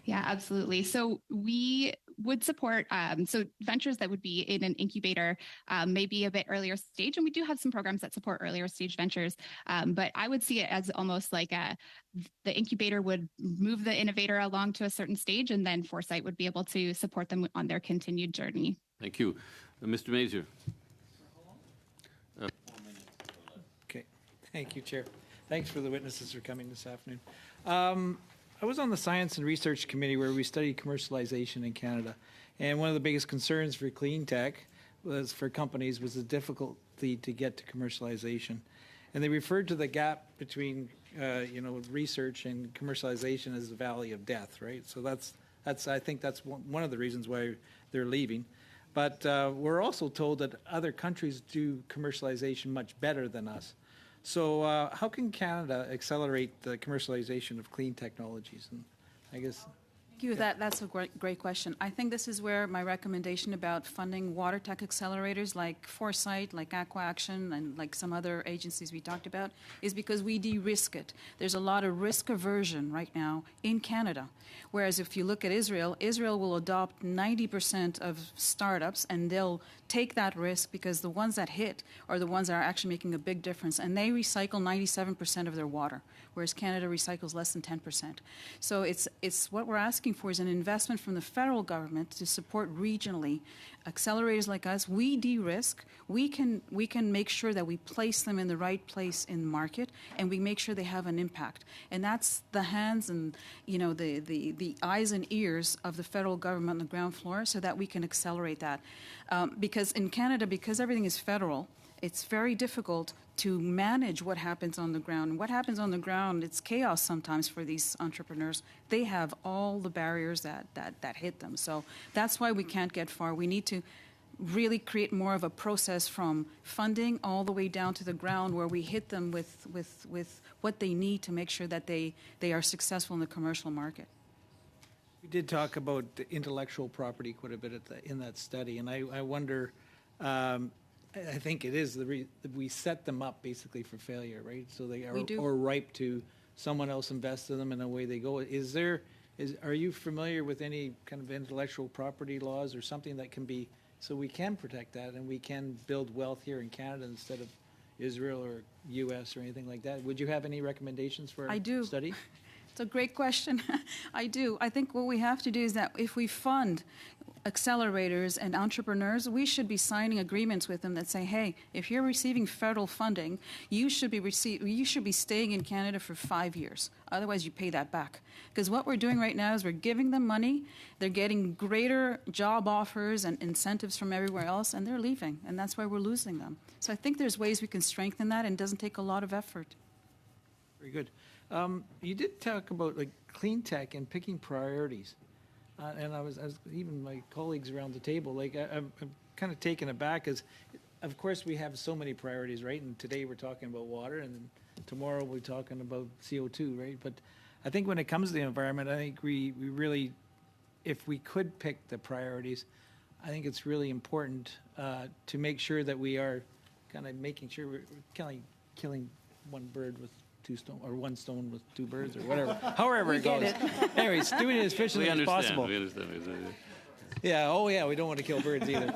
Yeah, absolutely. So we would support ventures that would be in an incubator, maybe a bit earlier stage. And we do have some programs that support earlier stage ventures. But I would see it as almost like the incubator would move the innovator along to a certain stage, and then Foresight would be able to support them on their continued journey. Thank you. Mr. Mazier. Okay. Thank you, Chair. Thanks for the witnesses for coming this afternoon. I was on the Science and Research Committee where we studied commercialization in Canada. And one of the biggest concerns for clean tech for companies was the difficulty to get to commercialization. And they referred to the gap between research and commercialization as the valley of death, right? So I think that's one of the reasons why they're leaving. But we're also told that other countries do commercialization much better than us. So how can Canada accelerate the commercialization of clean technologies? And I guess... Thank you. That's a great question. I think this is where my recommendation about funding water tech accelerators like Foresight, like AquaAction, and like some other agencies we talked about is because we de-risk it. There's a lot of risk aversion right now in Canada. Whereas if you look at Israel will adopt 90% of startups, and they'll take that risk because the ones that hit are the ones that are actually making a big difference. And they recycle 97% of their water, whereas Canada recycles less than 10%. So it's what we're asking looking for is an investment from the federal government to support regionally accelerators like us. We de-risk. We can make sure that we place them in the right place in the market, and we make sure they have an impact. And that's the hands and the eyes and ears of the federal government on the ground floor, so that we can accelerate that. Because in Canada, because everything is federal, it's very difficult to manage what happens on the ground. What happens on the ground, it's chaos sometimes for these entrepreneurs. They have all the barriers that hit them. So that's why we can't get far. We need to really create more of a process from funding all the way down to the ground, where we hit them with what they need to make sure that they are successful in the commercial market. We did talk about intellectual property quite a bit in that study, and I wonder, I think it is we set them up basically for failure, right? So they are ripe to someone else invest in them, and away they go. Are you familiar with any kind of intellectual property laws or something that can be, so we can protect that and we can build wealth here in Canada instead of Israel or U.S. or anything like that? Would you have any recommendations for a study? It's a great question. I do. I think what we have to do is that if we fund accelerators and entrepreneurs, we should be signing agreements with them that say, hey, if you're receiving federal funding, you should be staying in Canada for 5 years. Otherwise, you pay that back. Because what we're doing right now is we're giving them money, they're getting greater job offers and incentives from everywhere else, and they're leaving, and that's why we're losing them. So I think there's ways we can strengthen that, and it doesn't take a lot of effort. Very good. You did talk about clean tech and picking priorities. And I was even my colleagues around the table, I'm kind of taken aback, because of course we have so many priorities, right? And today we're talking about water, and then tomorrow we're talking about CO2, right? But I think when it comes to the environment, I think we really, if we could pick the priorities, I think it's really important to make sure that we are kind of making sure we're killing one bird with two stone, or one stone with two birds, or whatever. However it goes. Anyways, doing it as efficiently as possible. We understand. Yeah. Oh, yeah. We don't want to kill birds either.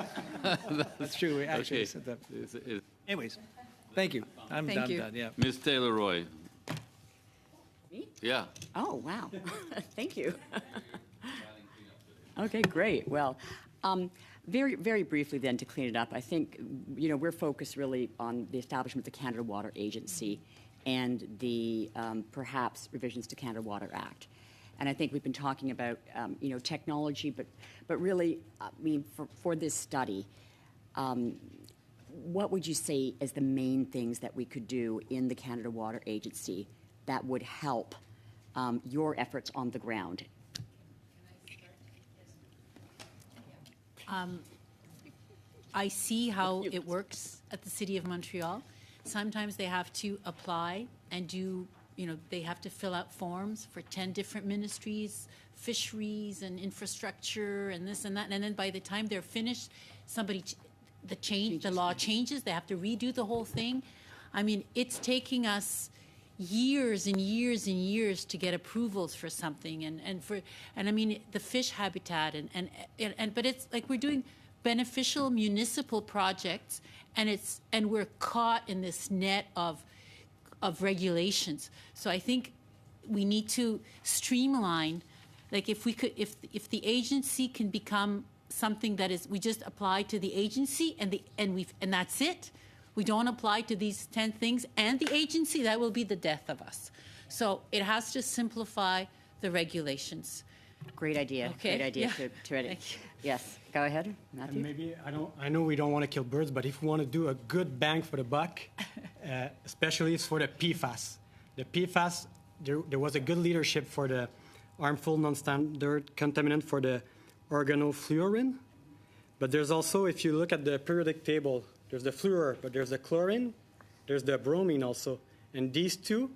That's true. We actually said that. Anyways, thank you. I'm done. Yeah. Ms. Taylor-Roy. Me? Yeah. Oh, wow. Thank you. Okay, great. Well, very, very briefly then, to clean it up, I think, we're focused really on the establishment of the Canada Water Agency and the perhaps revisions to Canada Water Act. And I think we've been talking about, technology, but really, for this study, what would you say is the main things that we could do in the Canada Water Agency that would help your efforts on the ground? I see how it works at the City of Montreal. Sometimes they have to apply and they have to fill out forms for 10 different ministries, fisheries and infrastructure and this and that. And then by the time they're finished, the law changes. They have to redo the whole thing. I mean, it's taking us years and years and years to get approvals for something. And I mean, the fish habitat but it's like we're doing beneficial municipal projects, and we're caught in this net of regulations. So I think we need to streamline. Like if the agency can become something that is, we just apply to the agency and that's it. We don't apply to these 10 things and the agency, that will be the death of us. So it has to simplify the regulations. Great idea. Okay. Great idea to edit. Yes, go ahead, Matthew. And maybe, I know we don't want to kill birds, but if we want to do a good bang for the buck, especially for the PFAS. The PFAS, there was a good leadership for the harmful non-standard contaminant for the organofluorine. But there's also, if you look at the periodic table, there's the fluor, but there's the chlorine, there's the bromine also. And these two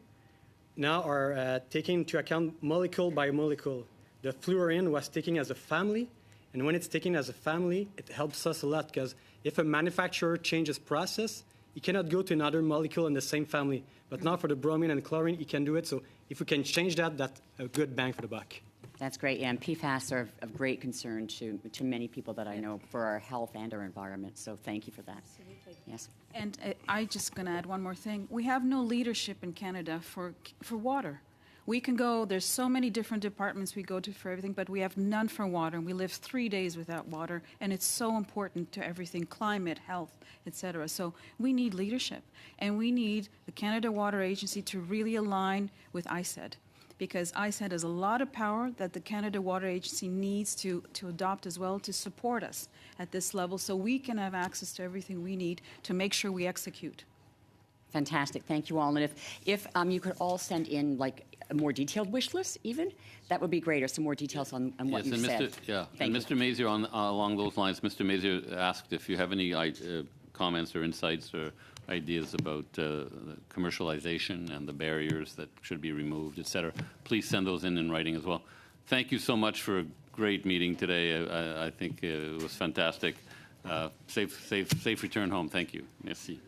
now are taking into account molecule by molecule. The fluorine was taken as a family, and when it's taken as a family, it helps us a lot, because if a manufacturer changes process, he cannot go to another molecule in the same family. But now for the bromine and chlorine, he can do it. So if we can change that, that's a good bang for the buck. That's great. Yeah, and PFAS are of great concern to many people that I know for our health and our environment. So thank you for that. Absolutely. Yes. And I'm just going to add one more thing. We have no leadership in Canada for water. We can go, there's so many different departments we go to for everything, but we have none for water. And we live 3 days without water, and it's so important to everything, climate, health, etc. So we need leadership, and we need the Canada Water Agency to really align with ISED, because ISED has a lot of power that the Canada Water Agency needs to adopt as well to support us at this level so we can have access to everything we need to make sure we execute. Fantastic. Thank you all. And if you could all send in like a more detailed wish list even, that would be great, or some more details on what you said. And Mr. Mazier, along those lines, Mr. Mazier asked if you have any comments or insights or ideas about commercialization and the barriers that should be removed, et cetera. Please send those in writing as well. Thank you so much for a great meeting today. I think it was fantastic. Safe return home. Thank you. Merci.